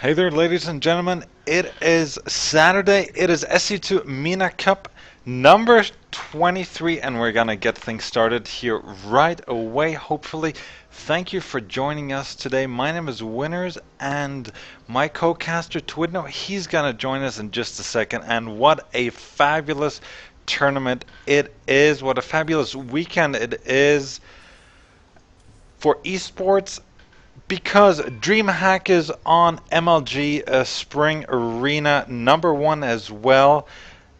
Hey there, ladies and gentlemen. It is Saturday. It is SC2 MENA Cup number 23, and we're going to get things started here right away, hopefully. Thank you for joining us today. My name is Winners, and my co-caster, Twidno, he's going to join us in just a second. And what a fabulous tournament it is. What a fabulous weekend it is for esports, because DreamHack is on MLG Spring Arena #1 as well.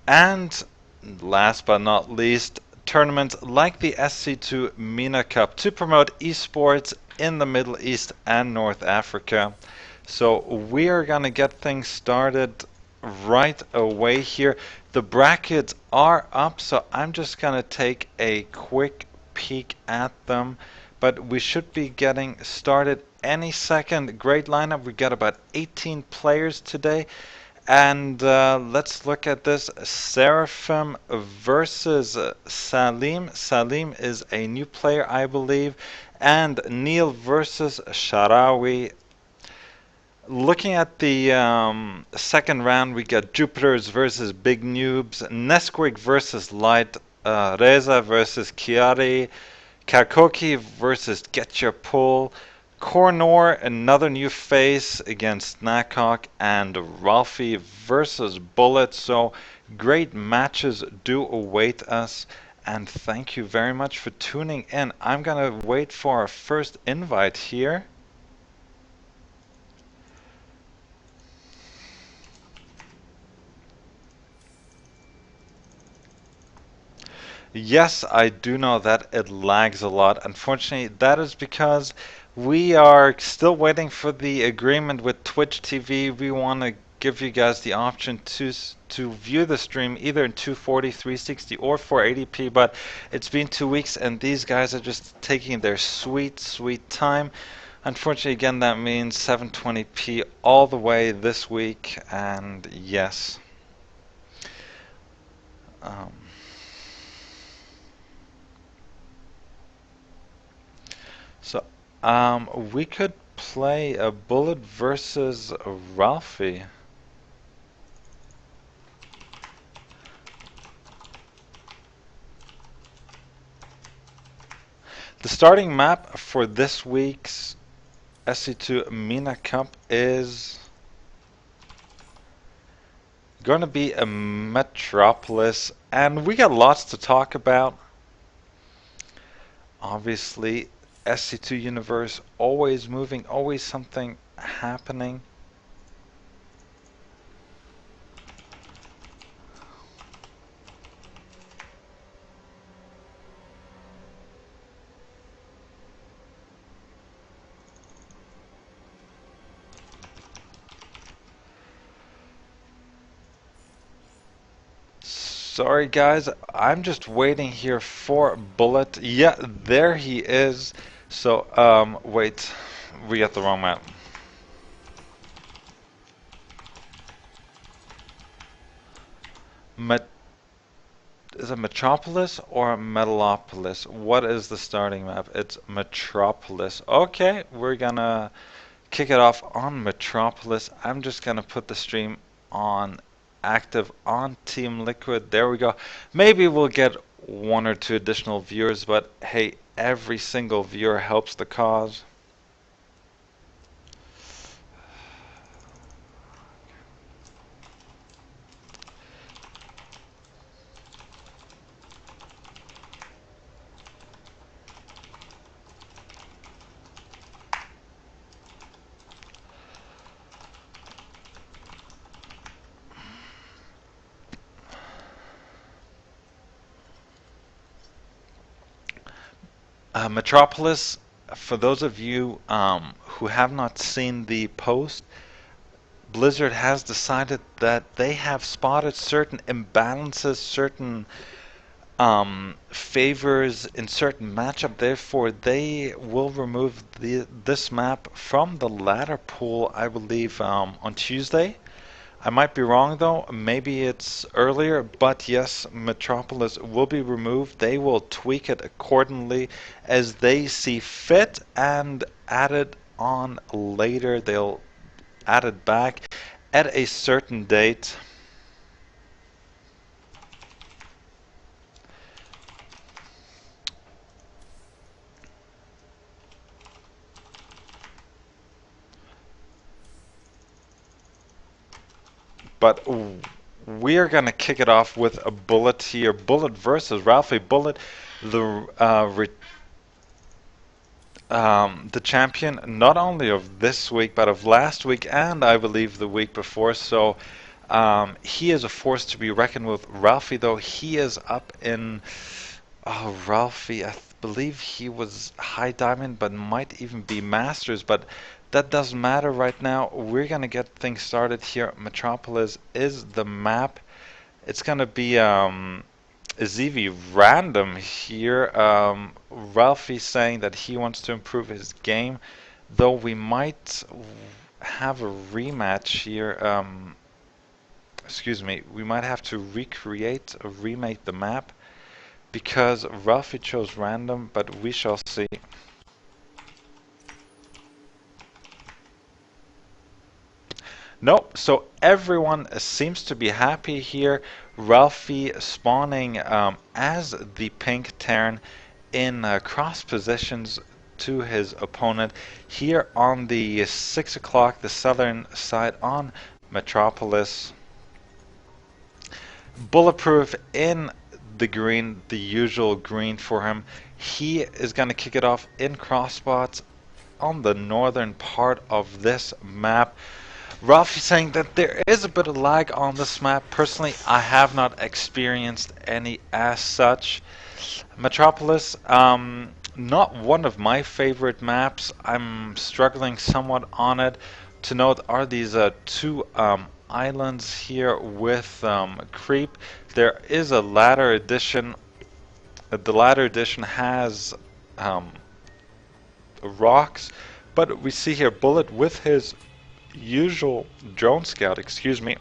And last but not least, tournaments like the SC2 MENA Cup to promote esports in the Middle East and North Africa. So we are going to get things started right away here. The brackets are up, so I'm just going to take a quick peek at them. But we should be getting started any second. Great lineup. We got about 18 players today. And let's look at this. Seraphim versus Salim. Salim is a new player, I believe. And Neil versus Sharawi. Looking at the second round, we got Jupiters versus Big Noobs, Nesquik versus Light, Reza versus Kiari, Kakoki versus Get Your Pull, Cornor, another new face against Snackhawk, and Ralphie versus Bullet. So great matches do await us, and thank you very much for tuning in. I'm gonna wait for our first invite here. Yes, I do know that it lags a lot. Unfortunately, that is because we are still waiting for the agreement with Twitch TV. We want to give you guys the option to view the stream either in 240, 360, or 480p, but it's been 2 weeks and these guys are just taking their sweet, sweet time. Unfortunately, again, that means 720p all the way this week, and yes. Um, So, we could play a Bullet versus a Ralphie. The starting map for this week's SC2 MENA Cup is going to be a Metropolis, and we got lots to talk about. Obviously, SC2 universe, always moving, always something happening. Sorry guys, I'm just waiting here for Bullet. Yeah, there he is. So, wait, we got the wrong map. Met is it Metropolis or Metalopolis? What is the starting map? It's Metropolis. Okay, we're gonna kick it off on Metropolis. I'm just gonna put the stream on active on Team Liquid. There we go. Maybe we'll get 1 or 2 additional viewers, but hey, every single viewer helps the cause. Metropolis, for those of you who have not seen the post, Blizzard has decided that they have spotted certain imbalances, certain favors in certain matchup. Therefore, they will remove this map from the ladder pool, I believe, on Tuesday. I might be wrong though, maybe it's earlier, but yes, Metropolis will be removed. They will tweak it accordingly as they see fit and add it on later. They'll added back at a certain date. But we're gonna kick it off with a Bullet here. Bullet versus Ralphie. Bullet, the champion not only of this week but of last week and I believe the week before. So he is a force to be reckoned with. Ralphie, though, he is up in. Oh, Ralphie, believe he was High Diamond, but might even be Masters. But that doesn't matter right now. We're gonna get things started here. Metropolis is the map. It's gonna be ZV random here. Ralphie saying that he wants to improve his game, though we might have a rematch here. Excuse me, we might have to recreate or remake the map because Ralphie chose random, but we shall see. Nope, so everyone seems to be happy here. Ralphie spawning as the pink Terran in cross positions to his opponent here on the 6 o'clock, the southern side on Metropolis. Bulletproof in the green, the usual green for him. He is going to kick it off in cross spots on the northern part of this map. Ralphie saying that there is a bit of lag on this map. Personally, I have not experienced any as such. Metropolis, not one of my favorite maps. I'm struggling somewhat on it. To note are these two islands here with creep. There is a ladder edition. The ladder edition has rocks, but we see here Bullet with his usual drone scout, excuse me,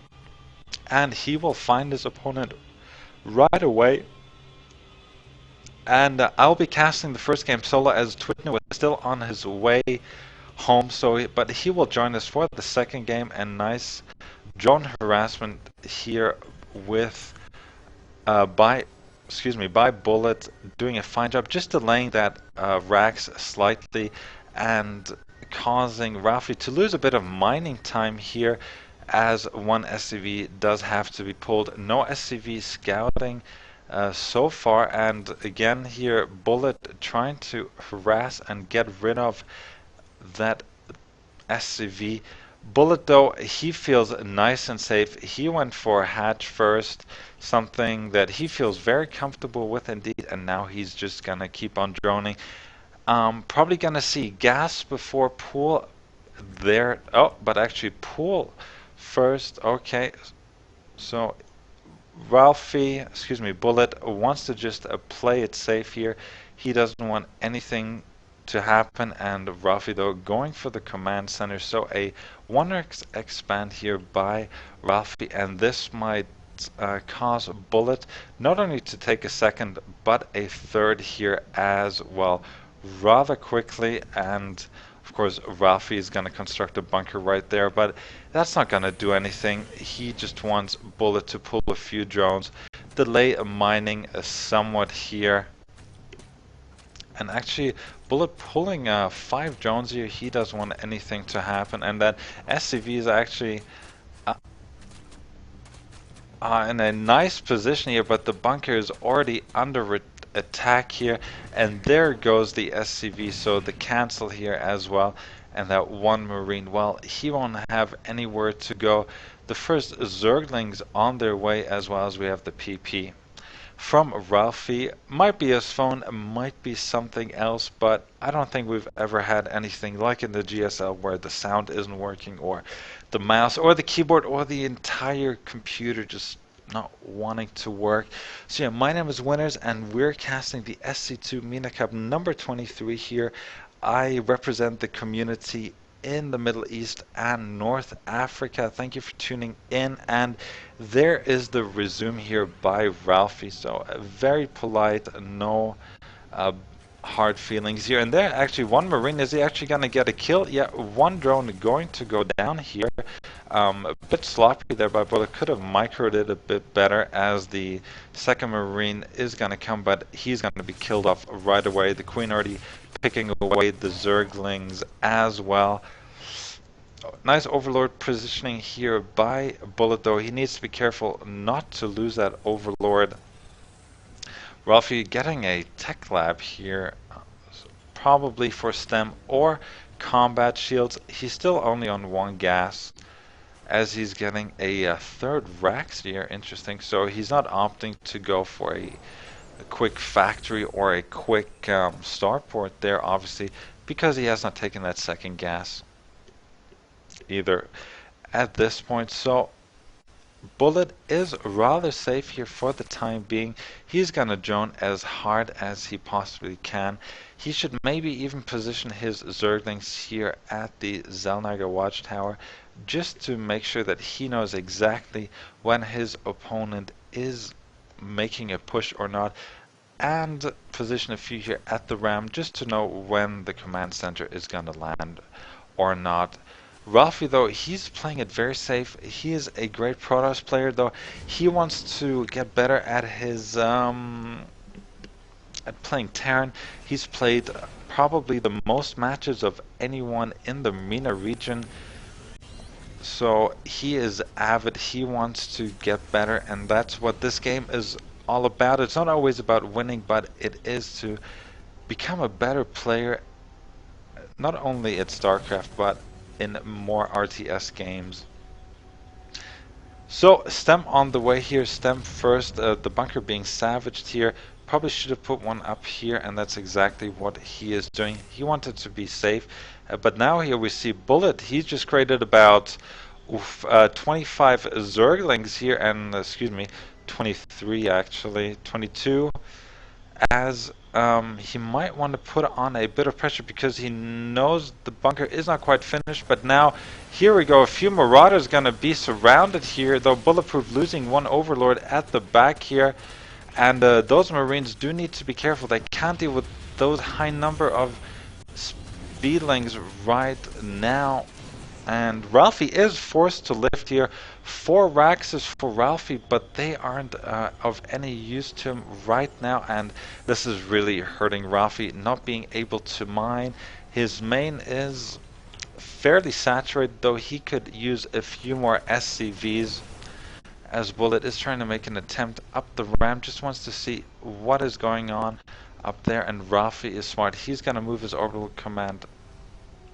and he will find his opponent right away. And I'll be casting the first game solo as Twitner was still on his way home, but he will join us for the second game. And nice drone harassment here with by Bullet doing a fine job, just delaying that Rax slightly and causing Ralphie to lose a bit of mining time here as one SCV does have to be pulled. No SCV scouting so far, and again here Bullet trying to harass and get rid of that SCV. Bullet, though, he feels nice and safe. He went for a hatch first, something that he feels very comfortable with indeed, and now he's just gonna keep on droning. Probably gonna see gas before pool there. Oh, but actually pool first. Okay, so Bullet wants to just play it safe here. He doesn't want anything to happen, and Ralphie, though, going for the command center. So a 1x expand here by Ralphie, and this might cause Bullet not only to take a second, but a third here as well, rather quickly. And of course, Ralphie is going to construct a bunker right there, but that's not going to do anything. He just wants Bullet to pull a few drones, delay mining somewhat here. And actually, Bullet pulling 5 drones here, he doesn't want anything to happen. And that SCV is actually in a nice position here, but the bunker is already under attack here. And there goes the SCV, so the cancel here as well. And that one Marine, well, he won't have anywhere to go. The first Zerglings on their way, as well as we have the PP. From Ralphie, might be his phone, might be something else, but I don't think we've ever had anything like in the GSL where the sound isn't working, or the mouse, or the keyboard, or the entire computer just not wanting to work. So yeah, my name is Winners, and we're casting the SC2 MENA Cup number 23 here. I represent the community in the Middle East and North Africa. Thank you for tuning in. And there is the resume here by Ralphie. So very polite, no hard feelings here. And there, actually, one Marine, is he actually going to get a kill? Yeah, one drone going to go down here. A bit sloppy there by Bullet. Could have microed it a bit better, as the second Marine is going to come, but he's going to be killed off right away. The Queen already picking away the Zerglings as well. Nice Overlord positioning here by Bullet, though. He needs to be careful not to lose that Overlord. Ralphie getting a tech lab here, probably for STEM or combat shields. He's still only on one gas, as he's getting a third Rax here. Interesting. So he's not opting to go for a quick factory or a quick starport there, obviously, because he has not taken that second gas either at this point. So Bullet is rather safe here for the time being. He's gonna drone as hard as he possibly can. He should maybe even position his Zerglings here at the Zelnaga Watchtower, just to make sure that he knows exactly when his opponent is making a push or not, and position a few here at the Ram just to know when the command center is gonna land or not. Ralphie, though, he's playing it very safe. He is a great Protoss player, though. He wants to get better at his at playing Terran. He's played probably the most matches of anyone in the MENA region. So he is avid. He wants to get better, and that's what this game is all about. It's not always about winning, but it is to become a better player, not only at StarCraft, but in more RTS games. So STEM on the way here. STEM first, the bunker being savaged here. Probably should have put one up here, and that's exactly what he is doing. He wanted to be safe, but now here we see Bullet. He's just created about 25 Zerglings here, and excuse me, 23 actually, 22, as he might want to put on a bit of pressure, because he knows the bunker is not quite finished. But now, here we go, a few Marauders going to be surrounded here, though Bulletproof losing one Overlord at the back here. And those Marines do need to be careful. They can't deal with those high number of Speedlings right now. And Ralphie is forced to lift here. 4 Raxes for Ralphie, but they aren't of any use to him right now. And this is really hurting Ralphie, not being able to mine. His main is fairly saturated, though he could use a few more SCVs, as Bullet is trying to make an attempt up the ramp. Just wants to see what is going on up there. And Ralphie is smart. He's going to move his orbital command.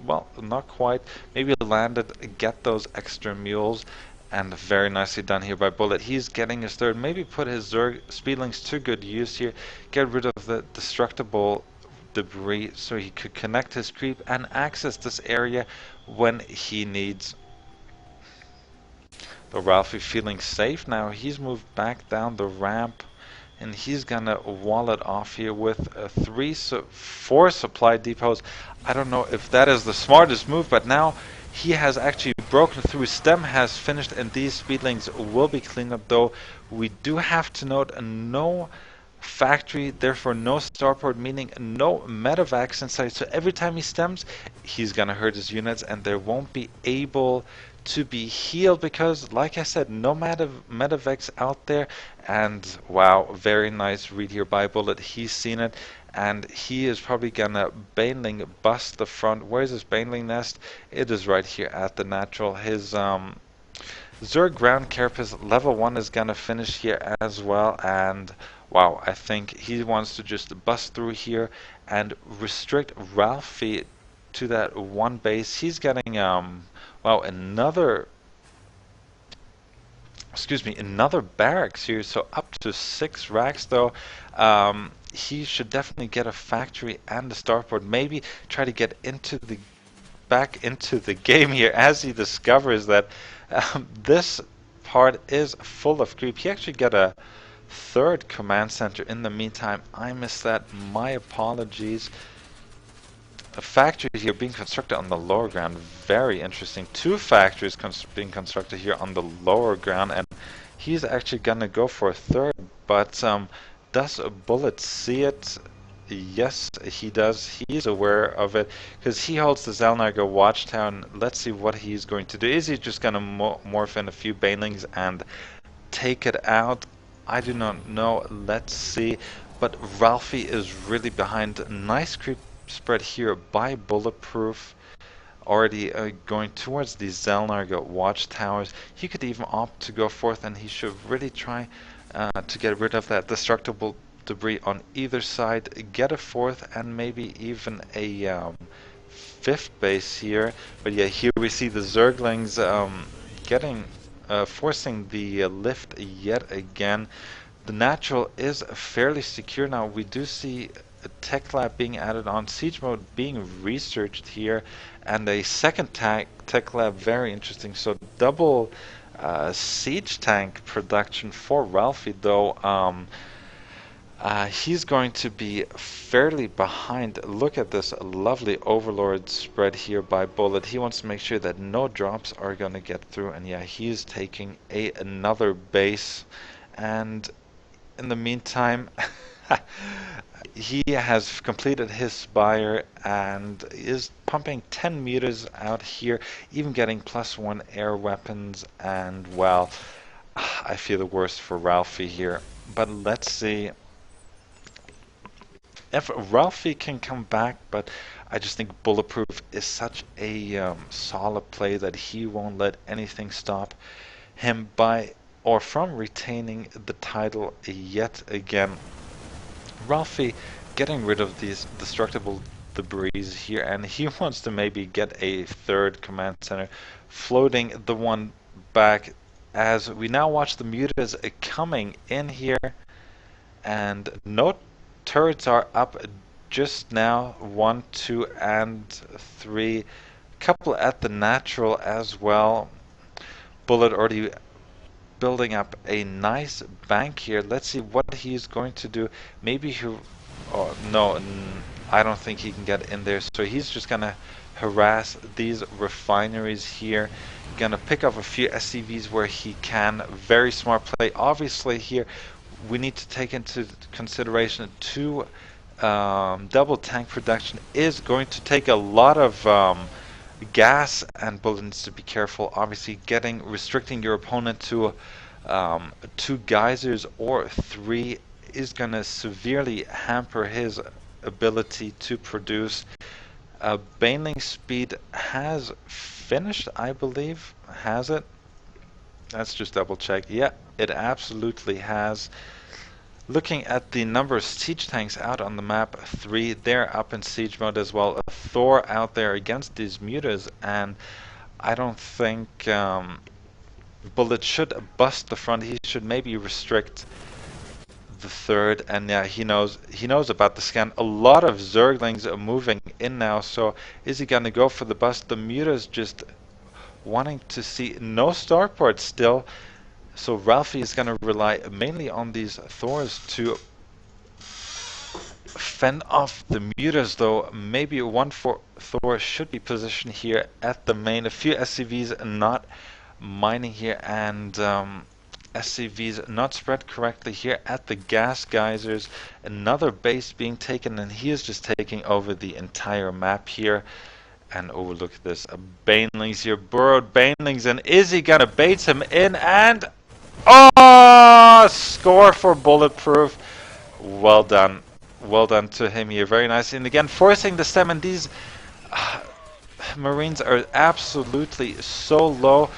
Well, not quite. Maybe land it, get those extra mules, and very nicely done here by Bullet. He's getting his third. Maybe put his Zerg Speedlings to good use here. Get rid of the destructible debris so he could connect his creep and access this area when he needs. Though Ralphie feeling safe now, he's moved back down the ramp, and he's gonna wall it off here with 4 supply depots. I don't know if that is the smartest move, but now he has actually broken through. STEM has finished, and these Speedlings will be cleaned up, though we do have to note no factory, therefore no starport, meaning no medevacs inside. So every time he stems, he's gonna hurt his units, and they won't be able to be healed, because like I said, no medevacs out there. And wow, very nice read here by Bullet. He's seen it, and he is probably gonna Baneling bust the front. Where's his Baneling nest? It is right here at the natural. His Zerg ground carapace level 1 is gonna finish here as well. And wow, I think he wants to just bust through here and restrict Ralphie to that one base. He's getting well, another barracks here, so up to 6 racks, though. He should definitely get a factory and a starport. Maybe try to get back into the game here, as he discovers that this part is full of creep. He actually got a 3rd command center in the meantime. I missed that. My apologies. A factory here being constructed on the lower ground. Very interesting. 2 factories being constructed here on the lower ground, and he's actually gonna go for a 3rd. But does a Bullet see it? Yes, he does. He's aware of it because he holds the Zelnaga Watchtower. And let's see what he's going to do. Is he just going to morph in a few banelings and take it out? I do not know. Let's see. But Ralphie is really behind. Nice creep spread here by Bulletproof. Already going towards the Zelnarga watchtowers. He could even opt to go forth, and he should really try to get rid of that destructible debris on either side, get a fourth and maybe even a fifth base here. But yeah, here we see the Zerglings getting forcing the lift yet again. The natural is fairly secure now. We do see a tech lab being added on, siege mode being researched here, and a second tech lab, very interesting. So double siege tank production for Ralphie, though. He's going to be fairly behind. Look at this lovely Overlord spread here by Bullet. He wants to make sure that no drops are going to get through, and yeah, he's taking another base. And in the meantime, he has completed his Spire and is pumping 10 meters out here, even getting +1 air weapons, and well, I feel the worst for Ralphie here. But let's see if Ralphie can come back, but I just think Bulletproof is such a solid play that he won't let anything stop him by or from retaining the title yet again. Ralphie getting rid of these destructible debris here, and he wants to maybe get a third command center, floating the one back as we now watch the mutas coming in here, and no turrets are up just now. 1, 2, and 3. Couple at the natural as well. Bullet already building up a nice bank here. Let's see what he's going to do. Maybe he... Oh, no, I don't think he can get in there. So he's just going to harass these refineries here. Gonna pick up a few SCVs where he can. Very smart play. Obviously here we need to take into consideration double tank production is going to take a lot of gas, and Bullet needs to be careful. Obviously, restricting your opponent to 2 geysers or 3 is going to severely hamper his ability to produce. Baneling speed has finished, I believe. Has it? Let's just double check. Yeah, it absolutely has. Looking at the number of siege tanks out on the map, 3, they're up in siege mode as well. A Thor out there against these mutas, and I don't think Bullet should bust the front. He should maybe restrict the third, and yeah, he knows about the scan. A lot of Zerglings are moving in now, so is he gonna go for the bust? The mutas just wanting to see no starport still. So Ralphie is going to rely mainly on these Thors to fend off the mutas, though maybe one for Thor should be positioned here at the main. A few SCVs not mining here, and SCVs not spread correctly here at the gas geysers. Another base being taken, and he is just taking over the entire map here. And overlook this. Banelings here, burrowed Banelings, and is he going to bait him in? And oh, score for Bulletproof. Well done. Well done to him here. Very nice. And again, forcing the stem. And these Marines are absolutely so low.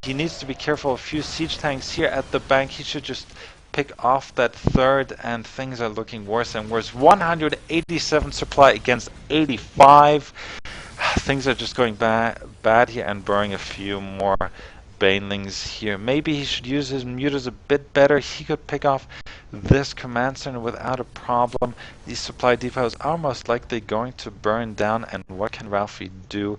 He needs to be careful. A few siege tanks here at the bank. He should just pick off that third, and things are looking worse and worse. 187 supply against 85. Things are just going bad here, and burning a few more Banelings here. Maybe he should use his mutas a bit better. He could pick off this command center without a problem. These supply depots are most likely going to burn down, and what can Ralphie do?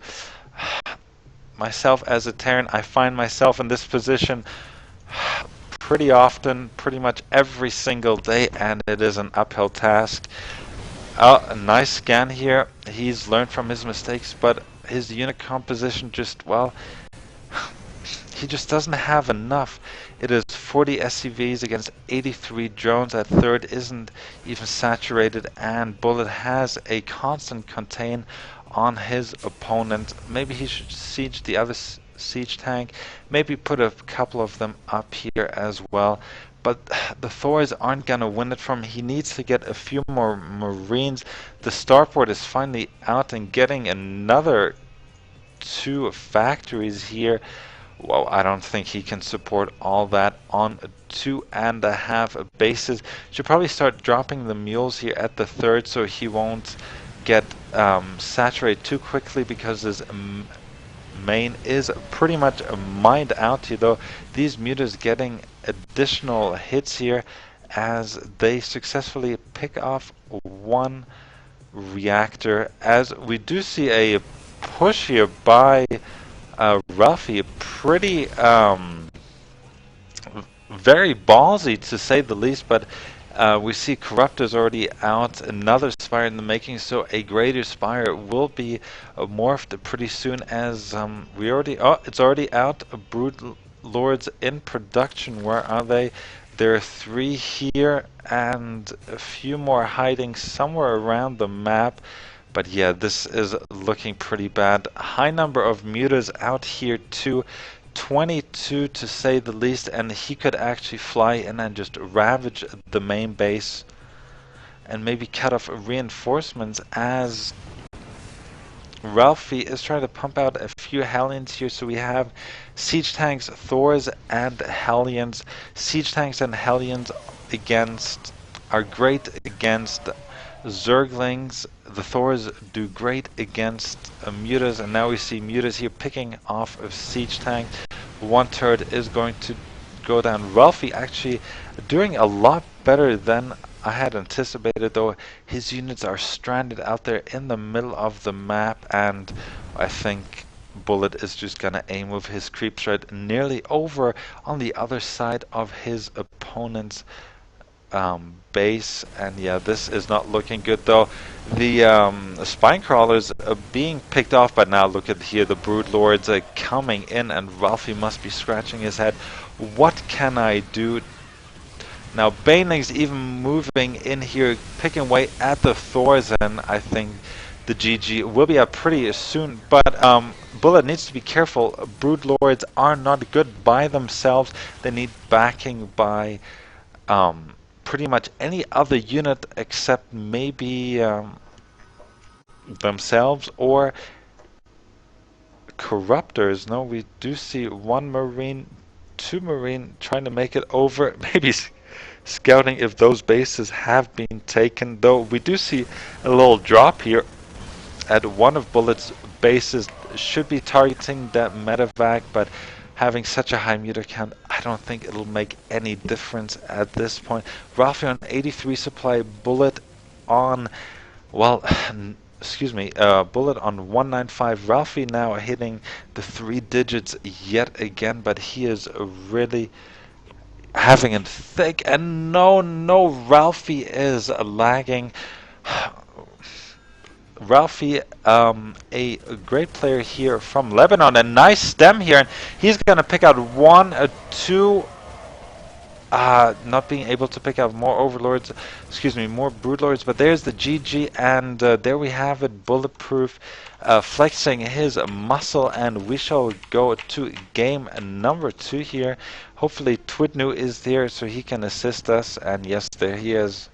Myself as a Terran, I find myself in this position pretty often, pretty much every single day, and it is an uphill task. Oh, a nice scan here. He's learned from his mistakes, but his unit composition just, well, he just doesn't have enough. It is 40 SCVs against 83 drones. That third isn't even saturated, and Bullet has a constant contain on his opponent. Maybe he should siege the other siege tank, maybe put a couple of them up here as well. But the Thors aren't gonna win it from him. He needs to get a few more Marines. The starport is finally out and getting another 2 factories here. Well, I don't think he can support all that on 2.5 bases. Should probably start dropping the mules here at the third so he won't get saturated too quickly, because his main is pretty much mined out here, though these mutas getting additional hits here as they successfully pick off one reactor, as we do see a push here by Ralphie. Pretty very ballsy to say the least, but we see Corruptor's already out, another Spire in the making, so a greater Spire will be morphed pretty soon, as we already, oh, it's already out. Brood Lords in production, where are they? There are 3 here, and a few more hiding somewhere around the map. But yeah, this is looking pretty bad. High number of mutas out here too. 22 to say the least, and he could actually fly in and just ravage the main base and maybe cut off reinforcements, as Ralphie is trying to pump out a few Hellions here. So we have siege tanks, Thors, and Hellions. Siege tanks and Hellions are great against Zerglings. The Thors do great against mutas, and now we see mutas here picking off a siege tank. 1/3 is going to go down. Ralphie actually doing a lot better than I had anticipated, though his units are stranded out there in the middle of the map, and I think Bullet is just gonna aim with his creep shred nearly over on the other side of his opponent's base. And yeah, this is not looking good, though. The spine crawlers are being picked off, but now look at here, the brood lords are coming in, and Ralphie must be scratching his head. What can I do? Now Baneling's even moving in here, picking away at the Thors, and I think the GG will be up pretty soon. But Bullet needs to be careful. Brood lords are not good by themselves. They need backing by pretty much any other unit except maybe themselves or Corruptors. No, we do see 1 Marine, 2 Marine trying to make it over. Maybe scouting if those bases have been taken, though we do see a little drop here at one of Bullet's bases. Should be targeting that medevac, but having such a high muta count, I don't think it'll make any difference at this point. Ralphie on 83 supply, Bullet on, well, excuse me, Bullet on 195. Ralphie now hitting the 3 digits yet again, but he is really having it thick. And no, Ralphie is lagging. Ralphie, a great player here from Lebanon. A nice stem here, and he's going to pick out 1, 2. Not being able to pick out more overlords, excuse me, more broodlords. But there's the GG, and there we have it. Bulletproof flexing his muscle, and we shall go to game number 2 here. Hopefully Twidnu is there so he can assist us, and yes, there he is.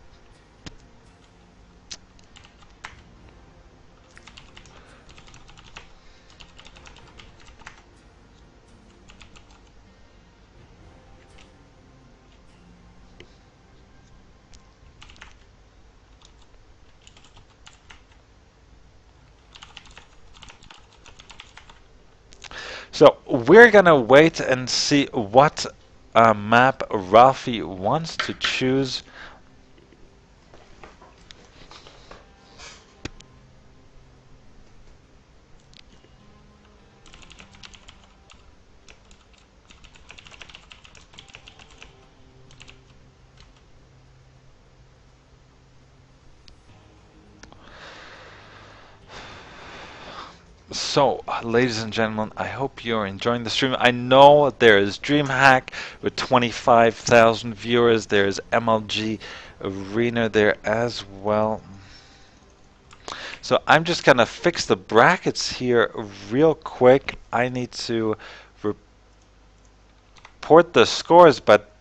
So we're gonna wait and see what map Ralphie wants to choose. So, ladies and gentlemen, I hope you're enjoying the stream. I know there is DreamHack with 25,000 viewers. There's MLG Arena there as well. So I'm just gonna fix the brackets here real quick. I need to report the scores, but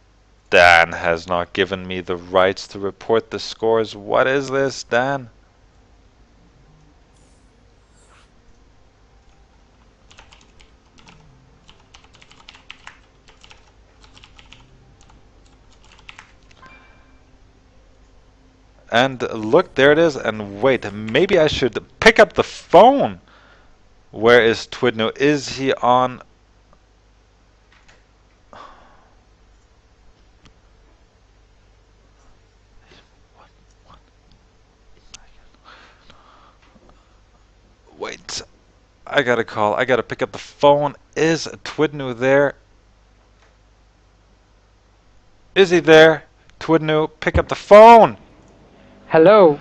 Dan has not given me the rights to report the scores. What is this, Dan? And look, there it is. And wait, maybe I should pick up the phone. Where is Twidno? Is he on? Wait, I gotta call. I gotta pick up the phone. Is Twidno there? Is he there? Twidno, pick up the phone. Hello.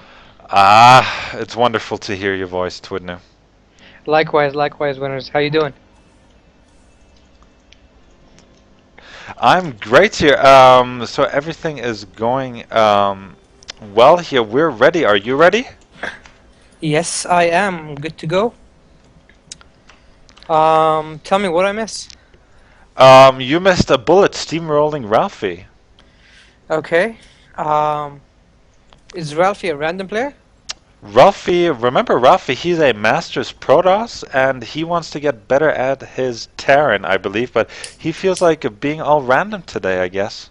Ah, it's wonderful to hear your voice, Twidno. Likewise, winners. How you doing? I'm great here. So everything is going well here. We're ready. Are you ready? Yes, I am. Good to go. Tell me what I miss. You missed a bullet steamrolling Ralphie. Okay. Is Ralphie a random player? Ralphie, remember Ralphie, he's a Masters Protoss, and he wants to get better at his Terran, I believe, but he feels like being all random today, I guess.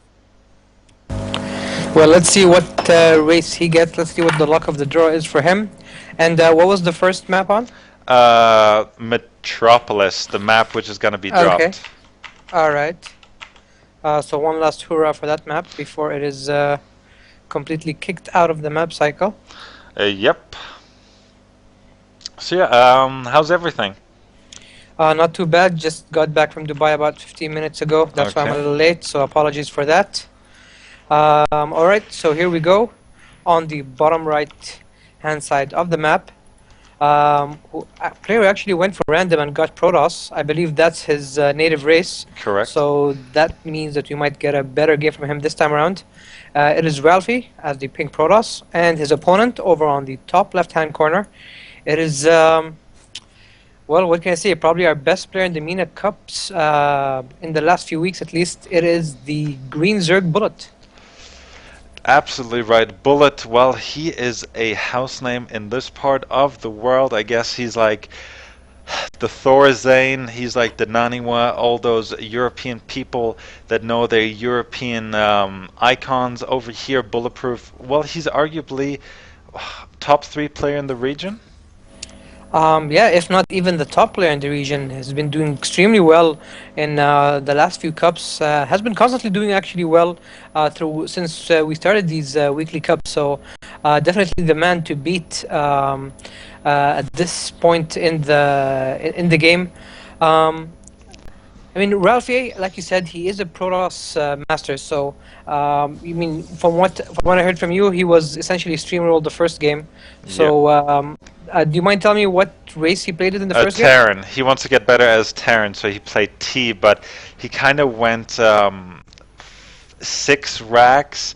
Well, let's see what race he gets. Let's see what the luck of the draw is for him. And what was the first map on? Metropolis, the map which is going to be dropped. Okay. Alright. So one last hurrah for that map before it is completely kicked out of the map cycle. Yep. So yeah, how's everything? Not too bad. Just got back from Dubai about 15 minutes ago. That's why I'm a little late, so apologies for that. Alright, so here we go. On the bottom right hand side of the map, a player actually went for random and got Protoss. I believe that's his native race. Correct. So that means that we might get a better game from him this time around. It is Ralphie as the pink Protoss, and his opponent over on the top left-hand corner. It is, well, what can I say? Probably our best player in the MENA Cups in the last few weeks, at least. It is the Green Zerg Bullet. Absolutely right. Bullet, well, he is a house name in this part of the world. I guess he's like the Thorazane, he's like the Naniwa, all those European people that know their European icons over here, Bulletproof. Well, he's arguably top 3 player in the region. Yeah, if not even the top player in the region, has been doing extremely well in the last few cups. Has been constantly doing actually well since we started these weekly cups. So definitely the man to beat at this point in the game. I mean, Ralphie, like you said, he is a Protoss master. So, you mean from what I heard from you, he was essentially streamrolled the first game. So, do you mind telling me what race he played in the first game? Terran. He wants to get better as Terran, so he played T, but he kind of went 6 racks,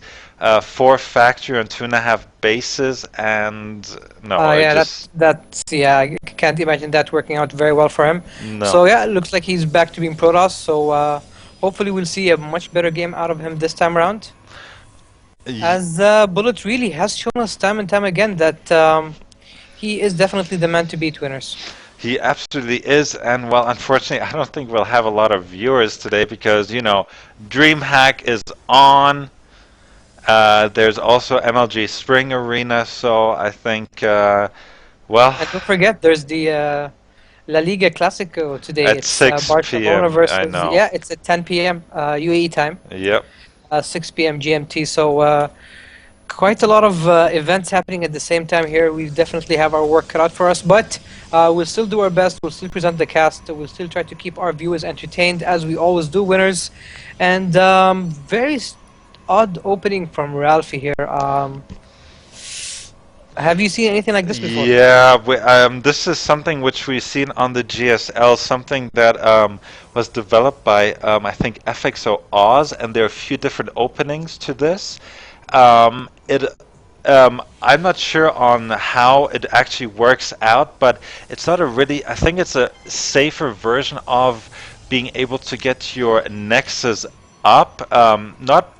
4 factory and 2.5 bases, and no. Yeah, that's yeah. I can't imagine that working out very well for him. No. So yeah, it looks like he's back to being Protoss. So hopefully we'll see a much better game out of him this time around. As Bullet really has shown us time and time again that he is definitely the man to beat, winners. He absolutely is, and well, unfortunately, I don't think we'll have a lot of viewers today because, you know, DreamHack is on. There's also MLG Spring Arena, so I think, well... And don't forget, there's the La Liga Clásico today. At it's 6 Barcelona p.m., versus, I know. Yeah, it's at 10 p.m. UAE time. Yep. 6 p.m. GMT, so quite a lot of events happening at the same time here. We definitely have our work cut out for us, but we'll still do our best. We'll still present the cast. We'll still try to keep our viewers entertained, as we always do, winners. And very odd opening from Ralphie here. Have you seen anything like this before? Yeah, this is something which we've seen on the GSL, something that was developed by I think FXO Oz, and there are a few different openings to this. It I'm not sure on how it actually works out, but it's not a really. I think it's a safer version of being able to get your nexus up. Not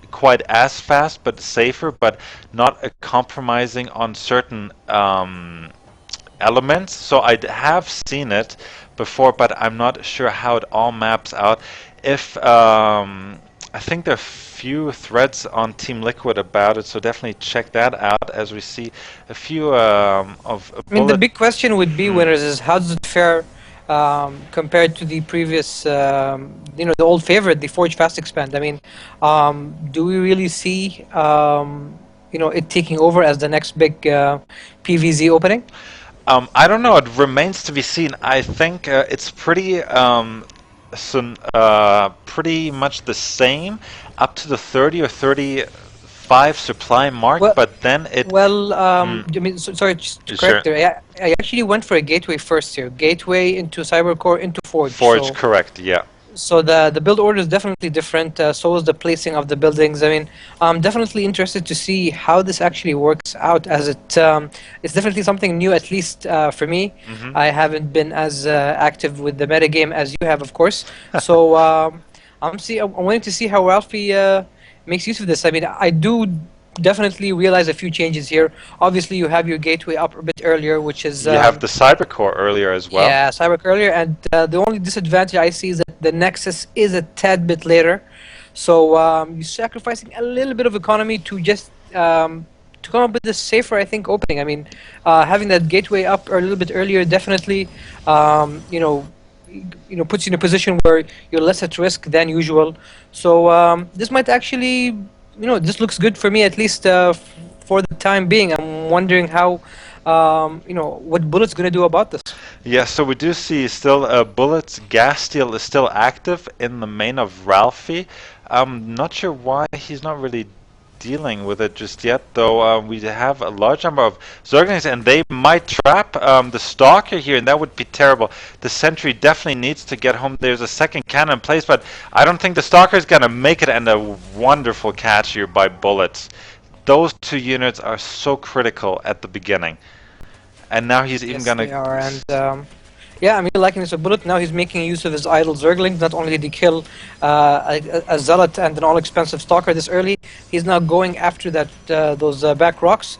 quite as fast, but safer, but not compromising on certain elements. So I have seen it before, but I'm not sure how it all maps out. If I think there are few threads on Team Liquid about it, so definitely check that out as we see a few of I mean, the bullet. big question would be, Hmm. winners, is how does it fare compared to the previous, the old favorite, the Forge Fast Expand? I mean, do we really see, it taking over as the next big PVZ opening? I don't know. It remains to be seen. I think it's pretty much the same up to the 30 or 35 supply mark, Well, but then it. well, Mm, I mean, sorry, just to sure. correct there, I actually went for a gateway first here, gateway into Cybercore into Forge. Forge, correct. Yeah. So the build order is definitely different. So is the placing of the buildings. I mean, I'm definitely interested to see how this actually works out. As it's definitely something new, at least for me. Hmm. I haven't been as active with the metagame as you have, of course. So I'm waiting to see how Ralphie makes use of this. I mean, I do definitely realize a few changes here. Obviously, you have your gateway up a bit earlier, which is You have the Cybercore earlier as well. yeah, Cyber earlier, and the only disadvantage I see is that the Nexus is a tad bit later, so you're sacrificing a little bit of economy to come up with a safer, I think, opening. I mean, having that gateway up a little bit earlier definitely, um, you know, puts you in a position where you're less at risk than usual. So this might actually, this looks good for me at least for the time being. I'm wondering how, what Bullet's going to do about this. Yeah, so we do see still Bullet's gas steel is still active in the main of Ralphie. I'm not sure why he's not really dealing with it just yet, though. We have a large number of Zerglings, and they might trap the Stalker here, and that would be terrible. The Sentry definitely needs to get home. There's a second cannon in place, but I don't think the Stalker is going to make it, and a wonderful catch here by Bullets. Those two units are so critical at the begining. And now he's even Yes, gonna. they are, and yeah, I mean, liking this a bullet. Now he's making use of his idle Zerglings. Not only did he kill a zealot and an all-expensive stalker this early, he's now going after those back rocks,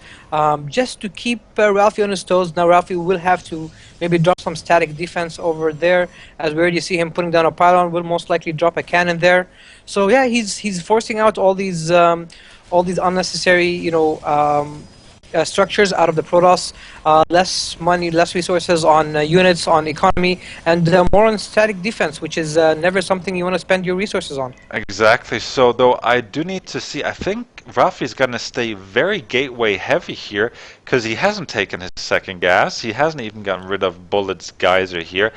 just to keep Ralphie on his toes. Now Ralphie will have to maybe drop some static defense over there, as we already see him putting down a pylon. Will most likely drop a cannon there. So yeah, he's forcing out all these unnecessary, structures out of the Protoss, less money, less resources on units, on economy, and more on static defense, which is never something you want to spend your resources on. Exactly. So, though, I do need to see. I think Ralphie's gonna stay very gateway heavy here because he hasn't taken his second gas. He hasn't even gotten rid of Bullet's geyser here.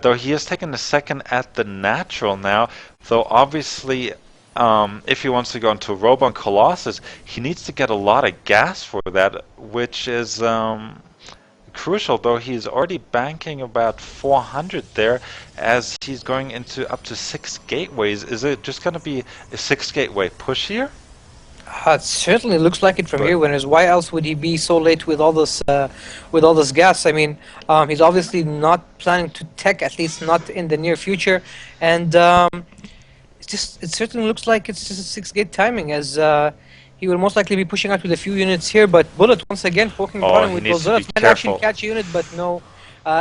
Though he has taken a second at the natural now. Though obviously, if he wants to go into Robon Colossus, he needs to get a lot of gas for that, which is crucial. Though he's already banking about 400 there, as he's going into up to 6 gateways. Is it just going to be a 6 gateway push here? It certainly looks like it from But here. Winners, why else would he be so late with all this gas? I mean, he's obviously not planning to tech, at least not in the near future, and it certainly looks like it's just a 6 gate timing, as he will most likely be pushing out with a few units here. But Bullet once again poking the oh, bottom he with needs those to be zealots. Might actually careful. catch a unit, but no,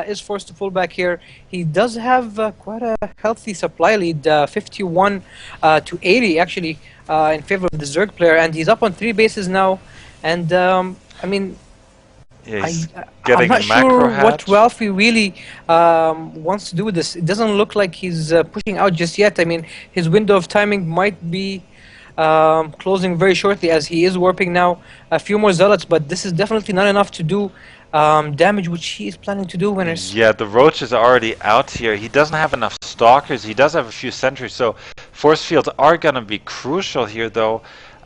is forced to pull back here. He does have quite a healthy supply lead, 51 to 80 actually, in favor of the Zerg player, and he's up on 3 bases now. And I mean, Yeah, he's I'm getting not a macro sure what hatch. Ralphie really wants to do with this. It doesn't look like he's pushing out just yet. I mean, his window of timing might be closing very shortly, as he is warping now a few more zealots, but this is definitely not enough to do damage which he is planning to do, winners. Yeah, the Roach is already out here. He doesn't have enough stalkers. He does have a few sentries, so force fields are going to be crucial here, though.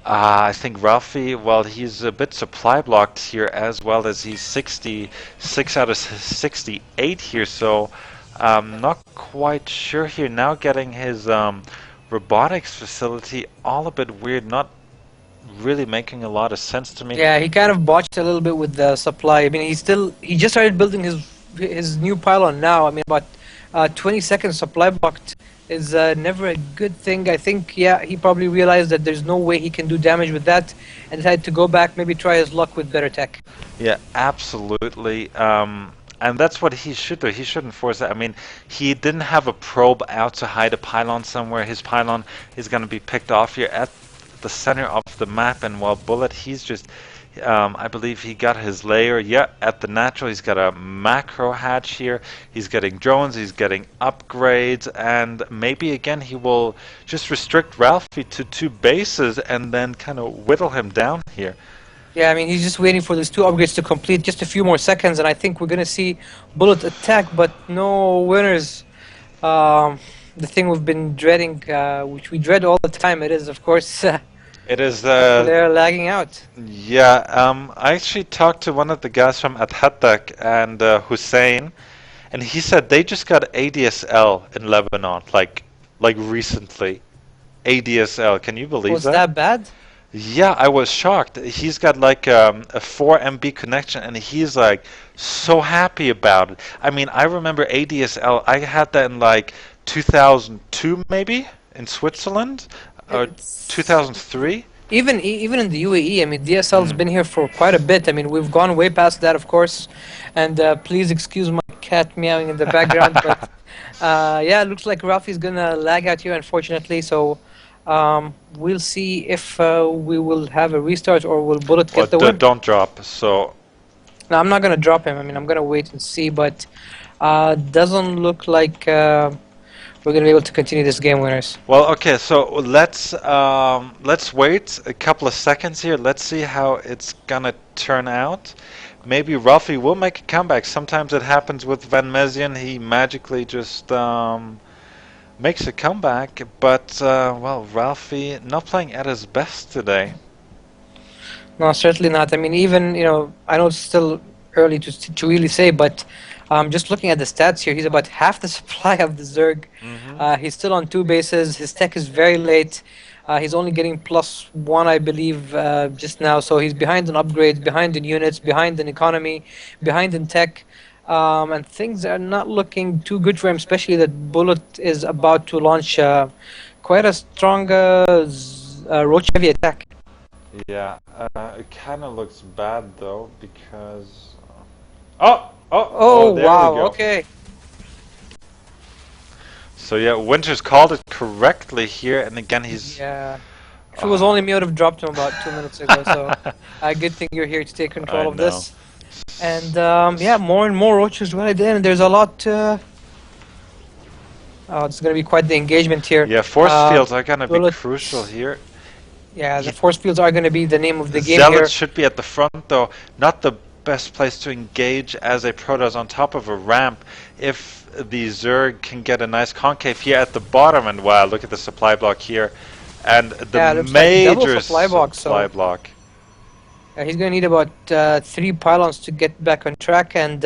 I think Ralphie, well, he's a bit supply blocked here as well as he's 66 out of 68 here, so not quite sure here. Now getting his robotics facility all a bit weird, not really making a lot of sense to me. Yeah, he kind of botched a little bit with the supply. I mean, he just started building his new pylon now. I mean, about 20 seconds supply blocked is never a good thing. I think, yeah, he probably realized that there's no way he can do damage with that and decided to go back, maybe try his luck with better tech. Yeah, absolutely. And that's what he should do. He shouldn't force it. I mean, he didn't have a probe out to hide a pylon somewhere. His pylon is going to be picked off here at the center of the map. And while Bullet, he's just, I believe he got his layer. Yeah, at the natural, he's got a macro hatch here. He's getting drones. He's getting upgrades. And maybe, again, he will just restrict Ralphie to 2 bases and then kind of whittle him down here. Yeah, I mean, he's just waiting for these 2 upgrades to complete, just a few more seconds, and I think we're going to see Bullet attack, but no winners. The thing we've been dreading, which we dread all the time, it is, of course, it is they're lagging out. Yeah, I actually talked to one of the guys from Athatak and Hussein, and he said they just got ADSL in Lebanon, like recently. ADSL, can you believe Was that? that bad? Yeah, I was shocked. He's got like a 4 MB connection, and he's like so happy about it. I mean, I remember ADSL. I had that in like 2002, maybe in Switzerland, or 2003. Even in the UAE, I mean, DSL's been here for quite a bit. I mean, we've gone way past that, of course. And please excuse my cat meowing in the background, but yeah, it looks like Ralphie's gonna lag out here, unfortunately. So. We'll see if we will have a restart or will Bullet get the win. Don't drop. So. No, I'm not gonna drop him. I mean, I'm gonna wait and see, but doesn't look like we're gonna be able to continue this game, winners. Well, okay. So let's wait a couple of seconds here. Let's see how it's gonna turn out. Maybe Ralphie will make a comeback. Sometimes it happens with Van Mezian. He magically just makes a comeback, but well, Ralphie not playing at his best today. No, certainly not. I mean, even, you know, I know it's still early to really say, but just looking at the stats here, he's about half the supply of the Zerg. He's still on 2 bases. His tech is very late. He's only getting +1, I believe, just now. So he's behind in upgrades, behind in units, behind in economy, behind in tech. And things are not looking too good for him, especially that Bullet is about to launch quite a strong roach heavy attack. Yeah, it kind of looks bad though because. Oh there wow! we go. Okay. So yeah, Winters called it correctly here, and again he's. Yeah. If it was only me, I would have dropped him about 2 minutes ago. So, good thing you're here to take control of this. And yeah, more and more roaches right in. There's a lot. Oh, it's going to be quite the engagement here. Yeah, force fields are going to be crucial here. Yeah, the force fields are going to be the name of the game Zealots here. should be at the front, though. Not the best place to engage as a Protoss on top of a ramp. If the Zerg can get a nice concave here at the bottom, and wow, look at the supply block here, and the major supply block. He's going to need about 3 pylons to get back on track, and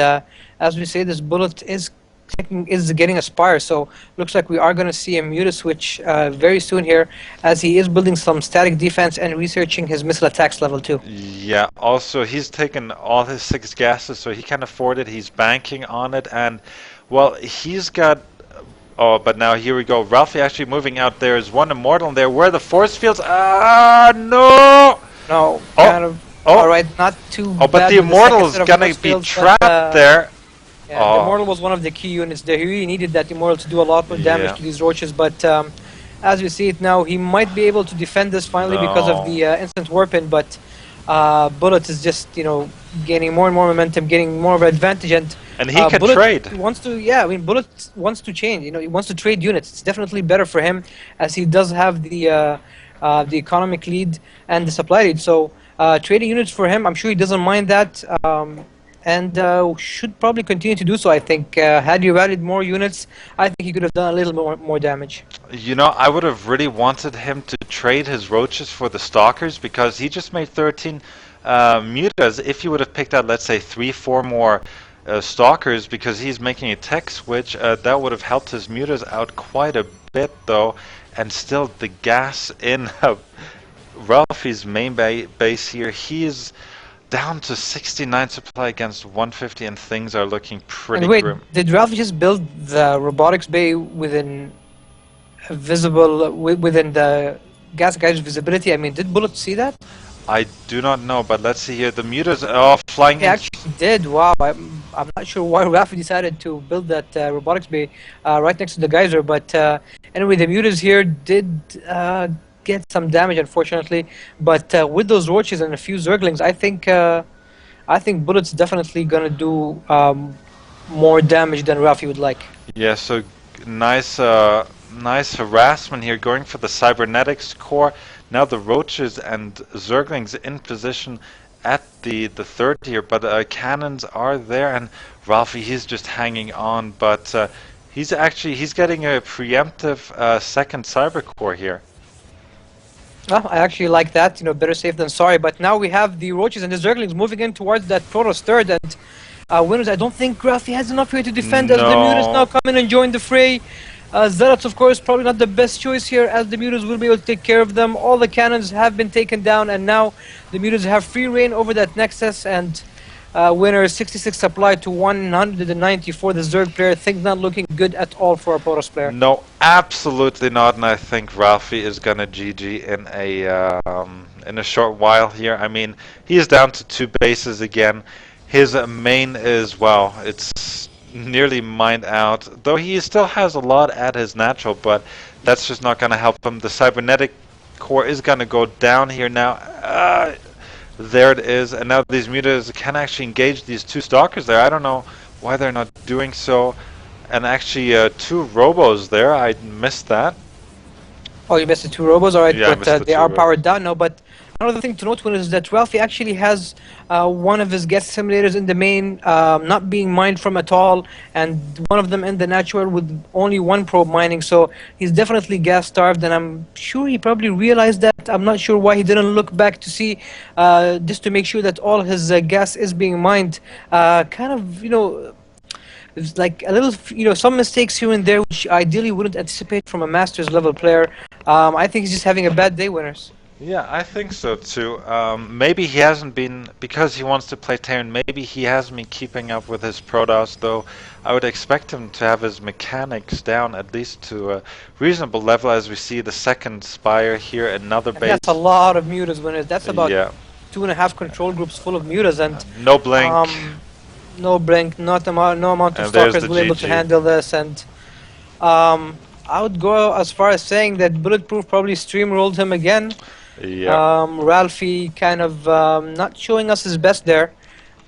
as we say, this Bullet is getting a spire, so looks like we are going to see a muta switch very soon here, as he is building some static defense and researching his missile attacks level 2. Yeah, also he's taken all his 6 gases, so he can afford it. He's banking on it, and well, he's got. Oh, but now here we go. Ralphie actually moving out. There is one immortal in there. Where are the force fields? Ah, no! No, kind of. All right, not too bad. Oh, but the immortal is gonna be trapped there. Yeah, the immortal was one of the key units there. He really needed that immortal to do a lot more damage to these roaches, but as we see it now, he might be able to defend this finally because of the instant warping, but Bullet is just, you know, gaining more and more momentum, getting more of an advantage, and he can Bullet trade. Wants to, yeah, I mean, Bullet wants to change. You know, he wants to trade units. It's definitely better for him, as he does have the economic lead and the supply lead. So trading units for him, I'm sure he doesn't mind that. and should probably continue to do so. I think had he rallied more units, I think he could have done a little more damage. You know, I would have really wanted him to trade his roaches for the stalkers because he just made 13 mutas. If he would have picked out, let's say, 3, 4 more stalkers because he's making a tech switch, that would have helped his mutas out quite a bit, though. And still, the gas in Ralphie's main base here, he's down to 69 supply against 150, and things are looking pretty And wait, grim. did Ralphie just build the robotics bay within within the gas guy's visibility? I mean, did Bullet see that? I do not know, but let's see here. The mutas are flying He in. actually did. Wow, I'm not sure why Ralphie decided to build that robotics bay right next to the geyser, but anyway, the mutas here did get some damage, unfortunately. But with those roaches and a few zerglings, I think Bullet's definitely gonna do more damage than Ralphie would like. Yeah, so nice, nice harassment here, going for the cybernetics core. Now the roaches and zerglings in position at the third tier, but cannons are there, and Ralphie, he's just hanging on, but he's getting a preemptive second cyber core here. Well, I actually like that. You know, better safe than sorry. But now we have the roaches and the zerglings moving in towards that Protoss third, and winners. I don't think Ralphie has enough here to defend as the mutas now come in and join the fray. Zealots, of course, probably not the best choice here, as the mutas will be able to take care of them. All the cannons have been taken down, and now the mutas have free reign over that nexus. And winner 66 supply to 190 for the Zerg player. Things not looking good at all for a Protoss player. No, absolutely not, and I think Ralphie is gonna GG in a short while here. I mean, he is down to 2 bases again. His main is, well, it's nearly mined out, though he still has a lot at his natural, but that's just not gonna help him. The cybernetic core is gonna go down here now. There it is, and now these mutas can actually engage these 2 stalkers there. I don't know why they're not doing so. And actually, 2 robos there. I missed that. Oh, you missed the 2 robos, alright, Yeah, but they are powered down now. But another thing to note is that Ralphie actually has one of his guest simulators in the main not being mined from at all, and one of them in the natural with only 1 probe mining, so he's definitely gas starved, and I'm sure he probably realized that. I'm not sure why he didn't look back to see, just to make sure that all his gas is being mined. Kind of, you know, it's like a little, you know, some mistakes here and there, which ideally wouldn't anticipate from a Masters level player. I think he's just having a bad day, winners. Yeah, I think so too. Maybe he hasn't been, because he wants to play Terran, maybe he hasn't been keeping up with his Protoss, though I would expect him to have his mechanics down at least to a reasonable level, as we see the second Spire here, another base. That's a lot of mutas, winners. That's about Yeah. 2.5 control groups full of mutas, and No blink. no blink, no amount of And there's stalkers the will able to GG. handle this, and I would go as far as saying that Bulletproof probably streamrolled him again. Yeah. Ralphie kind of not showing us his best there,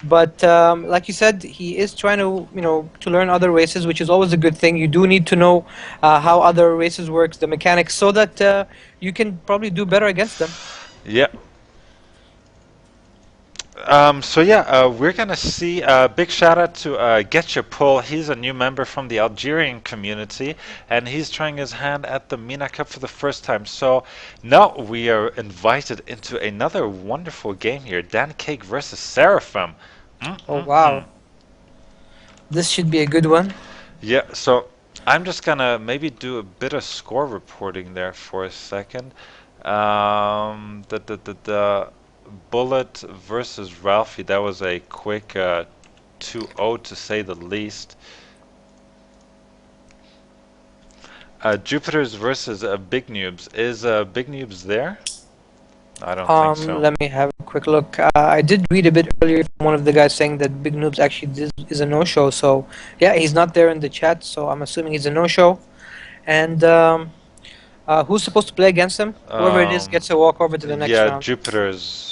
but like you said, he is trying to, you know, to learn other races, which is always a good thing. You do need to know how other races works, the mechanics, so that you can probably do better against them. Yeah. So yeah, we're gonna see. Big shout out to Get Your Pull. He's a new member from the Algerian community, and he's trying his hand at the MENA Cup for the first time. So now we are invited into another wonderful game here: Dan Cake versus Seraphim. Oh wow, this should be a good one. Yeah. So I'm just gonna maybe do a bit of score reporting there for a second. The Bullet versus Ralphie, that was a quick 2-0 to say the least. Jupiter's versus Big Noobs. Is Big Noobs there? I don't think so. Let me have a quick look. I did read a bit earlier from one of the guys saying that Big Noobs actually is a no-show. So yeah, he's not there in the chat. So I'm assuming he's a no-show. And who's supposed to play against him? Whoever it is gets a walk over to the next round. Yeah, Jupiter's.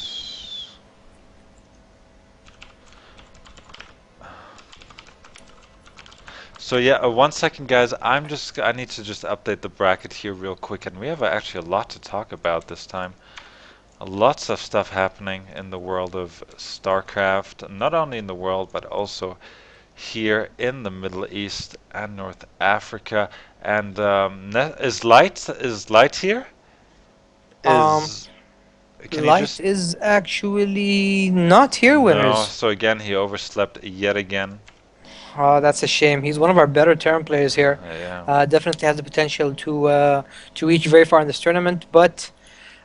So yeah, 1 second, guys. I need to just update the bracket here real quick, and we have actually a lot to talk about this time. Lots of stuff happening in the world of StarCraft, not only in the world but also here in the Middle East and North Africa. And is Light here? Um, Is Can you Light just is actually not here, no? winners. So again, he overslept yet again. Oh, that's a shame. He's one of our better Terran players here. Yeah. Definitely has the potential to reach very far in this tournament, but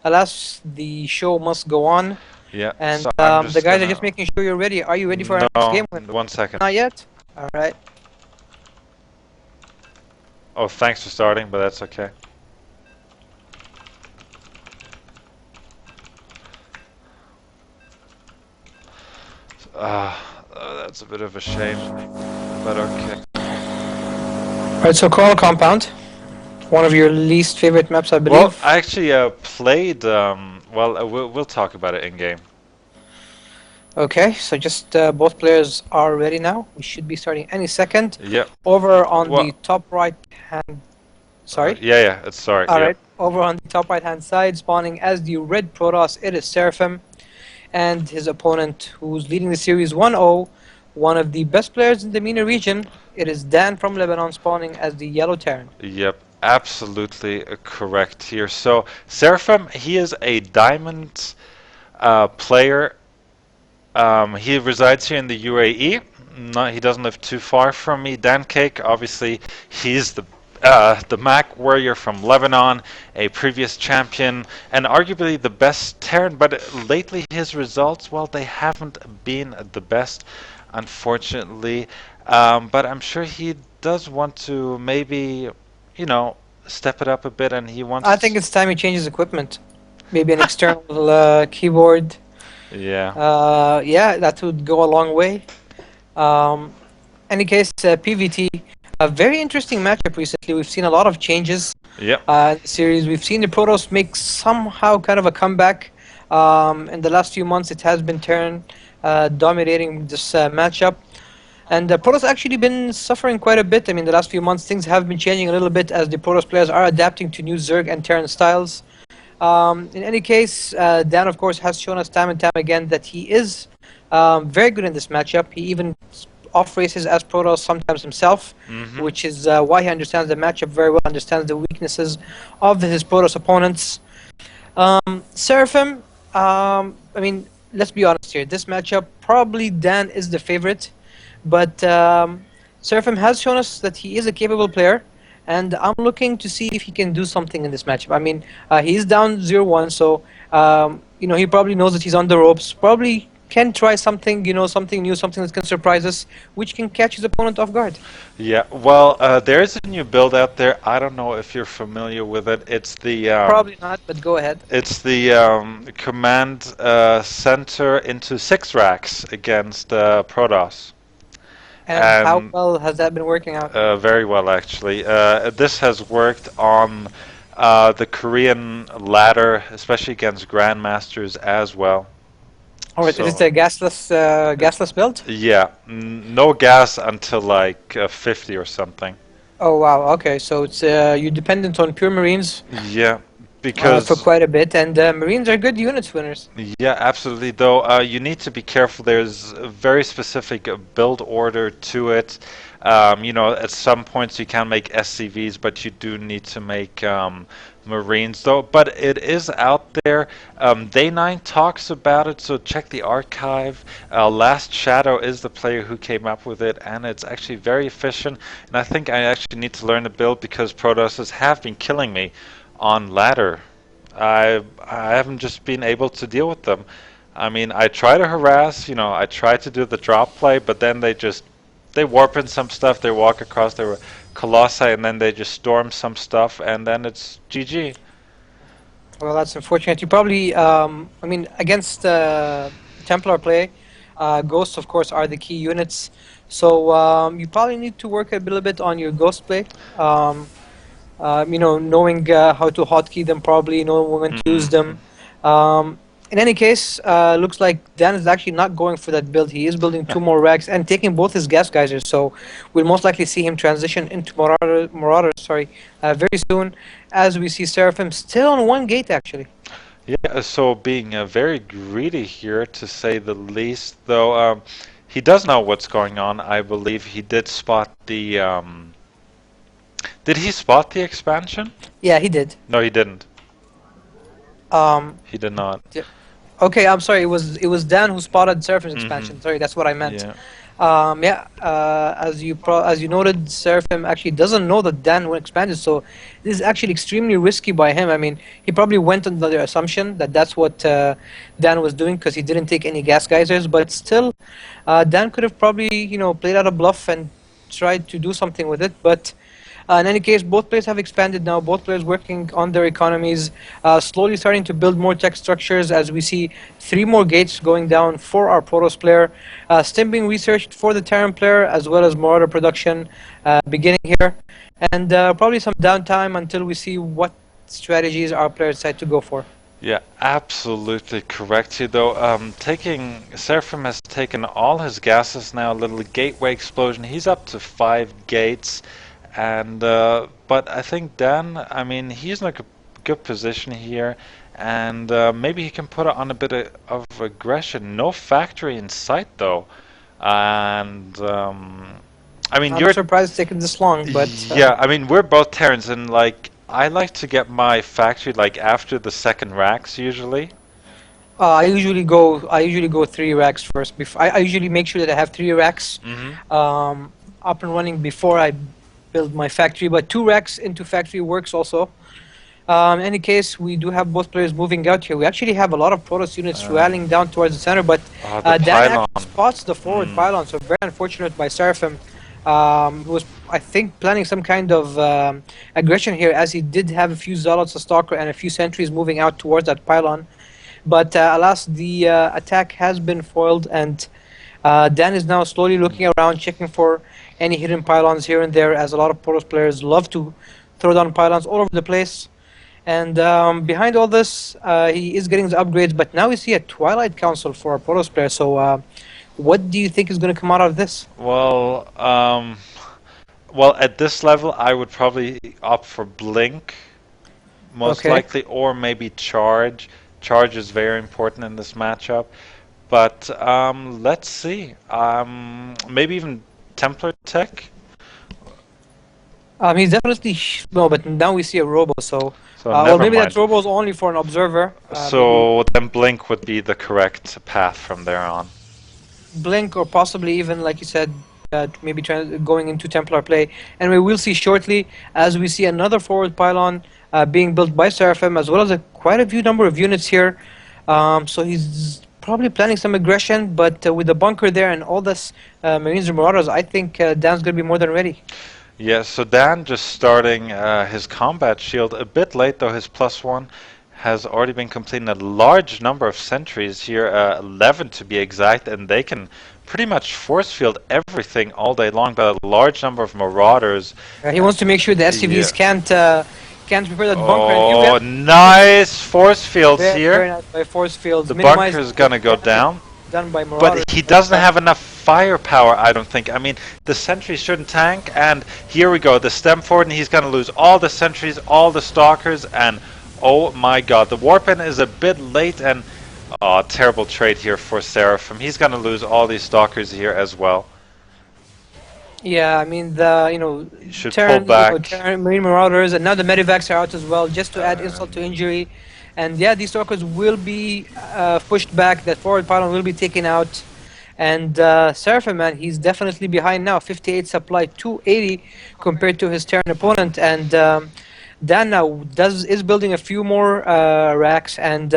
alas, the show must go on. Yeah. And So I'm the just guys are gonna. just making sure you're ready. Are you ready for our next No, game? one second. Not yet. All right. Oh, thanks for starting, but that's okay. That's a bit of a shame, but okay. All right. So Coral Compound, one of your least favorite maps, I Well, believe. I actually played. We'll talk about it in game. Okay. So just both players are ready now. We should be starting any second. Yep. Over on the Well, top right hand. Sorry. yeah. It's sorry. All Yep. right. Over on the top right hand side, spawning as the red Protoss, it is Seraphim, and his opponent, who's leading the series 1-0, one of the best players in the MENA region. It is Dan from Lebanon, spawning as the yellow Terran. Yep. Absolutely correct here. So Seraphim, he is a diamond player. He resides here in the UAE. No, he doesn't live too far from me. Dan Cake, obviously, he's the Mac warrior from Lebanon, a previous champion, and arguably the best Terran. But lately, his results, well, they haven't been the best, unfortunately. But I'm sure he does want to maybe, you know, step it up a bit, and he I think wants. it's time he changes equipment. Maybe an external keyboard. Yeah. Yeah, that would go a long way. Um, any case, PVT, a very interesting matchup recently. We've seen a lot of changes Yep. in the series. We've seen the Protoss make somehow kind of a comeback. In the last few months, it has been Terran dominating this matchup. And Protoss actually been suffering quite a bit. I mean, the last few months, things have been changing a little bit as the Protoss players are adapting to new Zerg and Terran styles. In any case, Dan, of course, has shown us time and time again that he is very good in this matchup. He even off races as Protoss sometimes himself, which is why he understands the matchup very well, understands the weaknesses of his Protoss opponents. Seraphim, I mean, let's be honest here. This matchup, probably Dan is the favorite, but Seraphim has shown us that he is a capable player, and I'm looking to see if he can do something in this matchup. I mean, he's down 0-1, so he probably knows that he's on the ropes. Probably can try something, something new, something that can surprise us, which can catch his opponent off guard. Yeah, well, there is a new build out there. I don't know if you're familiar with it. Probably not, but go ahead. It's the command center into 6 racks against Protoss. And how well has that been working out? Very well, actually. This has worked on the Korean ladder, especially against grandmasters as well. All right, is it a gasless build? Yeah, no gas until like 50 or something. Oh wow, okay, so it's you're dependent on pure Marines Yeah, for because quite a bit, and Marines are good units winners. yeah, absolutely. Though you need to be careful. There's a very specific build order to it. At some points you can make SCVs, but you do need to make Marines, though. But it is out there. Day9 talks about it, so check the archive. Last Shadow is the player who came up with it, and it's actually very efficient. And I think I actually need to learn the build because Protosses have been killing me on ladder. I haven't just been able to deal with them. I mean, I try to harass, I try to do the drop play, but then they warp in some stuff, they walk across their colossi, and then they just storm some stuff, and then it's GG. Well, that's unfortunate. You probably, against Templar play, Ghosts, of course, are the key units. So you probably need to work a little bit on your Ghost play. Knowing how to hotkey them, probably knowing when to use them. In any case, looks like Dan is actually not going for that build. He is building 2 more racks and taking both his gas geysers. So we'll most likely see him transition into Marauder very soon, as we see Seraphim still on 1 gate actually. Yeah, so being very greedy here, to say the least, though he does know what's going on, I believe. He did spot the. Did he spot the expansion? Yeah, he did. No, he didn't. Um, He did not. okay, I'm sorry. It was Dan who spotted Seraphim's Hmm. expansion. Sorry, that's what I meant. Yeah. Yeah, as you noted, Seraphim actually doesn't know that Dan will expand it, so this is actually extremely risky by him. I mean, he probably went under the assumption that that's what Dan was doing because he didn't take any gas geysers, but still, Dan could have probably, played out a bluff and tried to do something with it, but in any case, both players have expanded now. Both players working on their economies, slowly starting to build more tech structures as we see 3 more gates going down for our Protoss player. Stim being researched for the Terran player, as well as Marauder production beginning here. And probably some downtime until we see what strategies our players decide to go for. Yeah, absolutely correct here, though. Seraphim has taken all his gases now. A little gateway explosion. He's up to 5 gates. And but I think Dan, I mean, he's in a good position here, and maybe he can put it on a bit of aggression. No factory in sight though, and I mean, I'm surprised it's taken this long, but yeah, I mean, we're both Terrans, and like I like to get my factory like after the second racks usually. I usually go 3 racks first. Before I usually make sure that I have 3 racks Hmm. up and running before I build my factory. But 2 racks into factory works also. In any case, we do have both players moving out here. We actually have a lot of Protoss units rallying down towards the center, but The Dan pylon. actually spots the forward Mm. pylon, so very unfortunate by Seraphim, who was, I think, planning some kind of aggression here, as he did have a few Zealots, a Stalker, and a few sentries moving out towards that pylon. But alas, the attack has been foiled, and Dan is now slowly looking around, checking for any hidden pylons here and there, as a lot of Protoss players love to throw down pylons all over the place. And behind all this, he is getting the upgrades, but now we see a Twilight Council for our Protoss player. So, what do you think is going to come out of this? Well, at this level, I would probably opt for Blink, most Okay. likely, or maybe Charge. Charge is very important in this matchup. But let's see. Maybe even Templar Tech. He's definitely no, but now we see a Robo. So, So well, never maybe that mind. Robo is only for an observer. Maybe So then Blink would be the correct path from there on. Blink, or possibly even, like you said, maybe going into Templar play. And we will see shortly, as we see another forward pylon being built by Seraphim, as well as quite a few number of units here. So he's probably planning some aggression, but with the bunker there and all this Marines and Marauders, I think Dan's going to be more than ready. Yeah, so Dan just starting his combat shield a bit late, though his +1 has already been completing a large number of sentries here, 11 to be exact, and they can pretty much force field everything all day long, but a large number of marauders. He wants to make sure the SCVs can't prepare that bunker. And Oh, nice force fields very here. nice by force fields. The Minimize bunker is gonna go damage down. done by Marauders. But he doesn't have enough firepower, I don't think. I mean, the sentries shouldn't tank, and here we go, the stem forward, and he's going to lose all the sentries, all the stalkers, and oh my god, the warpin is a bit late, and oh, terrible trade here for Seraphim. He's going to lose all these stalkers here as well. Yeah, I mean You should Terran, pull back. Terran Marine Marauders, and now the Medivacs are out as well, just to add insult to injury. And yeah, these stalkers will be pushed back. That forward pylon will be taken out. And Seraphim, man, he's definitely behind now. 58 supply, 280 compared to his Terran opponent. And Dan now is building a few more racks, and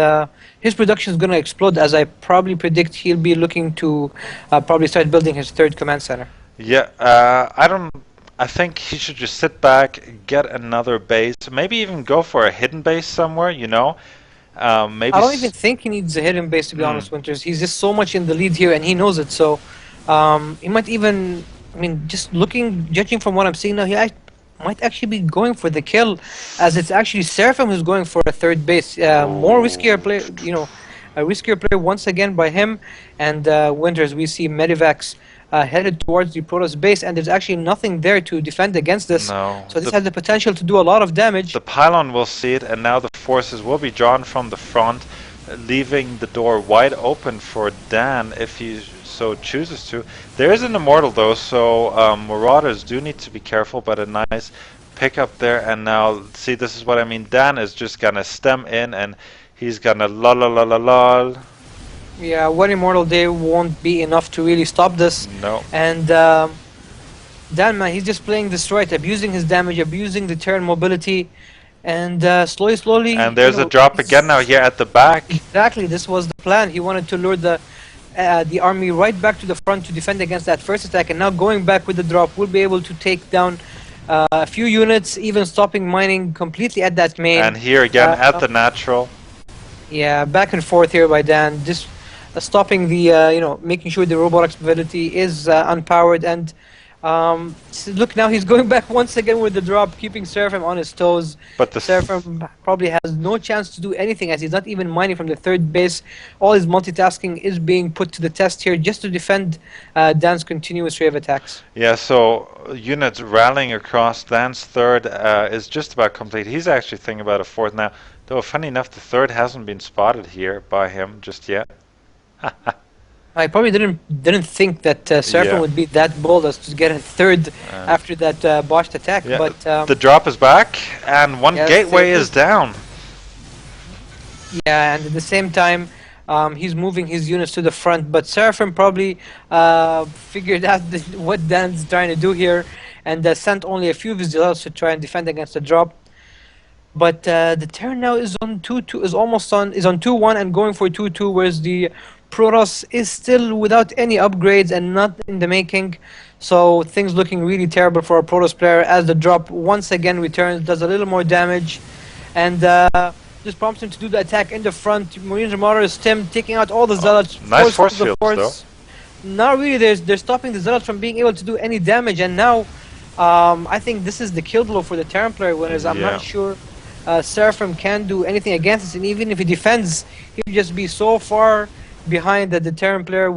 his production is going to explode, as I probably predict he'll be looking to probably start building his 3rd command center. Yeah, I think he should just sit back, get another base, maybe even go for a hidden base somewhere, you know? Maybe I don't even think he needs a hidden base, to be honest, Winters. He's just so much in the lead here, and he knows it. So he might even, I mean, judging from what I'm seeing now, might actually be going for the kill, as it's actually Seraphim who's going for a 3rd base. More riskier play, a riskier play once again by him. And Winters, we see Medivacs headed towards the Protoss base, and there's actually nothing there to defend against this. No. So this has the potential to do a lot of damage. The pylon will see it, and now the forces will be drawn from the front, leaving the door wide open for Dan if he so chooses to. There is an Immortal though, so Marauders do need to be careful, but a nice pick up there. And now, see, this is what I mean. Dan is just gonna stem in, and he's gonna lol. Yeah, one Immortal Day won't be enough to really stop this. No. And Dan, man, he's just playing this right, abusing his damage, abusing the turn mobility, and slowly. And there's a drop again now here at the back. Exactly, this was the plan. He wanted to lure the army right back to the front to defend against that first attack, and now going back with the drop, we'll be able to take down a few units, even stopping mining completely at that main. And here again at the natural. Yeah, back and forth here by Dan, just stopping the, making sure the robotics ability is unpowered. And look, now he's going back once again with the drop, keeping Seraphim on his toes. But the Seraphim probably has no chance to do anything, as he's not even mining from the third base. All his multitasking is being put to the test here just to defend Dan's continuous ray of attacks. Yeah, so units rallying across. Dan's third is just about complete. He's actually thinking about a fourth now. Though, funny enough, the third hasn't been spotted here by him just yet. I probably didn't think that Seraphim would be that bold as to get a third after that botched attack. Yeah, but the drop is back, and one gateway is down. Yeah, and at the same time, he's moving his units to the front. But Seraphim probably figured out what Dan's trying to do here, and sent only a few of his zealots to try and defend against the drop. But the turn now is on 2-2, is on 2-1 and going for 2-2, whereas the Protoss is still without any upgrades and not in the making. So things looking really terrible for a Protoss player as the drop once again returns, does a little more damage, and just prompts him to do the attack in the front. Marines and Marauders, Tim taking out all the zealots. Nice force fields though. Now really they're stopping the zealots from being able to do any damage, and now I think this is the kill blow for the Templar winners. I'm not sure Seraphim can do anything against this, and even if he defends, he'll just be so far behind that the Terran player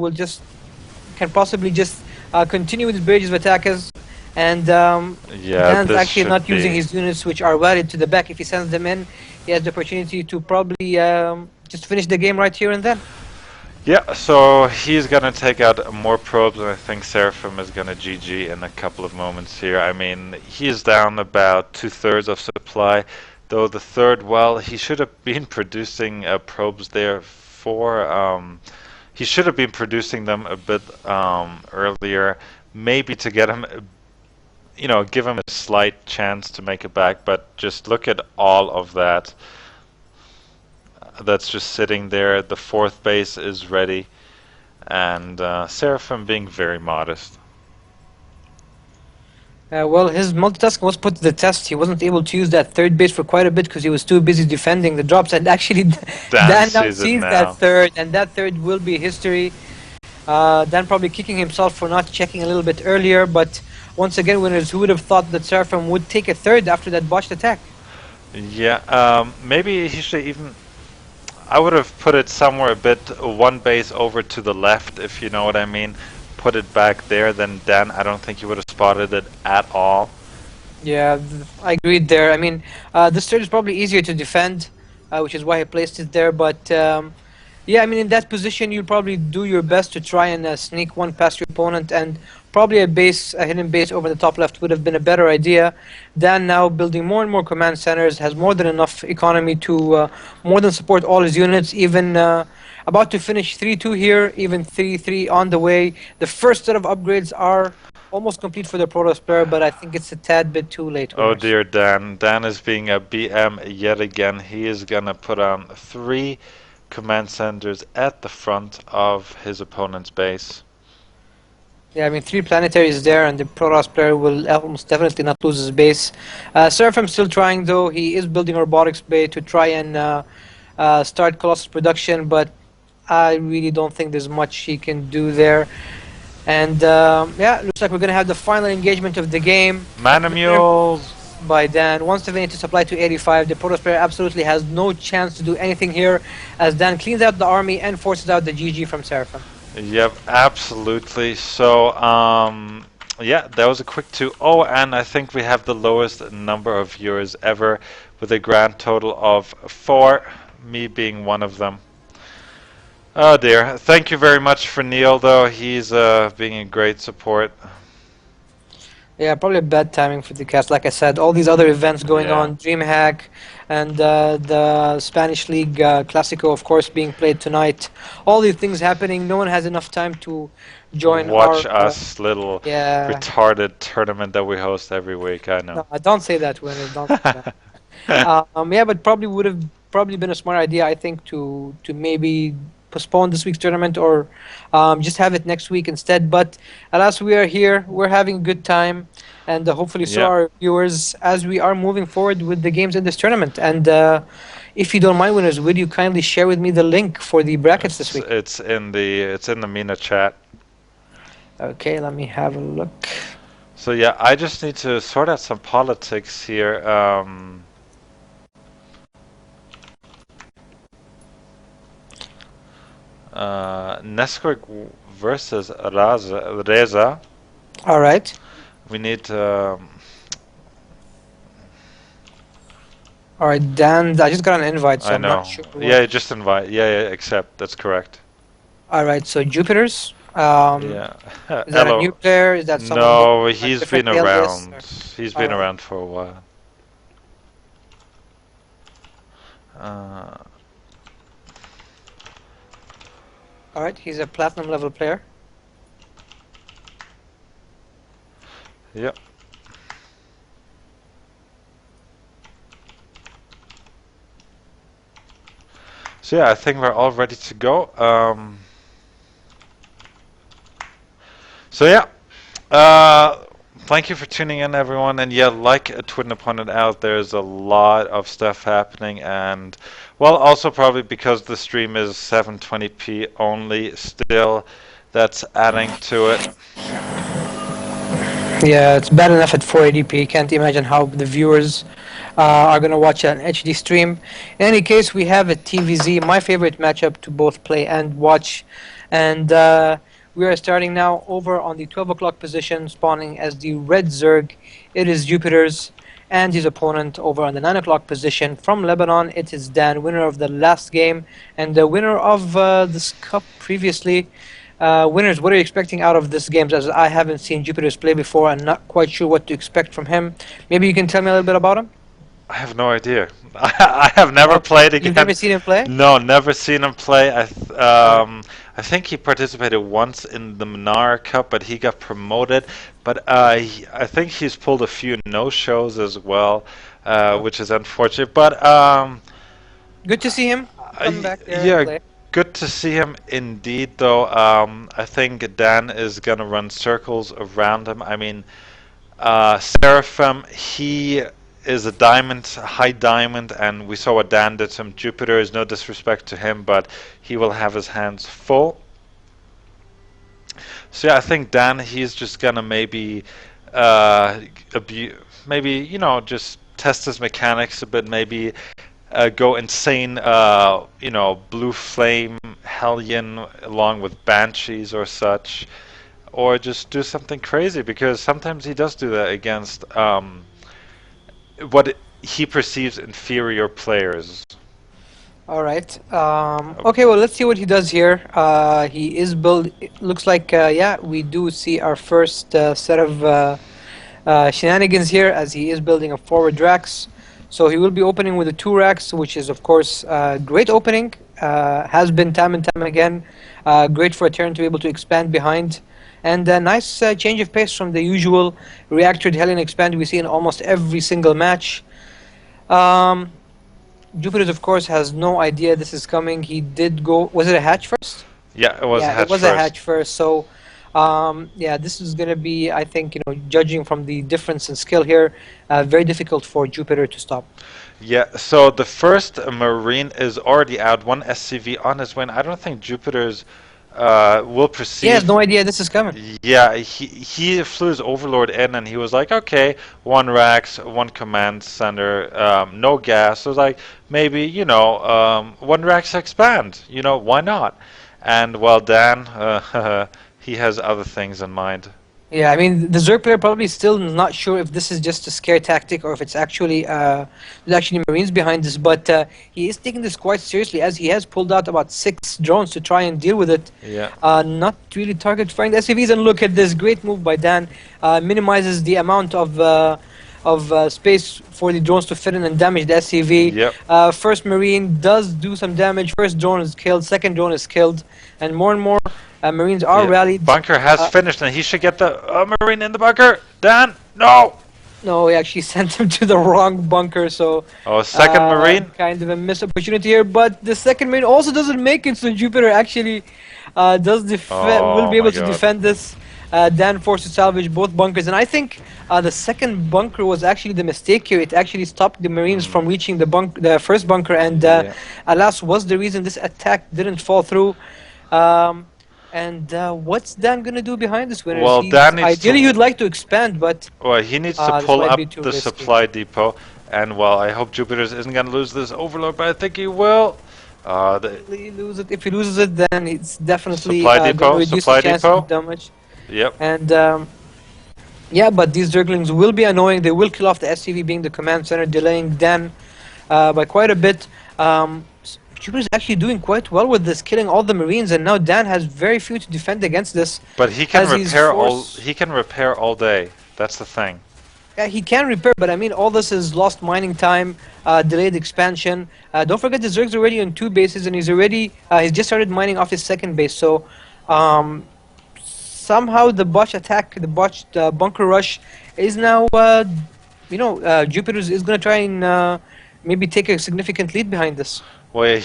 can possibly just continue with his barrages of attackers, and Dan's actually not using his units, which are wedded to the back. If he sends them in, he has the opportunity to probably just finish the game right here and then. Yeah, so he's gonna take out more probes, and I think Seraphim is gonna GG in a couple of moments here. I mean, he's down about 2/3 of supply, though the third, well, he should have been producing probes there he should have been producing them a bit earlier, maybe to get him, give him a slight chance to make it back. But just look at all of that. That's just sitting there. The fourth base is ready, and Seraphim being very modest. Well, his multitasking was put to the test. He wasn't able to use that third base for quite a bit because he was too busy defending the drops. And actually, Dan now sees that third, and that third will be history. Dan probably kicking himself for not checking a little bit earlier. But once again, winners, who would have thought that Seraphim would take a third after that botched attack? Yeah, maybe he should even... I would have put it somewhere a bit, one base over to the left, if you know what I mean. Put it back there, then Dan, I don't think he would have spotted it at all. Yeah, I agreed there. I mean, this third is probably easier to defend, which is why I placed it there. But yeah, I mean, in that position, you'll probably do your best to try and sneak one past your opponent, and probably a hidden base over the top left would have been a better idea. Dan now building more and more command centers, has more than enough economy to more than support all his units, even about to finish 3-2 here, even 3-3 on the way. The first set of upgrades are almost complete for the Protoss player, but I think it's a tad bit too late. Oh dear, Dan. Dan is being a BM yet again. He is gonna put on 3 command centers at the front of his opponent's base. Yeah, I mean, 3 planetaries there, and the Protoss player will almost definitely not lose his base. Seraphim still trying, though. He is building a robotics bay to try and start Colossus production, but I really don't think there's much he can do there. And yeah, looks like we're going to have the final engagement of the game. Mana Mules! By Dan. 170 to supply to 85. The Protoss player absolutely has no chance to do anything here, as Dan cleans out the army and forces out the GG from Seraphim. Yep, absolutely. So, yeah, that was a quick two. Oh, and I think we have the lowest number of viewers ever with a grand total of 4, me being one of them. Oh dear. Thank you very much for Neil, though. He's being a great support. Yeah, probably bad timing for the cast. Like I said, all these other events going Yeah. on, DreamHack and the Spanish League Clasico, of course, being played tonight. All these things happening. No one has enough time to join Watch our. us little Yeah, retarded tournament that we host every week. I know. no, don't say that, Winner. Don't say that. Yeah, but probably would have probably been a smart idea, I think, to maybe postpone this week's tournament or just have it next week instead. But alas, we are here. We're having a good time, and hopefully so Yeah. are viewers as we are moving forward with the games in this tournament. And if you don't mind, winners, would you kindly share with me the link for the brackets this week? It's in the Mina chat. Okay, let me have a look. So yeah, I just need to sort out some politics here. Nesquik versus Reza. All right. We need. All right, Dan, I just got an invite, so I I'm not know. sure what. Yeah, just invite. Yeah, yeah, accept. That's correct. All right, so Jupiter's. Yeah. Is that a new Hello. player? Is that someone with No, a he's different been alias? around. He's All been right, around for a while. Uh, all right. He's a platinum level player. yep. So yeah, I think we're all ready to go. So yeah, thank you for tuning in, everyone. And yeah, like Twin pointed out, there's a lot of stuff happening, and well, also probably because the stream is 720p only, still, that's adding to it. Yeah, it's bad enough at 480p. Can't imagine how the viewers are going to watch an HD stream. In any case, we have a TVZ, my favorite matchup to both play and watch. And we are starting now over on the 12 o'clock position, spawning as the red Zerg. It is Jupiter's and his opponent over on the 9 o'clock position. From Lebanon, it is Dan, winner of the last game and the winner of this cup previously. Winners, what are you expecting out of this game? As I haven't seen Jupiter's play before, I'm not quite sure what to expect from him. Maybe you can tell me a little bit about him? I have no idea. I have never Okay. played You've never against. seen him play? No, never seen him play. Alright. I think he participated once in the MENA Cup, but he got promoted. But I think he's pulled a few no-shows as well, which is unfortunate. But Good to see him come back there and yeah, play. good to see him indeed. Though I think Dan is gonna run circles around him. I mean, Seraphim, he is a diamond, high diamond, and we saw what Dan did to him. Jupiter is no disrespect to him, but he will have his hands full. So yeah, I think Dan, he's just gonna maybe, uh, maybe just test his mechanics a bit. Maybe go insane, blue flame Hellion along with banshees or such, or just do something crazy because sometimes he does do that against what he perceives inferior players. All right. Okay, well, let's see what he does here. He is build. It looks like, yeah, we do see our first set of shenanigans here as he is building a forward Drax. So he will be opening with a 2 racks, which is, of course, great opening. Has been time and time again. Great for a turn to be able to expand behind. And a nice change of pace from the usual reactor Hellion expand we see in almost every single match. Um, Jupiter, of course, has no idea this is coming. He did go. Was it a hatch first? Yeah, it was Yeah, it hatch was a first. hatch first. So, yeah, this is gonna be, I think, judging from the difference in skill here, very difficult for Jupiter to stop. Yeah, so the first Marine is already out, one SCV on his way. I don't think Jupiter's will He has perceive. no idea this is coming. Yeah, he flew his Overlord in and he was like, okay, 1 Rax, 1 Command Center, no gas. So it was like, maybe, 1 Rax expand, why not? And well, Dan, he has other things in mind. Yeah, I mean, the Zerg player probably still not sure if this is just a scare tactic or if it's actually there's actually Marines behind this. But he is taking this quite seriously, as he has pulled out about 6 drones to try and deal with it. Yeah. Not really target firing the SCVs. And look at this great move by Dan. Minimizes the amount of space for the drones to fit in and damage the SCV. Yep. First Marine does do some damage. First drone is killed. Second drone is killed, and more Marines are Yeah. rallied. Bunker has finished, and he should get the Marine in the bunker. Dan, no! No, he actually sent him to the wrong bunker, so Oh, second Marine? kind of a missed opportunity here. But the second Marine also doesn't make it, so Jupiter actually will be able to defend this. Dan forced to salvage both bunkers, and I think the second bunker was actually the mistake here. It actually stopped the Marines from reaching the first bunker, and alas, was the reason this attack didn't fall through. And what's Dan gonna do behind this, Winners? Well, Dan needs ideally, you'd like to expand, but well, he needs to this pull might up be too the risky. supply depot. And well, I hope Jupiter's isn't going to lose this overload, but I think he will. If he loses it, then it's definitely Supply depot, reduce the supply chance depot. of damage. Yep. And yeah, but these Zerglings will be annoying. They will kill off the SCV being the command center, delaying Dan by quite a bit. Jupiter's actually doing quite well with this, killing all the Marines, and now Dan has very few to defend against this. But he can as he's repair all. forced- He can repair all day. That's the thing. Yeah, he can repair, but I mean, all this is lost mining time, delayed expansion. Don't forget, the Zerg's already on 2 bases, and he's just started mining off his second base. So somehow the botched bunker rush is now, Jupiter is going to try and maybe take a significant lead behind this. Well,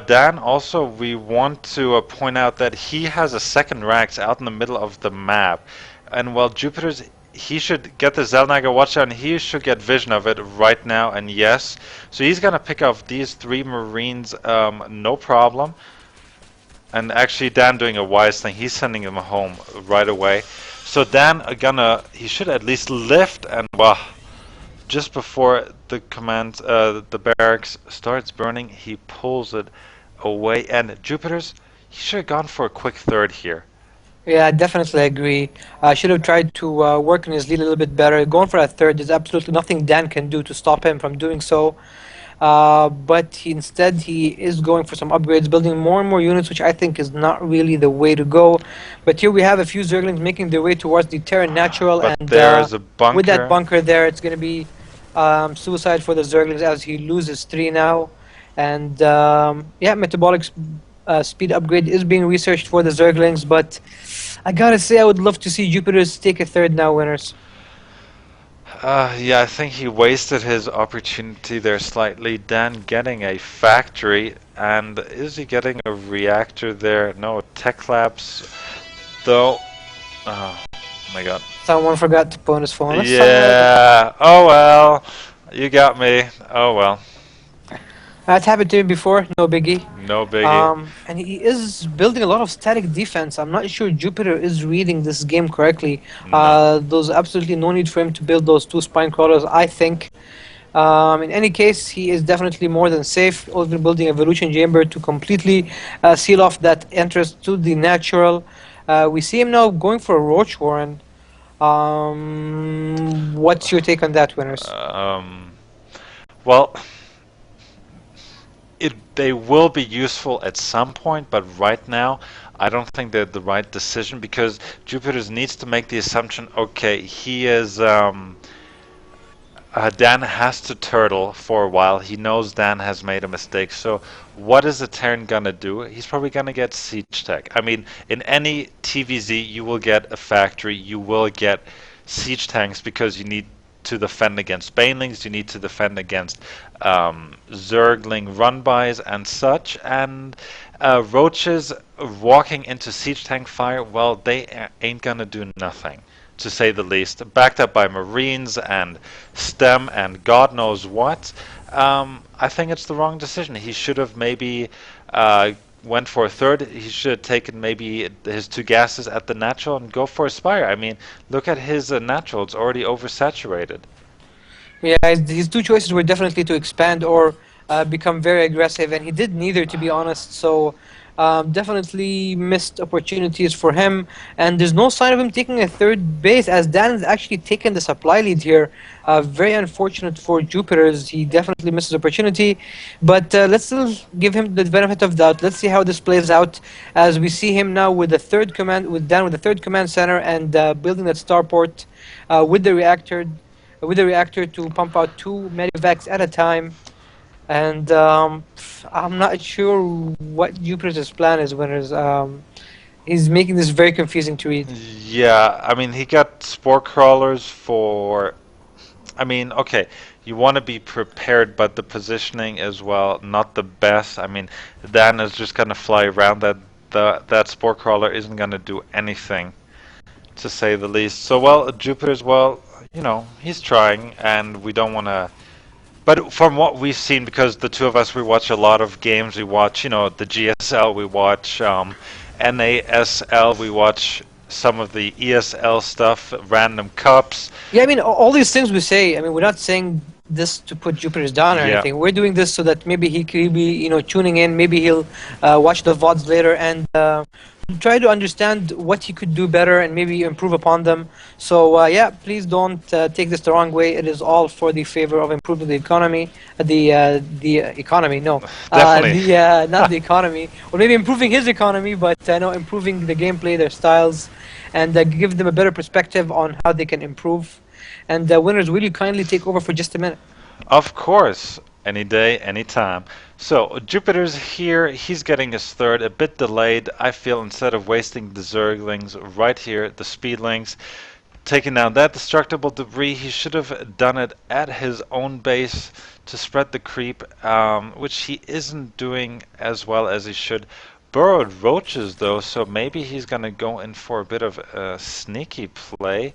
Dan, also, we want to point out that he has a second Rax out in the middle of the map. And while Jupiter's, he should get the Zellnager watcher, and he should get vision of it right now, and yes. So he's going to pick off these 3 Marines, no problem. And actually, Dan doing a wise thing, he's sending them home right away. So Dan, he should at least lift, and well, just before the the barracks starts burning, he pulls it away. And Jupiter's, he should have gone for a quick third here. Yeah, I definitely agree. Should have tried to work on his lead a little bit better. Going for a third, there's absolutely nothing Dan can do to stop him from doing so. But instead, he is going for some upgrades, building more and more units, which I think is not really the way to go. But here we have a few Zerglings making their way towards the Terra Natural, But and there's a bunker. with that bunker there, it's going to be suicide for the Zerglings as he loses 3 now. And yeah, metabolic speed upgrade is being researched for the Zerglings, but I gotta say I would love to see Jupiter's take a third now, Winners. Yeah, I think he wasted his opportunity there slightly. Dan getting a factory, and is he getting a reactor there? No, Tech Labs, though. Oh my god. Someone forgot to put on his phone. Yeah, oh well. You got me. Oh well. That happened to him before, no biggie. No biggie. And he is building a lot of static defense. I'm not sure Jupiter is reading this game correctly. No. There's absolutely no need for him to build those 2 spine crawlers, I think. In any case, he is definitely more than safe. Also building a Evolution Chamber to completely seal off that entrance to the natural. We see him now going for a Roach Warren. What's your take on that, Winners? Well, they will be useful at some point, but right now I don't think they're the right decision, because Jupiter needs to make the assumption, okay, he is Dan has to turtle for a while. He knows Dan has made a mistake, so what is the Terran gonna do? He's probably gonna get siege tech. I mean, in any TVZ you will get a factory, you will get siege tanks, because you need to defend against banelings, you need to defend against Zergling run-bys and such, and roaches walking into siege tank fire, well, they ain't gonna do nothing, to say the least. Backed up by Marines and STEM and God knows what. I think it's the wrong decision. He should have maybe went for a third. He should have taken maybe his 2 gases at the natural and go for a spire. I mean, look at his natural. It's already oversaturated. Yeah, his 2 choices were definitely to expand or become very aggressive, and he did neither, to be honest. So definitely missed opportunities for him, and there's no sign of him taking a third base, as Dan has actually taken the supply lead here. Very unfortunate for Jupiter's. He definitely misses opportunity, but let's still give him the benefit of doubt. Let's see how this plays out, as we see him now with the third command, with Dan with the third command center, and building that starport with the reactor. With the reactor to pump out 2 medevacs at a time. And I'm not sure what Jupiter's plan is. He's making this very confusing to read. Yeah, I mean, he got spore crawlers for. I mean, okay, you want to be prepared, but the positioning as well, not the best. I mean, Dan is just gonna fly around that. That spore crawler isn't gonna do anything, to say the least. So, well, Jupiter's, well, he's trying, and we don't want to. But from what we've seen, because the two of us, we watch a lot of games. We watch, the GSL, we watch NASL, we watch some of the ESL stuff, random cups. Yeah, I mean, all these things we say. I mean, we're not saying this to put Jupiter's down or Yeah. anything. We're doing this so that maybe he could be, tuning in. Maybe he'll watch the VODs later and try to understand what he could do better and maybe improve upon them. So yeah, please don't take this the wrong way. It is all for the favor of improving the economy, the economy. No, Definitely. the not the economy, or maybe improving his economy, but no, improving the gameplay, their styles, and give them a better perspective on how they can improve. And winners, will you kindly take over for just a minute? Of course, any day, any time. So Jupiter's here. He's getting his third, a bit delayed. I feel instead of wasting the Zerglings right here, the Speedlings, taking down that destructible debris, he should have done it at his own base to spread the creep, which he isn't doing as well as he should. Burrowed roaches though, so maybe he's gonna go in for a bit of a sneaky play.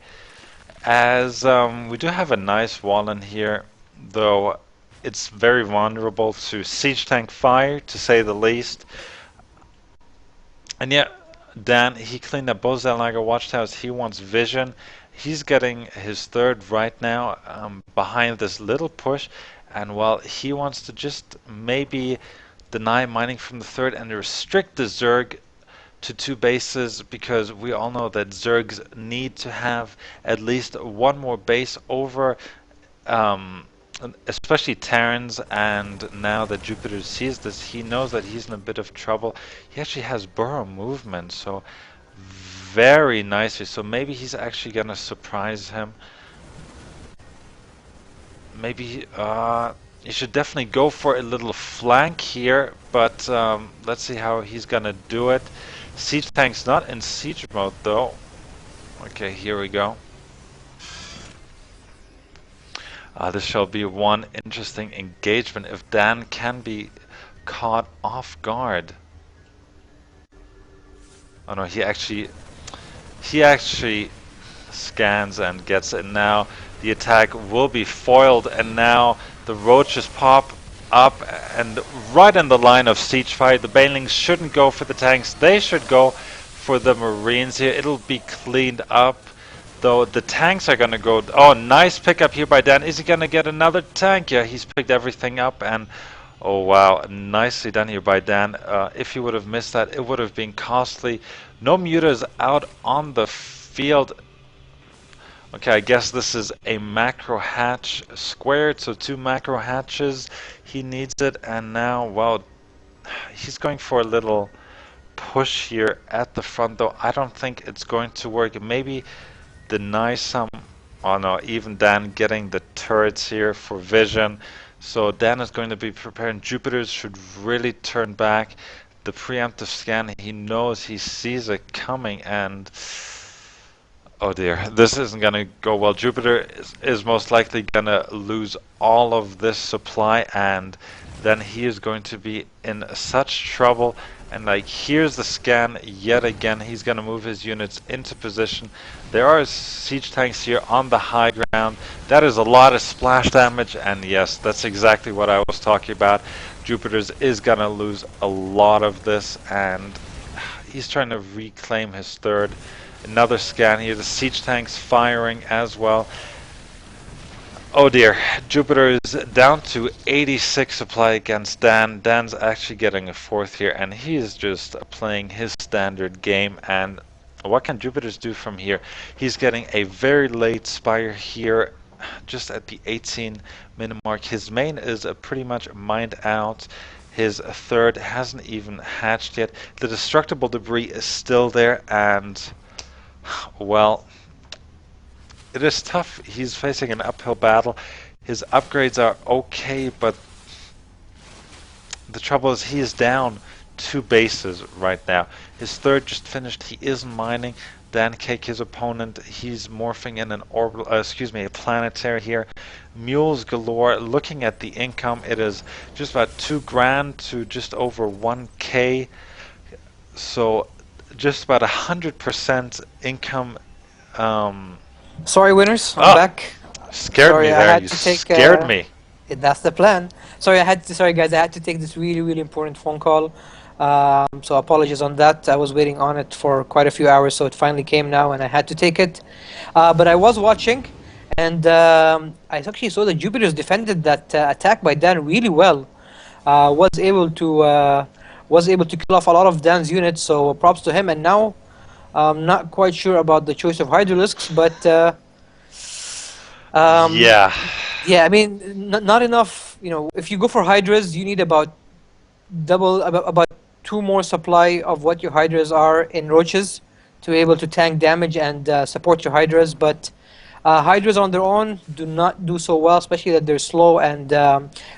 As we do have a nice wall in here, though it's very vulnerable to siege tank fire, to say the least. And yet, Dan, he cleaned up both Zalaga watchtowers. He wants vision. He's getting his third right now behind this little push. And well, he wants to just maybe deny mining from the third and restrict the Zerg to 2 bases, because we all know that Zergs need to have at least one more base over, especially Terrans. And now that Jupiter sees this, he knows that he's in a bit of trouble. He actually has burrow movement, so very nicely. So maybe he's actually gonna surprise him. Maybe you should definitely go for a little flank here, but let's see how he's gonna do it. Siege tank's not in siege mode though. Okay, here we go. This shall be one interesting engagement if Dan can be caught off guard. Oh no, he actually scans and gets it. Now the attack will be foiled, and now the roaches pop up and right in the line of siege fight. The banelings shouldn't go for the tanks, they should go for the marines here. It'll be cleaned up, though the tanks are gonna go. Oh, nice pickup here by Dan. Is he gonna get another tank? Yeah, he's picked everything up, and oh wow, nicely done here by Dan. If he would have missed that, it would have been costly. No mutas out on the field. Okay, I guess this is a macro hatch squared, so 2 macro hatches. He needs it, and now, well, he's going for a little push here at the front, though I don't think it's going to work. Maybe deny some. Oh no, even Dan getting the turrets here for vision. So Dan is going to be preparing. Jupiter's should really turn back. The preemptive scan, he knows, he sees it coming, and oh dear, this isn't going to go well. Jupiter is most likely going to lose all of this supply, and then he is going to be in such trouble. And like, here's the scan yet again. He's going to move his units into position. There are siege tanks here on the high ground. That is a lot of splash damage, and yes, that's exactly what I was talking about. Jupiter's is going to lose a lot of this, and he's trying to reclaim his third. Another scan here. The siege tanks firing as well. Oh dear, Jupiter is down to 86 supply against Dan. Dan's actually getting a fourth here, and he is just playing his standard game. And what can Jupiter's do from here? He's getting a very late Spire here, just at the 18-minute mark. His main is pretty much mined out. His third hasn't even hatched yet. The destructible debris is still there, and well, it is tough. He's facing an uphill battle. His upgrades are okay, but the trouble is he is down 2 bases right now. His third just finished. He is mining. Dan Cake, his opponent, he's morphing in an orbital, a planetary here. Mules galore. Looking at the income, it is just about 2 grand to just over 1K. So just about 100% income. Sorry, winners. I'm back. Scared Sorry, me I there. had You to take. scared me. That's the plan. Sorry, Sorry, guys. I had to take this really, really important phone call. So apologies on that. I was waiting on it for quite a few hours, so it finally came now, and I had to take it. But I was watching, and I actually saw that Jupiter's defended that attack by Dan really well. Was able to kill off a lot of Dan's units. So props to him. And now, I'm not quite sure about the choice of Hydralisks, but Yeah. yeah, I mean, not enough. You know, if you go for Hydras, you need about about 2 more supply of what your Hydras are in Roaches to be able to tank damage and support your Hydras. But Hydras on their own do not do so well, especially that they're slow and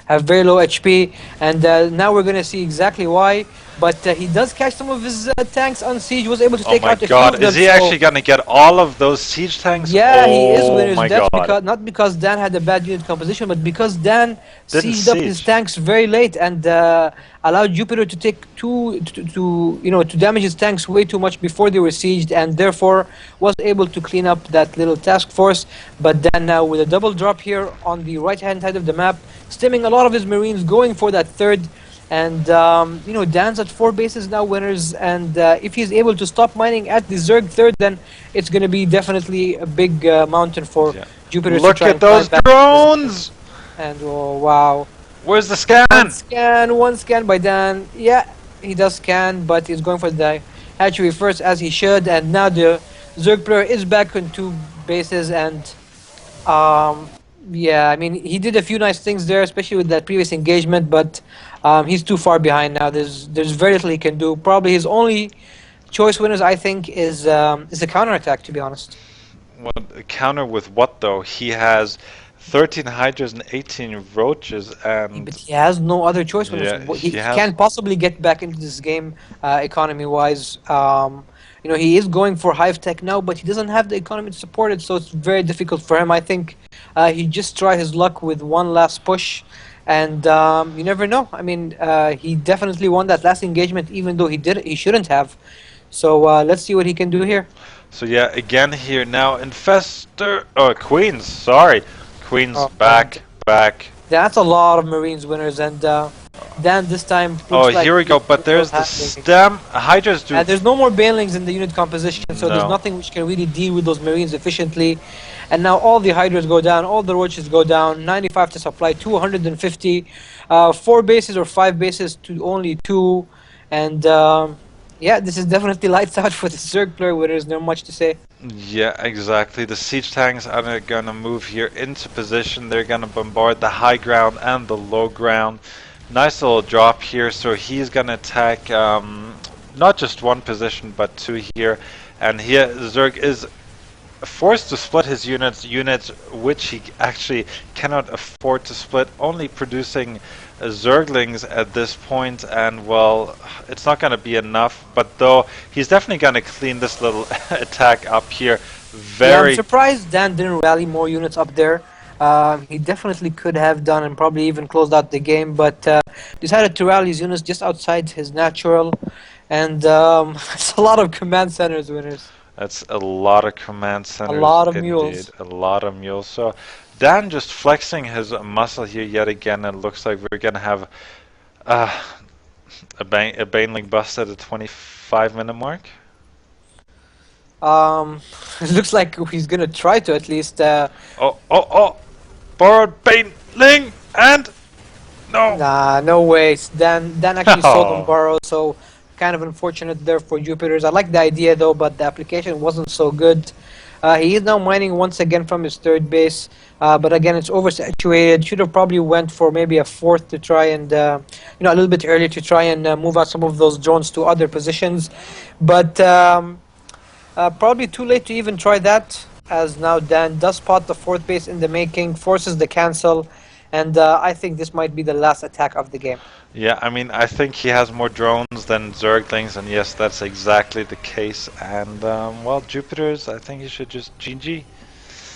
have very low HP. And now we're going to see exactly why. But he does catch some of his tanks on siege. Was able to take out a few of them. Is he actually going to get all of those siege tanks? Yeah, he is Oh winners. my That's god. because not because Dan had a bad unit composition, but because Dan Didn't sieged up his siege. tanks very late and allowed Jupiter to take to damage his tanks way too much before they were sieged, and therefore was able to clean up that little task force. But Dan now with a double drop here on the right-hand side of the map, stemming a lot of his Marines, going for that third. And Dan's at 4 bases now, winners. And if he's able to stop mining at the Zerg third, then it's going to be definitely a big mountain for Jupiter to try and climb back. Look at those drones! And oh wow, Where's the scan? one scan by Dan. Yeah, he does scan, but he's going for the hatchery first, as he should. And now the Zerg player is back on 2 bases, and yeah, I mean, he did a few nice things there, especially with that previous engagement, but he's too far behind now. There's very little he can do. Probably his only choice, winners, I think, is a counterattack, to be honest. Well, counter with what though? He has 13 Hydras and 18 Roaches, and But he has no other choice, winners. Yeah, He he has- can't possibly get back into this game economy-wise. He is going for Hive Tech now, but he doesn't have the economy to support it, so it's very difficult for him. I think he just tried his luck with one last push, and you never know. I mean, he definitely won that last engagement, even though he shouldn't have. So let's see what he can do here. So yeah, again here now, Infestor, Queens, sorry. Queens, Oh, back. That's a lot of Marines, winners, and Dan this time. Oh, here we go, but there's the stem. Hydras do. There's no more banelings in the unit composition, so there's No. nothing which can really deal with those Marines efficiently. And now all the Hydras go down, all the Roaches go down, 95 to supply, 250, 4 bases or 5 bases to only 2. And yeah, this is definitely lights out for the Zerg player, where there's not much to say. Yeah, exactly. The siege tanks are gonna move here into position. They're gonna bombard the high ground and the low ground. Nice little drop here. So he's gonna attack not just one position but 2 here. And here Zerg is forced to split his units which he actually cannot afford to split, only producing Zerglings at this point, and well, it's not going to be enough, but though he's definitely going to clean this little attack up here. Yeah, I'm surprised Dan didn't rally more units up there. He definitely could have done and probably even closed out the game, but decided to rally his units just outside his natural, and it's a lot of command centers, winners. That's a lot of command centers. A lot of indeed. mules. A lot of mules. So Dan just flexing his muscle here yet again. It looks like we're going to have a Baneling bust at the 25-minute mark. It looks like he's gonna try to at least. Oh! Borrowed Baneling and no. Nah, no ways. Dan actually sold on Oh. borrow, so kind of unfortunate there for Jupiter's. I like the idea though, but the application wasn't so good. He is now mining once again from his third base, but again it's oversaturated. Should have probably went for maybe a fourth to try and a little bit earlier to try and move out some of those drones to other positions, but probably too late to even try that. As now Dan does spot the fourth base in the making, forces the cancel, and I think this might be the last attack of the game. Yeah, I mean, I think he has more drones than Zerglings, and yes, that's exactly the case. And, well, Jupiter's, I think he should just GG.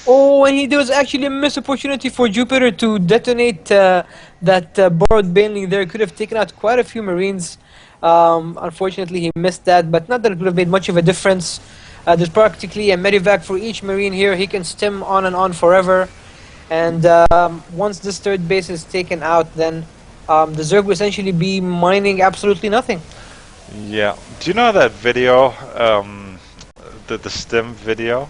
Oh, and there was actually a missed opportunity for Jupiter to detonate that borrowed Baneling there. Could have taken out quite a few Marines. Unfortunately, he missed that, but not that it would have made much of a difference. There's practically a medivac for each Marine here. He can stim on and on forever. And once this third base is taken out, then the Zerg will essentially be mining absolutely nothing. Yeah. Do you know that video, the stim video?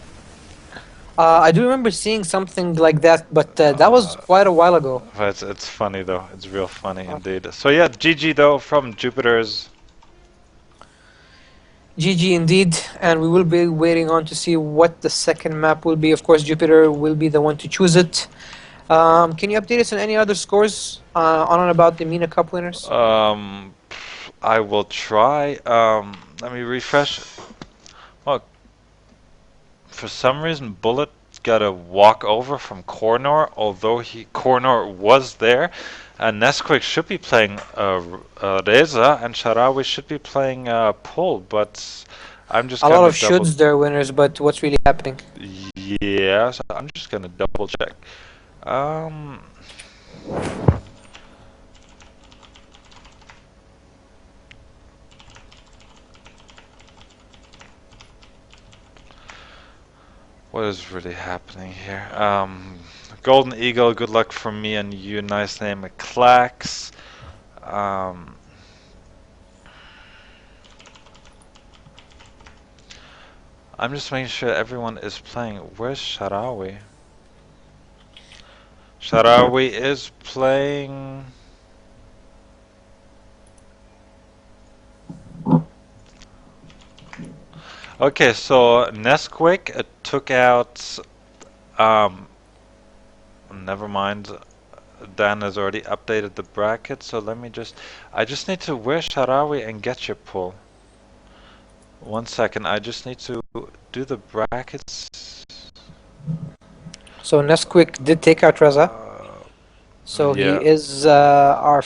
I do remember seeing something like that, but that was quite a while ago. But it's funny though. It's real funny indeed. So yeah, GG though from Jupiter's. GG indeed, and we will be waiting on to see what the second map will be. Of course, Jupiter will be the one to choose it. Can you update us on any other scores on and about the MENA Cup winners? I will try. Let me refresh. Oh, for some reason, Bullet got a walk over from Cornor, although Cornor was there. And Nesquik should be playing Reza, and Sharawi should be playing Pull, but I'm just A gonna lot of shoulds there winners, but what's really happening? Yeah, so I'm just gonna double check. What is really happening here? Golden Eagle, good luck from me and you. Nice name, Clax. I'm just making sure everyone is playing. Where's Sharawi? Sharawi is playing. Okay, so Nesquik took out. Never mind. Dan has already updated the bracket, so let me I just need to wear Sharawi and get your pull. 1 second, I just need to do the brackets. So Nesquik did take out Reza. So yeah. he is our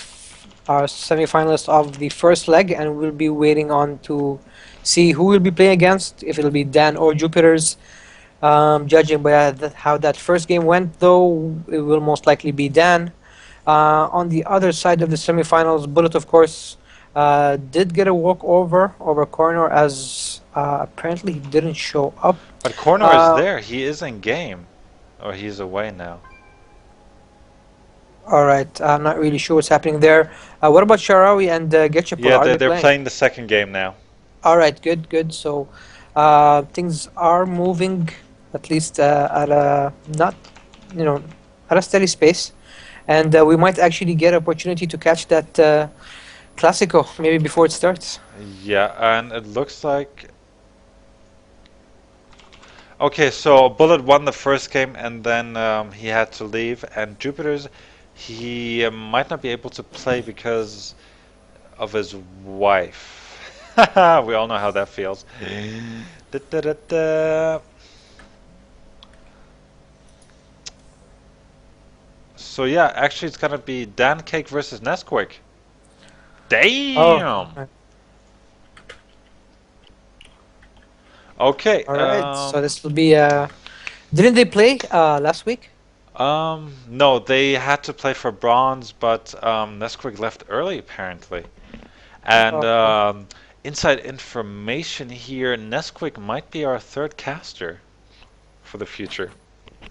semi-finalist of the first leg, and we'll be waiting on to see who will be playing against, if it'll be Dan or Jupiter's. Judging by how that first game went, though, it will most likely be Dan. On the other side of the semi-finals, Bullet, of course, did get a walk over Corner, as apparently he didn't show up. But Corner is there. He is in game. Or he's away now. Alright, I'm not really sure what's happening there. What about Sharawi and Getchapur? Yeah, they're playing the second game now. Alright, good. So things are moving, at least at a at a steady space, and we might actually get an opportunity to catch that Classico maybe before it starts. Yeah, and it looks like. Okay, so Bullet won the first game, and then he had to leave. And Jupiter's, he might not be able to play because of his wife. We all know how that feels. Da, da, da, da. So yeah, actually it's gonna be Dan Cake versus Nesquik. Damn! Oh. Okay. Alright, so this will be didn't they play last week? No, they had to play for bronze, but Nesquik left early apparently. And inside information here, Nesquik might be our third caster for the future.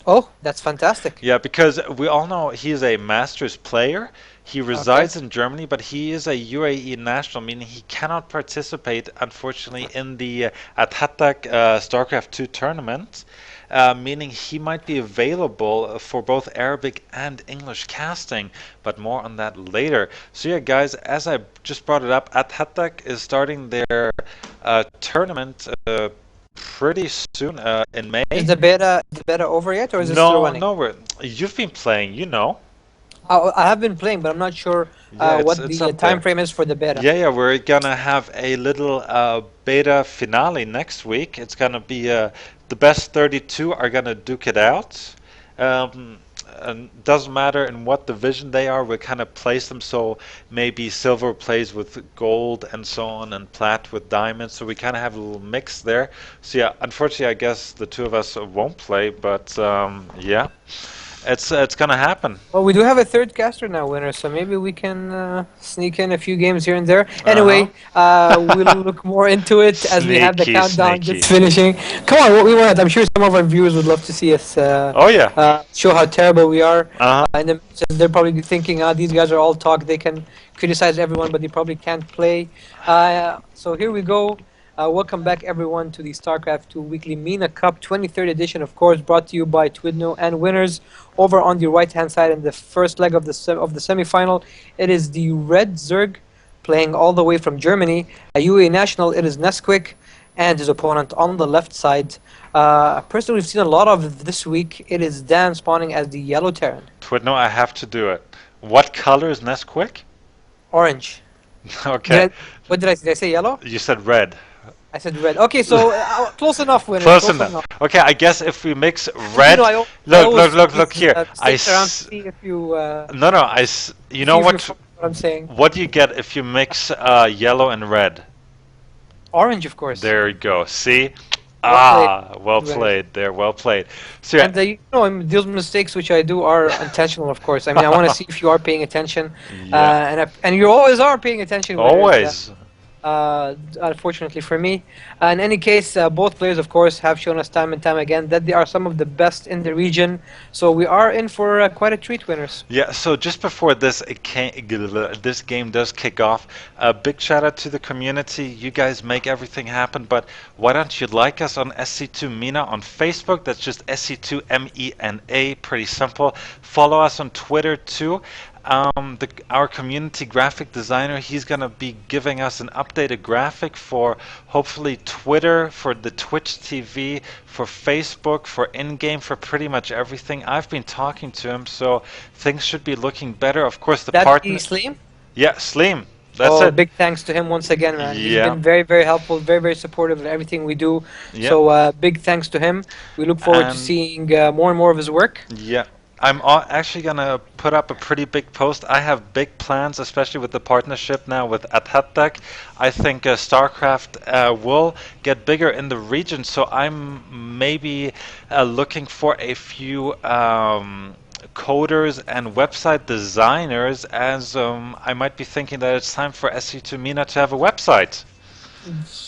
Oh, that's fantastic. Yeah, because we all know he is a Masters player. He resides in Germany, but he is a UAE national, meaning he cannot participate, unfortunately, in the At Hattak StarCraft 2 tournament. meaning he might be available for both Arabic and English casting, but more on that later. So yeah, guys, as I just brought it up, At Hattak is starting their tournament pretty soon in May. Is the beta over yet, or is it still No, running? no, you've been playing, you know. I have been playing, but I'm not sure Yeah, what it's the up time there. frame is for the beta. Yeah, yeah, we're gonna have a little beta finale next week. It's gonna be the best 32 are gonna duke it out. Um, and doesn't matter in what division they are, we kind of place them so maybe silver plays with gold and so on, and plat with diamonds. So we kind of have a little mix there. So yeah, unfortunately, I guess the two of us won't play, but yeah, it's gonna happen. Well, we do have a third caster now, winner, so maybe we can sneak in a few games here and there. Uh-huh. Anyway, we'll look more into it as we have the Sneaky, countdown sneaky. just finishing. Come on, what we want. I'm sure some of our viewers would love to see us Oh yeah. show how terrible we are. Uh-huh. And then they're probably thinking, these guys are all talk. They can criticize everyone, but they probably can't play. So here we go. Welcome back, everyone, to the StarCraft 2 Weekly MENA Cup 23rd edition, of course, brought to you by Twidno and winners. Over on the right-hand side in the first leg of the semifinal, it is the Red Zerg playing all the way from Germany. A UAE national, it is Nesquik, and his opponent on the left side. A person we've seen a lot of this week, it is Dan spawning as the Yellow Terran. Twidno, I have to do it. What color is Nesquik? Orange. Okay. What did I say? Did I say yellow? You said red. I said red. Okay, so close enough, winner. Close enough. Okay, I guess if we mix You red. know, I Look here. stick around to see if you. No, no. You know see if what? you're following what I'm saying. What do you get if you mix yellow and red? Orange, of course. There you go. See? Well Right. played there. Well played. So yeah, And you know, those mistakes which I do are intentional, of course. I mean, I want to see if you are paying attention, yeah. and you always are paying attention. Winner. Always. Unfortunately for me. In any case, both players, of course, have shown us time and time again that they are some of the best in the region. So we are in for quite a treat, winners. Yeah, so just before this this game does kick off, a big shout out to the community. You guys make everything happen, but why don't you like us on SC2 MENA on Facebook? That's just SC2 MENA, pretty simple. Follow us on Twitter too. Our community graphic designer, he's going to be giving us an updated graphic for hopefully Twitter, for the Twitch TV, for Facebook, for in-game, for pretty much everything. I've been talking to him, so things should be looking better. Of course, the partner. Slim? Yeah, Slim. That's it. Big thanks to him once again, man. He's Yeah. been very, very helpful, very, very supportive of everything we do. Yeah. So big thanks to him. We look forward to And- seeing more and more of his work. Yeah. I'm actually going to put up a pretty big post. I have big plans, especially with the partnership now with Athatak. I think StarCraft will get bigger in the region, so I'm maybe looking for a few coders and website designers, as I might be thinking that it's time for SC2 MENA to have a website.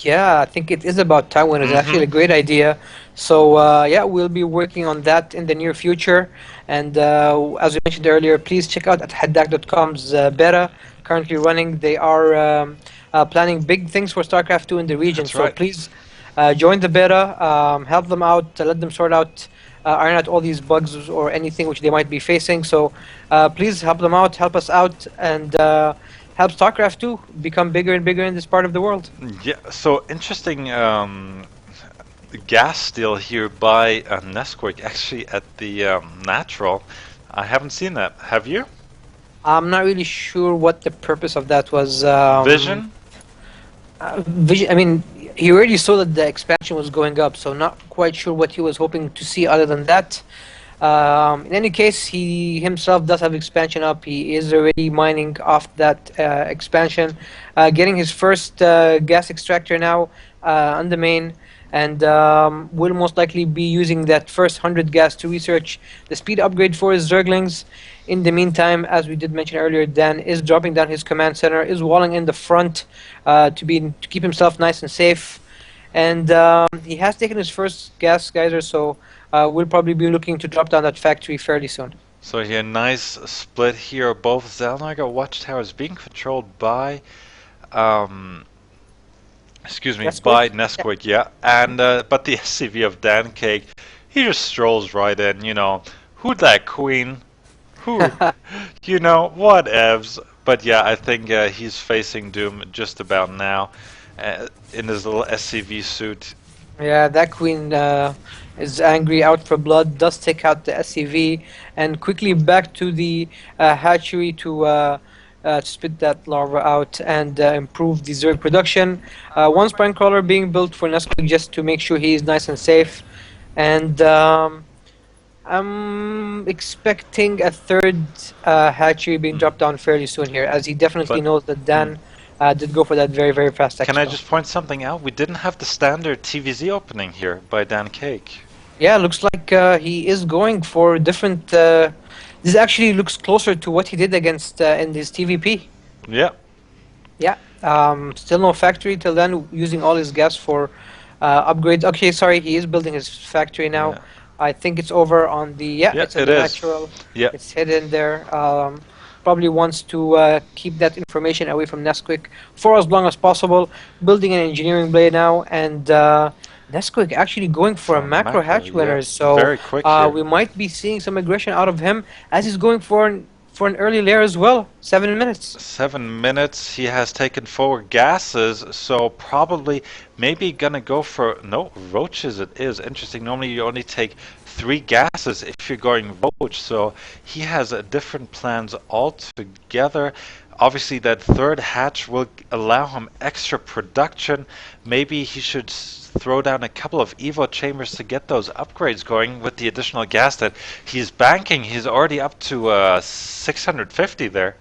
Yeah, I think it is about time when it's actually a great idea. So yeah, we'll be working on that in the near future. And as we mentioned earlier, please check out at haddak.com's beta currently running. They are planning big things for StarCraft 2 in the region. That's so right. please join the beta, help them out, let them sort out, iron out all these bugs or anything which they might be facing. So please help them out, help us out, and help StarCraft 2 become bigger and bigger in this part of the world. Yeah, so interesting gas steal here by Nesquik, actually at the Natural. I haven't seen that. Have you? I'm not really sure what the purpose of that was. Vision? Vision. I mean, he already saw that the expansion was going up, so not quite sure what he was hoping to see other than that. In any case, he himself does have expansion up. He is already mining off that expansion, getting his first gas extractor now on the main, and will most likely be using that first 100 gas to research the speed upgrade for his Zerglings. In the meantime, as we did mention earlier, Dan is dropping down his command center, is walling in the front to keep himself nice and safe, and he has taken his first gas geyser, so we'll probably be looking to drop down that factory fairly soon. So here, nice split here. Both Zellnaga watchtowers being controlled by, excuse me, Nesquik? by Nesquik, yeah. And but the SCV of Dan Cake He just strolls right in, Who that queen? Who? Whatevs. But yeah, I think he's facing doom just about now in his little SCV suit. Yeah, that queen is angry, out for blood, does take out the SCV, and quickly back to the hatchery to spit that larva out and improve the Zerg production. One spine crawler being built for Nesquik just to make sure he is nice and safe. And I'm expecting a third hatchery being dropped down fairly soon here, as he definitely But knows that Dan did go for that very, very fast can I expo. just point something out? We didn't have the standard TVZ opening here by Dan Cake. Yeah, looks like he is going for different. This actually looks closer to what he did against in his TVP. Yeah. Yeah. Still no factory till then, using all his gas for upgrades. Okay, sorry, he is building his factory now. Yeah. I think it's over on the. Yeah, Yeah, it's in it the is. natural. Yeah. It's hidden there. Probably wants to keep that information away from Nesquik for as long as possible. Building an engineering blade now, and Nesquik actually going for a macro hatch winner. yeah. So Very quick here. we might be seeing some aggression out of him as he's going for an early lair as well. 7 minutes. 7 minutes. He has taken 4 gases, so probably maybe gonna go for no roaches. It is interesting. Normally you only take 3 gases if you're going roach, so he has different plans altogether. Obviously, that third hatch will allow him extra production. Maybe he should throw down a couple of Evo chambers to get those upgrades going with the additional gas that he's banking. He's already up to 650 there.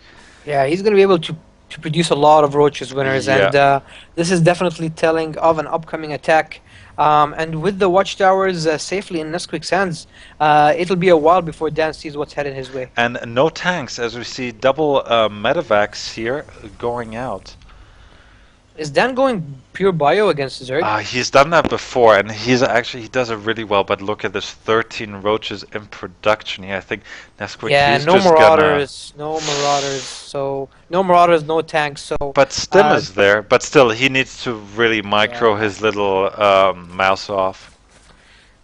Yeah, he's going to be able to produce a lot of roaches winners, Yeah. and this is definitely telling of an upcoming attack. And with the watchtowers safely in Nesquik's hands, it'll be a while before Dan sees what's headed his way. And no tanks, as we see double medevacs here going out. Is Dan going pure bio against Zerg? He's done that before, and he does it really well. But look at this, 13 roaches in production here. I think Nesquik, Yeah, he's no just marauders, no marauders. So no marauders, no tanks. So But Stim uh, is there, but still, he needs to really micro Yeah. his little mouse off.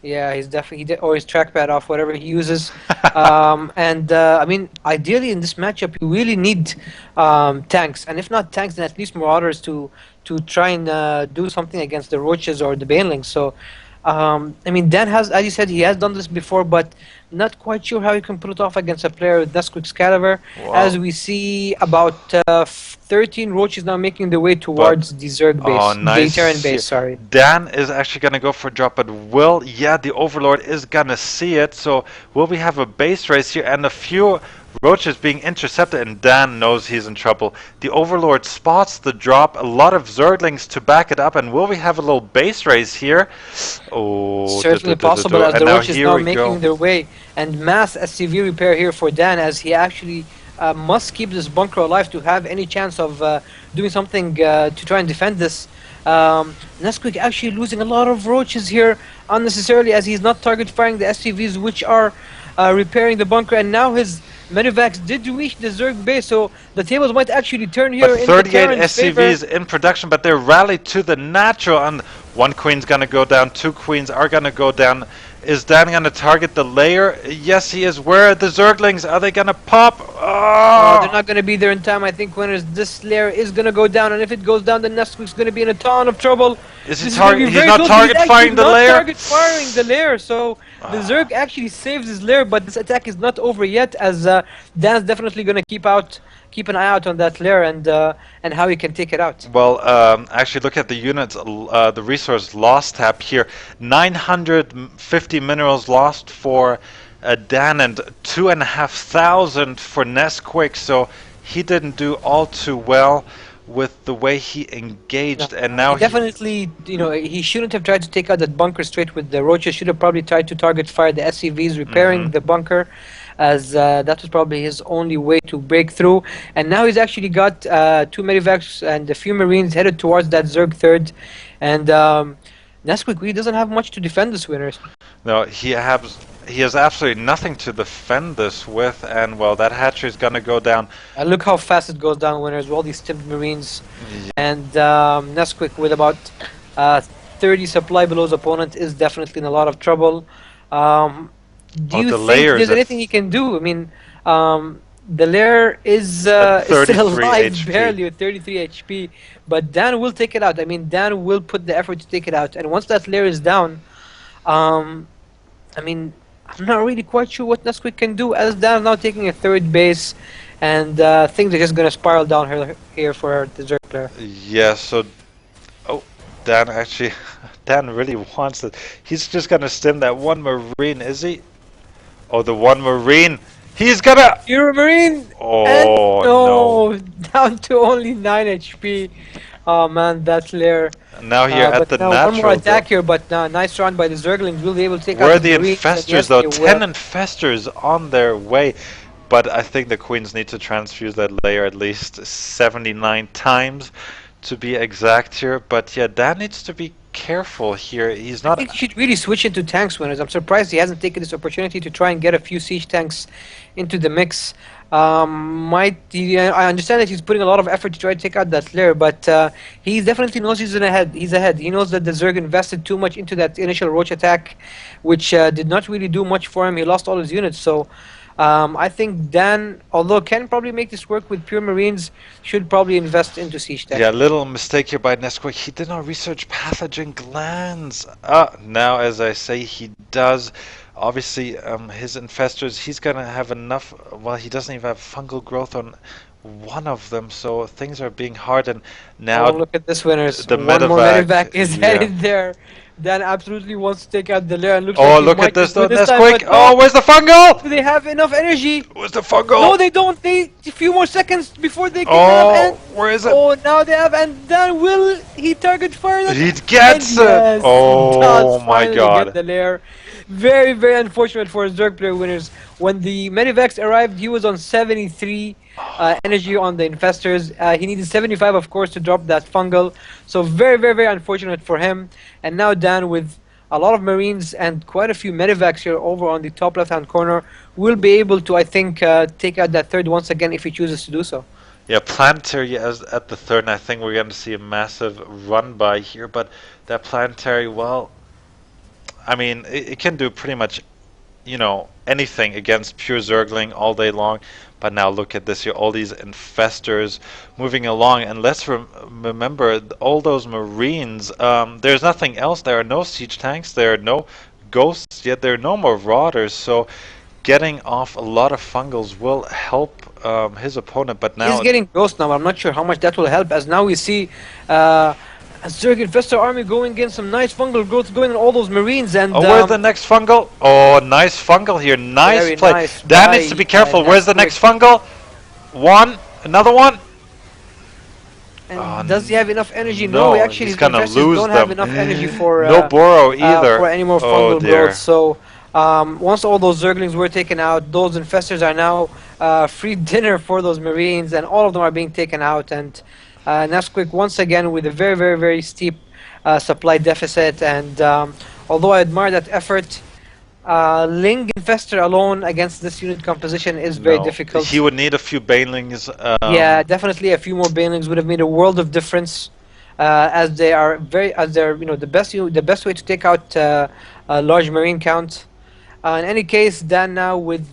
yeah, he's definitely or his trackpad off, whatever he uses. And I mean, ideally in this matchup, you really need tanks, and if not tanks, then at least marauders to try and do something against the roaches or the banelings. So, I mean, Dan has, as you said, he has done this before, but not quite sure how he can put it off against a player with Nesquik Excalibur. Wow. As we see about 13 roaches now making their way towards the Zerg base, Oh, nice. the Terran base. Sorry. Dan is actually going to go for a drop, but yeah, the Overlord is going to see it. So will we have a base race here and a few roaches being intercepted, and Dan knows he's in trouble. The Overlord spots the drop, a lot of Zerglings to back it up, and will we have a little base race here? Oh, Certainly possible, as and the now roaches here now we making go. their way, and mass SCV repair here for Dan, as he actually must keep this bunker alive to have any chance of doing something to try and defend this. Nesquik actually losing a lot of roaches here unnecessarily, as he's not target firing the SCVs, which are repairing the bunker, and now his Medivacs did reach the Zerg base, so the tables might actually turn here But in the 38 Terran's favor. SCVs in production, but they're rallied to the natural, and one queen's gonna go down, 2 queens are gonna go down. Is Dan gonna target the layer? Yes, he is. Where are the Zerglings? Are they gonna pop? They're not going to be there in time. I think when this layer is going to go down, and if it goes down, then Nesquik's going to be in a ton of trouble. Is he This gonna be he's very not close. target He's firing the actually not layer? target firing the layer, so the Zerg actually saves his layer, but this attack is not over yet, as Dan's definitely going to keep an eye out on that layer and how he can take it out. Well, actually, look at the units, the resource loss tab here. 950 minerals lost for Dan, and 2,500 for Nesquik, so he didn't do all too well with the way he engaged, and now Definitely, he shouldn't have tried to take out that bunker straight with the roaches. Should have probably tried to target fire the SCVs, repairing the bunker, as that was probably his only way to break through. And now he's actually got 2 Medivacs and a few Marines headed towards that Zerg third. And Nesquik really doesn't have much to defend this winners. No, he has absolutely nothing to defend this with, and well, that hatchery is gonna go down. Look how fast it goes down, winners, with all these tipped Marines. And Nesquik with about 30 supply below his opponent is definitely in a lot of trouble. Um, do Oh, you the think layers there's at anything he can do? I mean, the lair is still 33 alive, HP. barely with 33 HP, but Dan will take it out. I mean, Dan will put the effort to take it out, and once that lair is down, um, I mean, I'm not really quite sure what Nesquik can do, as Dan's now taking a third base, and things are just gonna spiral down here for the Zergler. Yeah, so oh, Dan actually, Dan really wants it. He's just gonna stim that one Marine, is he? Oh, the one Marine. He's gonna. You're a Marine, and Oh no! no, down to only 9 HP. Oh man, that lair. Now here at But the now one more natural attack though. here, but nice run by the Zerglings. Will be able to take out Where are the the Marines, and infestors yes, though? they will. 10 infestors on their way. But I think the Queens need to transfuse that layer at least 79 times to be exact here. But yeah, Dan needs to be careful here. He's I think not. he should really switch into tanks winners. I'm surprised he hasn't taken this opportunity to try and get a few siege tanks into the mix. I understand that he's putting a lot of effort to try to take out that lair, but he definitely knows he's ahead. He's ahead. He knows that the Zerg invested too much into that initial roach attack, which did not really do much for him. He lost all his units, so I think Dan, although can probably make this work with pure Marines, should probably invest into siege tanks. Yeah, little mistake here by Nesquik. He did not research pathogen glands. Now, as I say, he does. Obviously, his infestors, he's going to have enough. Well, he doesn't even have fungal growth on one of them, so things are being hard. And now Oh, look at this, winners. the One more medevac. medevac is Yeah. headed there. Dan absolutely wants to take out the lair, and looks Oh, like he look might at this just do though, it this time, Nesquik. but Oh, no. where's the fungal? Do they have enough energy? Where's the fungal? No, they don't. They a few more seconds before they can Oh, have, and where is it? oh, now they have, and Dan will he target fire that? He gets And it. yes, Oh does my finally God. get the lair. Very, very unfortunate for his Zerg player winners. When the Medivacs arrived, he was on 73 energy on the infestors. He needed 75, of course, to drop that fungal. So very, very, very unfortunate for him. And now Dan, with a lot of Marines and quite a few Medivacs here over on the top left-hand corner, will be able to, I think, take out that third once again if he chooses to do so. Yeah, planetary as at the third, and I think we're going to see a massive run by here. But that planetary, well, I mean, it can do pretty much, anything against pure Zergling all day long. But now look at this here, all these infestors moving along, and let's remember all those Marines. There's nothing else. There are no siege tanks. There are no ghosts yet. There are no marauders. So getting off a lot of fungals will help his opponent. But now He's getting ghost now. I'm not sure how much that will help, as now we see a Zerg Infestor army going in, some nice fungal growth going on all those Marines, and where's the next fungal? Oh, nice fungal here. Nice very play. nice Dan by, needs to be careful. uh, Where's the next fungal? One, another one. and Oh, does he have enough energy? no, Actually, he's his gonna Infestors lose don't have them. enough energy for No Boro either. for any more Oh, fungal dear. growth. So once all those Zerglings were taken out, those Infestors are now free dinner for those Marines, and all of them are being taken out. And Nesquik once again with a very, very, very steep supply deficit. And although I admire that effort, Ling Infestor alone against this unit composition is very No. difficult. He would need a few banelings. Yeah, definitely a few more banelings would have made a world of difference, as they are the best way to take out a large marine count. In any case, Dan now with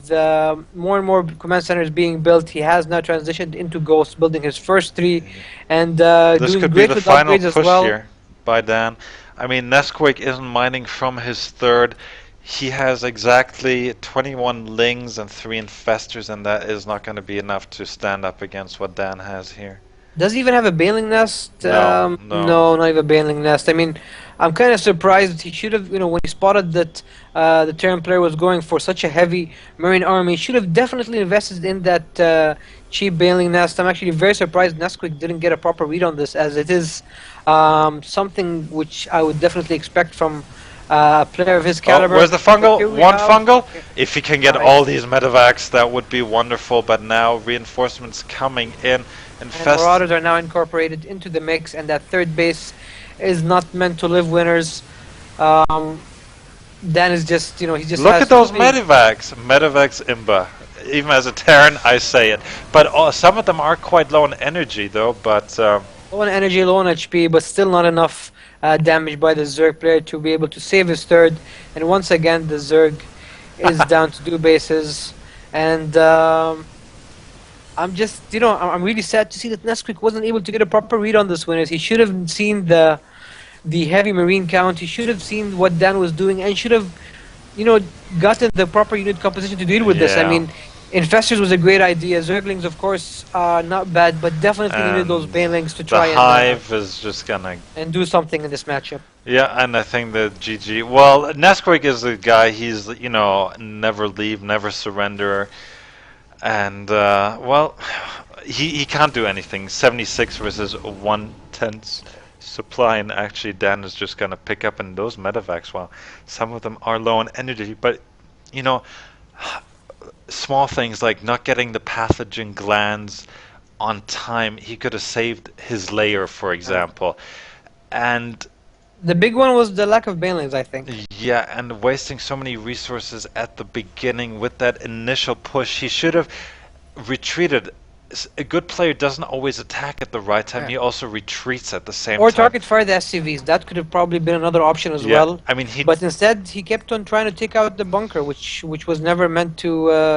more and more command centers being built, he has now transitioned into Ghost, building his first three, and This doing could be great the with final upgrades as push well. here by Dan. I mean, Nesquik isn't mining from his third. He has exactly 21 lings and 3 infestors, and that is not going to be enough to stand up against what Dan has here. Does he even have a baling nest? No, No, not even a baling nest. I mean, I'm kind of surprised. He should have, when he spotted that the Terran player was going for such a heavy marine army, should have definitely invested in that cheap baling nest. I'm actually very surprised Nesquik didn't get a proper read on this, as it is something which I would definitely expect from a player of his caliber. Where's the fungal? Here we One have- fungal? If he can get Nice. all these medevacs, that would be wonderful. But now reinforcements coming in. And Marauders are now incorporated into the mix, and that third base is not meant to live winners. Dan is just, he just Look has at those so many- medevacs. Medevacs Imba. Even as a Terran, I say it. But some of them are quite low in energy, though. But Low on energy, low on HP, but still not enough damage by the Zerg player to be able to save his third. And once again, the Zerg is down to 2 bases. And I'm just, I'm really sad to see that Nesquik wasn't able to get a proper read on this winners. He should have seen the heavy marine count. He should have seen what Dan was doing and should have, you know, gotten the proper unit composition to deal with this. I Yeah. mean, Infestors was a great idea. Zerglings, of course, are not bad, but definitely needed those And Banelings to the try Hive is just gonna. and do something in this matchup. Yeah, and I think that GG. Well, Nesquik is a guy. He's never leave, never surrender, and well, he can't do anything. 76 versus 110 supply, and actually Dan is just gonna pick up in those medevacs. Well, some of them are low on energy, but you know, small things like not getting the pathogen glands on time. He could have saved his layer, for example, and The big one was the lack of Banelings, I think. yeah, and wasting so many resources at the beginning with that initial push. He should have retreated. A good player doesn't always attack at the right time. Yeah. He also retreats at the same Or time. target fire the SCVs. That could have probably been another option as Yeah, well. I mean he. But instead, he kept on trying to take out the bunker, which was never meant to,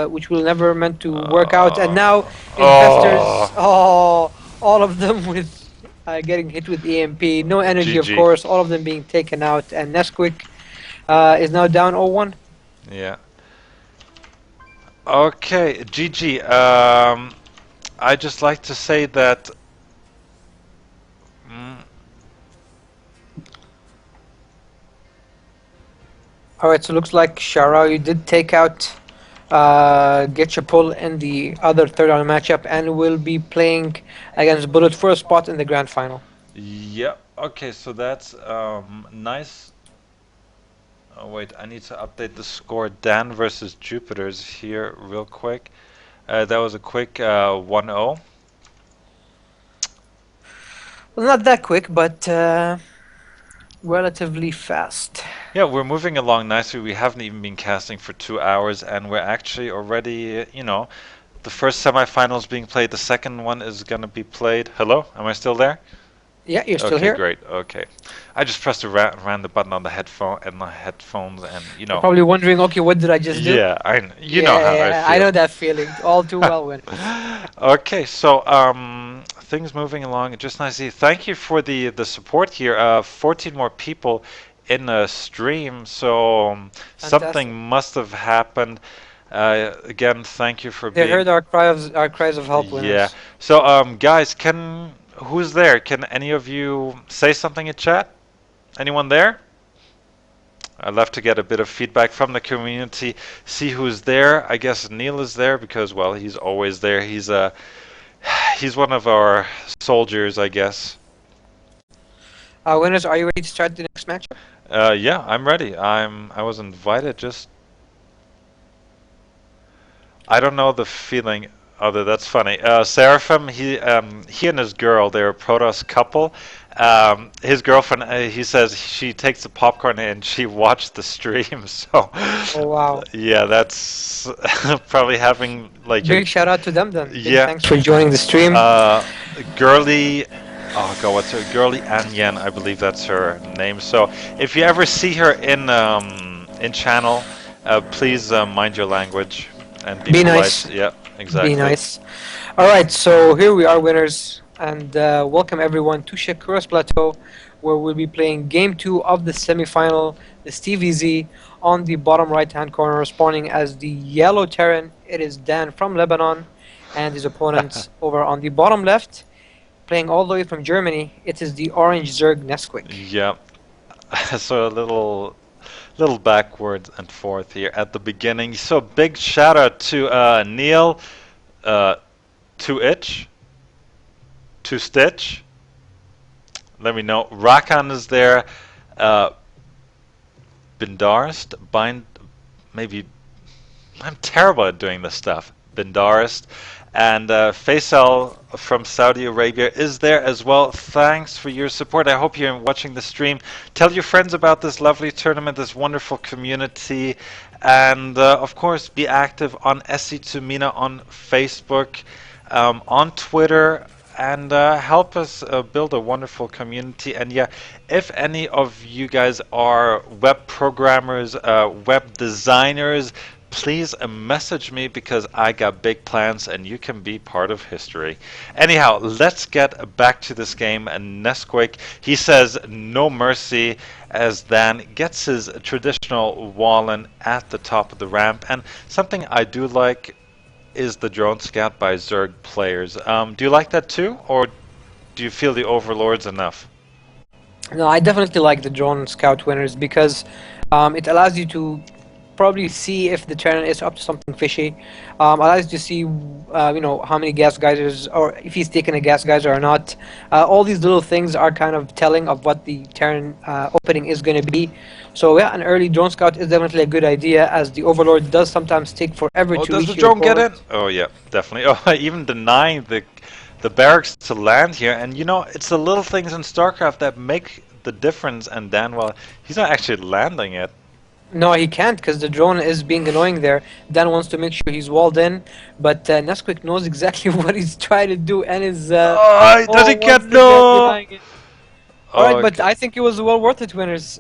which will never meant to work out. And now, Infestors, all of them with getting hit with EMP, no energy, of GG. course, all of them being taken out. And Nesquik is now down 0-1. Yeah. Okay, GG. I just like to say that. mm, All right, so looks like Shara, you did take out get your pull in the other third round matchup and will be playing against Bullet for a spot in the grand final. Yeah. Okay, so that's nice. Oh wait, I need to update the score. Dan versus Jupiter's here real quick. That was a quick 1-0. Well, not that quick, but relatively fast. Yeah, we're moving along nicely. We haven't even been casting for 2 hours, and we're actually already, the first semifinals being played. The second one is gonna be played. Hello, am I still there? Yeah, you're still Okay, here. great. Okay, I just pressed the random button on the headphones, and You're probably wondering, okay, what did I just do? Yeah, you know how I Yeah, feel. I know that feeling all too well. When Okay, so things moving along just nicely. Thank you for the support here. 14 more people in a stream, so something must have happened. Again, thank you for they being. heard our cries of help. Yeah. Winners. So guys, who's there? Can any of you say something in chat? Anyone there? I'd love to get a bit of feedback from the community, see who's there. I guess Neil is there because, well, he's always there. He's one of our soldiers, I guess. Winners, are you ready to start the next matchup? Yeah, I'm ready. I was invited. Just I don't know the feeling. Other that's funny. Seraphim, he and his girl, they're a Protoss couple. His girlfriend, he says she takes the popcorn and she watched the stream. So, Oh wow! yeah, that's probably having like Big shout out to them then. Big Yeah. thanks for joining the stream. Girly. Oh god, what's her? Girly Anyen, I believe that's her name. So if you ever see her in channel, please mind your language and be polite. Nice. Yeah, exactly. Be nice. All right, so here we are, winners, and welcome everyone to Shakura's Plateau, where we'll be playing Game 2 of the semifinal, the Stevie Z, on the bottom right-hand corner, spawning as the yellow Terran. It is Dan from Lebanon, and his opponents over on the bottom left, playing all the way from Germany. It is the orange Zerg Nesquik. Yeah. So a little backwards and forth here at the beginning. So big shout out to Neil, to Itch, to Stitch. Let me know. Rakan is there. Bindarist, maybe I'm terrible at doing this stuff. Bindarist. And Faisal from Saudi Arabia is there as well. Thanks for your support. I hope you're watching the stream. Tell your friends about this lovely tournament, this wonderful community. And of course, be active on SC2 MENA on Facebook, on Twitter. and help us build a wonderful community. And yeah, if any of you guys are web programmers, web designers, please message me because I got big plans and you can be part of history. Anyhow, let's get back to this game. And Nesquik, he says no mercy as Dan gets his traditional wall-in at the top of the ramp. And something I do like is the drone scout by Zerg players. Do you like that too, or do you feel the Overlord's enough? No, I definitely like the drone scout winners because it allows you to probably see if the terrain is up to something fishy. Allows you to see, how many gas geysers, or if he's taking a gas geyser or not. All these little things are kind of telling of what the terrain opening is going to be. So yeah, an early drone scout is definitely a good idea, as the Overlord does sometimes take forever Oh, to does reach the your drone get in? opponent. Oh yeah, definitely. Oh, even denying the barracks to land here, and it's the little things in StarCraft that make the difference. And Dan, well, he's not actually landing it. No, he can't because the drone is being annoying there. Dan wants to make sure he's walled in, but Nesquik knows exactly what he's trying to do and is Oh, does he get once again no? denying it. All right, but Okay. I think it was well worth it, winners.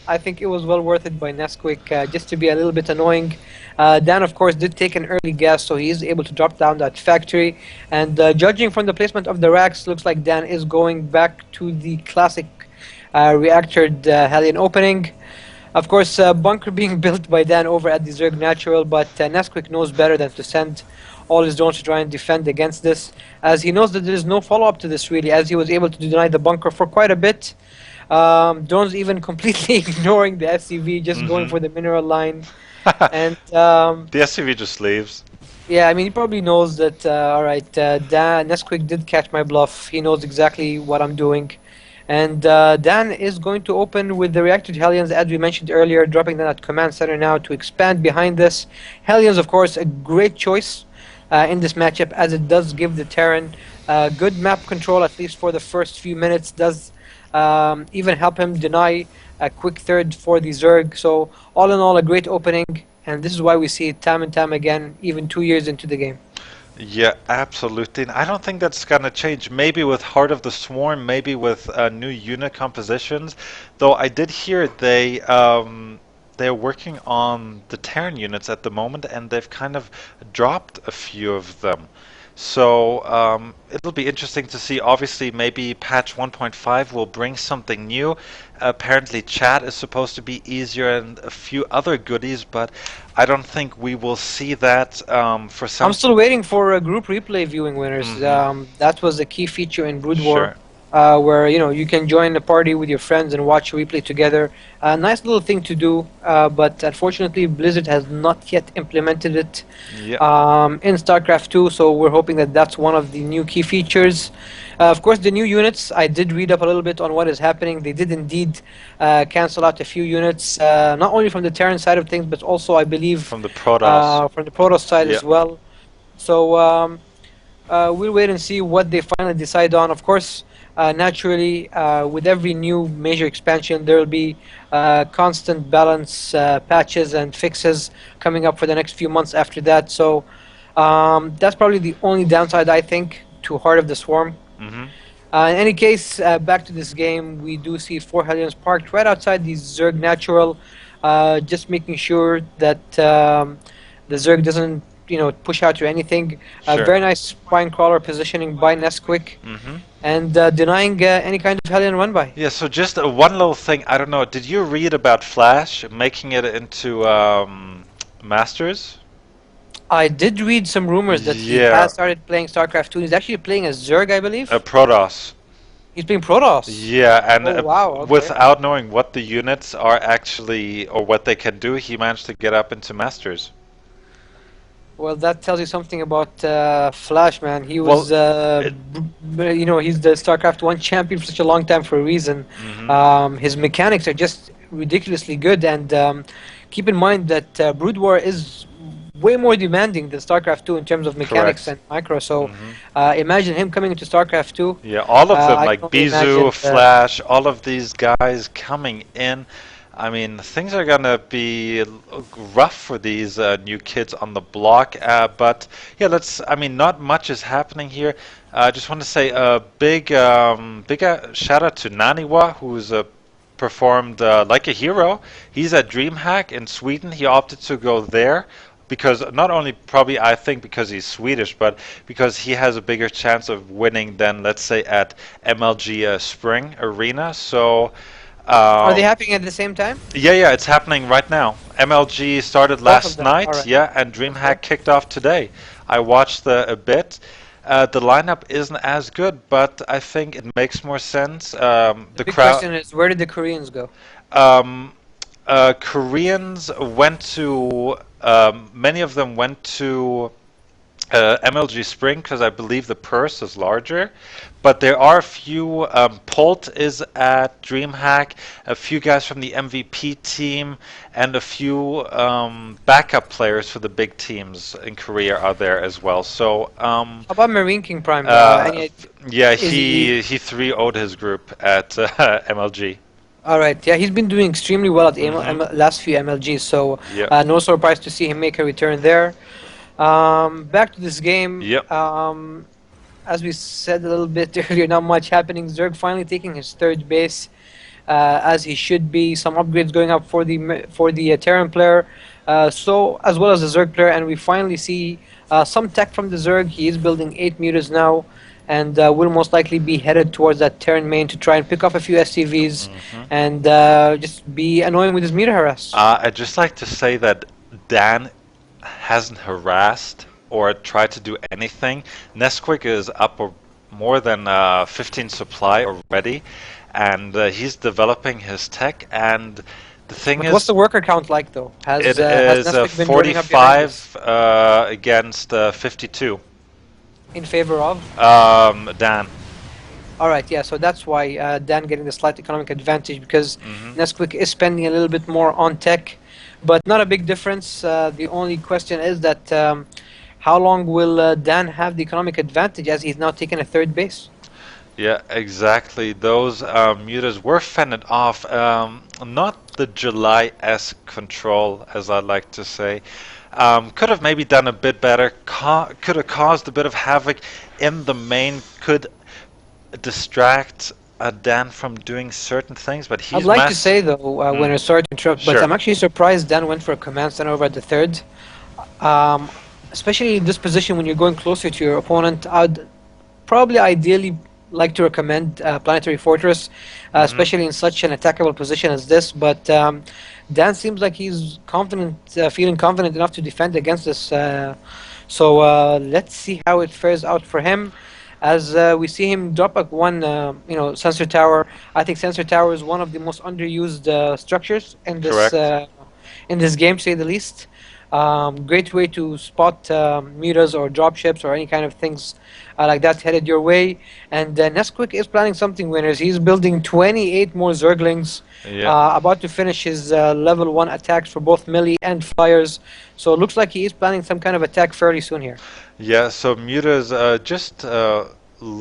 I think it was well worth it by Nesquik just to be a little bit annoying. Dan, of course, did take an early guess, so he is able to drop down that factory. And judging from the placement of the racks, looks like Dan is going back to the classic reactored Hellion opening. Of course, bunker being built by Dan over at the Zerg Natural, but Nesquik knows better than to send all his drones to try and defend against this, as he knows that there is no follow-up to this really, as he was able to deny the bunker for quite a bit. Drones even completely ignoring the SCV, just going Mm-hmm. for the mineral line. And The SUV just leaves. yeah, I mean, he probably knows that, alright, Dan, Nesquik did catch my bluff. He knows exactly what I'm doing. And Dan is going to open with the reactor Hellions, as we mentioned earlier, dropping them at command center now to expand behind this. Hellions, of course, a great choice in this matchup, as it does give the Terran good map control, at least for the first few minutes. Does even help him deny a quick third for the Zerg. So, all in all, a great opening. And this is why we see it time and time again, even 2 years into the game. Yeah, absolutely. And I don't think that's gonna change. Maybe with Heart of the Swarm, maybe with new unit compositions. Though I did hear they're working on the Terran units at the moment, and they've kind of dropped a few of them. So it'll be interesting to see. Obviously, maybe patch 1.5 will bring something new. Apparently, chat is supposed to be easier and a few other goodies, but I don't think we will see that for I'm some. still waiting for group replay viewing winners. Hmm. That was a key feature in Brood War, Sure. where you can join a party with your friends and watch replay together. A nice little thing to do, but unfortunately Blizzard has not yet implemented it Yeah. in StarCraft 2. So we're hoping that that's one of the new key features. Of course, the new units. I did read up a little bit on what is happening. They did indeed cancel out a few units, not only from the Terran side of things, but also I believe From the Protoss. from the Protoss side Yeah. as well. So we'll wait and see what they finally decide on. Of course, naturally, with every new major expansion, there will be constant balance patches and fixes coming up for the next few months after that. So that's probably the only downside, I think, to Heart of the Swarm. Hmm. In any case, back to this game, we do see 4 Hellions parked right outside the Zerg Natural, just making sure that the Zerg doesn't, push out or anything. Sure. Very nice spine crawler positioning by Nesquik, Hmm. and denying any kind of Hellion run by. Yeah, so just one little thing. I don't know. Did you read about Flash making it into Masters? I did read some rumors that he Yeah, has started playing StarCraft 2. He's actually playing as Zerg, I a believe. Protoss. He's playing Protoss. Yeah, and Oh wow, okay. without knowing what the units are actually or what they can do, he managed to get up into Masters. Well, that tells you something about Flash, man. He Well, was, he's the StarCraft 1 champion for such a long time for a reason. hmm. His mechanics are just ridiculously good, and keep in mind that Brood War is way more demanding than StarCraft 2 in terms of mechanics Correct. and micro. So Hmm. imagine him coming into StarCraft 2. Yeah, all of them, I like can only Bizu, imagine. Flash, all of these guys coming in. I mean, things are gonna be rough for these new kids on the block. But yeah, I mean, not much is happening here. I just want to say a big shout out to Naniwa, who's performed like a hero. He's at DreamHack in Sweden. He opted to go there because not only probably I think because he's Swedish, but because he has a bigger chance of winning than let's say at MLG Spring Arena. So. Are they Um, happening at the same time? yeah, it's happening right now. MLG started Both of last them. All night, right. yeah, and Okay. DreamHack kicked off today. I watched a bit. The lineup isn't as good, but I think it makes more sense. The The big crowd, question is, where did the Koreans go? um, Koreans went to, many of them went to MLG Spring because I believe the purse is larger, but there are a few. Polt is at DreamHack, a few guys from the MVP team, and a few backup players for the big teams in Korea are there as well. So, How about Marine King Prime? yeah, Is he he 3-0'd his group at MLG. all right? Yeah, he's been doing extremely well at the Mm-hmm. last few MLGs, so Yep. no surprise to see him make a return there. Back to this game. Yep. As we said a little bit earlier, not much happening. Zerg finally taking his third base, as he should be. Some upgrades going up for the Terran player, so as well as the Zerg player, and we finally see some tech from the Zerg. He is building 8 mutas now, and will most likely be headed towards that Terran main to try and pick off a few SCVs Mm-hmm. and just be annoying with his muta harass. I'd just like to say that Dan hasn't harassed or tried to do anything. Nesquik is up more than 15 supply already, and he's developing his tech. And the thing But what's is, the worker count like though? it Has is Nesquik been joining up behind this 45 against 52. in favor of? Dan. All right, yeah, so that's why Dan getting the slight economic advantage because Hmm. Nesquik is spending a little bit more on tech, but not a big difference. The only question is that how long will Dan have the economic advantage as he's now taking a third base? Yeah, exactly. Those mutas were fended off. Not the July-esque control, as I like to say. Could have maybe done a bit better. Could have caused a bit of havoc in the main. Could distract Dan from doing certain things, but I'd he's like to say though, when Mm. I sorry to interrupt, but Sure. I'm actually surprised Dan went for a command center over at the third. Um, Especially in this position when you're going closer to your opponent, I'd probably ideally like to recommend Planetary Fortress, Mhm. especially in such an attackable position as this. But Dan seems like he's confident, feeling confident enough to defend against this. So let's see how it fares out for him. As we see him drop like one, sensor tower. I think sensor tower is one of the most underused structures Correct. in this game, to say the least. Great way to spot mutas or dropships or any kind of things like that headed your way. And Nesquik is planning something, winners. He's building 28 more Zerglings, Yeah. about to finish his level 1 attacks for both melee and flyers. So it looks like he is planning some kind of attack fairly soon here. Yeah, so Muta's just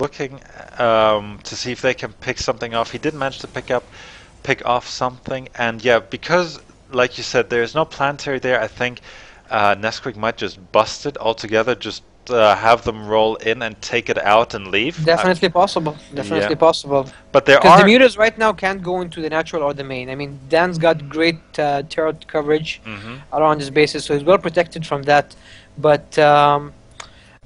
looking to see if they can pick something off. He did manage to pick off something, and yeah, because like you said, there's no planetary there. I think Nesquik might just bust it altogether. Just have them roll in and take it out and leave. Definitely possible. Definitely Yeah, possible. but there Because the are. mutas right now can't go into the natural or the main. I mean, Dan's got great turret coverage Mhm. around his bases, so he's well protected from that. But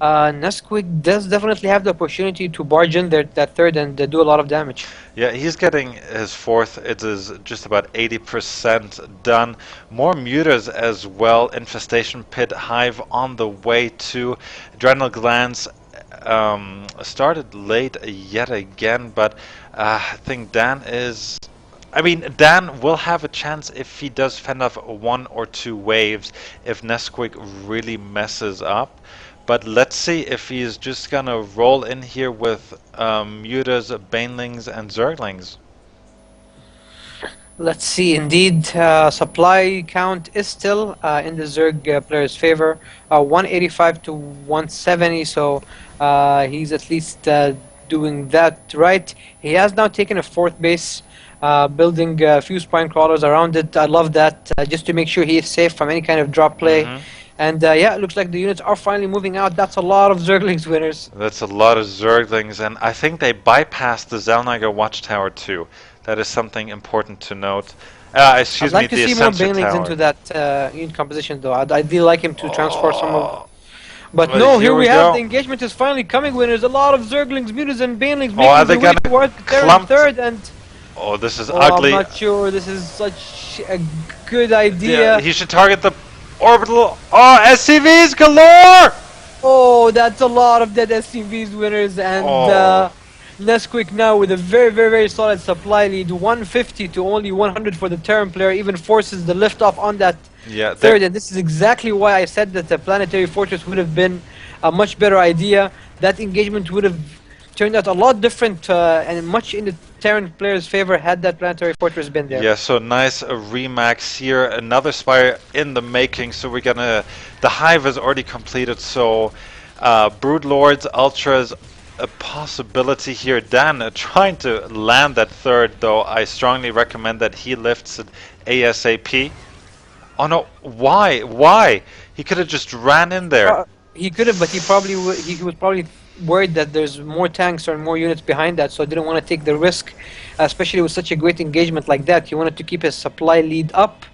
Nesquik does definitely have the opportunity to barge in there, that third and do a lot of damage. Yeah, he's getting his fourth. It is just about 80% done. More mutas as well. Infestation pit hive on the way to adrenal glands. Started late yet again, but I think Dan is. I mean, Dan will have a chance if he does fend off one or two waves if Nesquik really messes up. But let's see if he's just gonna roll in here with mutas, banelings, and zerglings. Let's see. Indeed, supply count is still in the Zerg player's favor, 185 to 170. So he's at least doing that right. He has now taken a fourth base. building a few spine crawlers around it. I love that, just to make sure he is safe from any kind of drop play. And yeah, it looks like the units are finally moving out. That's a lot of Zerglings, winners. That's a lot of Zerglings, and I think they bypassed the Zellniger Watchtower too. That is something important to note. I'd Excuse me, like to the see more Ascensor Banelings Tower. into that unit composition, though. I'd really like him to transfer some of. Oh, But well, no, here here we we have go. the engagement is finally coming, winners. A lot of Zerglings, Mutas, and Banelings Oh, are making they their way gonna towards the clump? third, and Oh, this is oh, ugly. I'm not sure this is such a good Yeah, idea. he should target the orbital. Oh, SCVs galore! Oh, that's a lot of dead SCVs, winners, and Oh. Nesquik now with a very, very, very solid supply lead, 150 to only 100 for the Terran player, even forces the liftoff on that Yeah, third, and this is exactly why I said that the Planetary Fortress would have been a much better idea. That engagement would have turned out a lot different and much in the Terran player's favor had that Planetary Fortress been there. yeah, so nice remax here. Another Spire in the making. So we're gonna. The hive is already completed. So Brood Lords, Ultras, a possibility here. Dan trying to land that third, though. I strongly recommend that he lifts it ASAP. Oh no! Why? Why? He could have just ran in there. He could have, but he probably he was probably worried that there's more tanks or more units behind that, so didn't want to take the risk, especially with such a great engagement like that. He wanted to keep his supply lead up.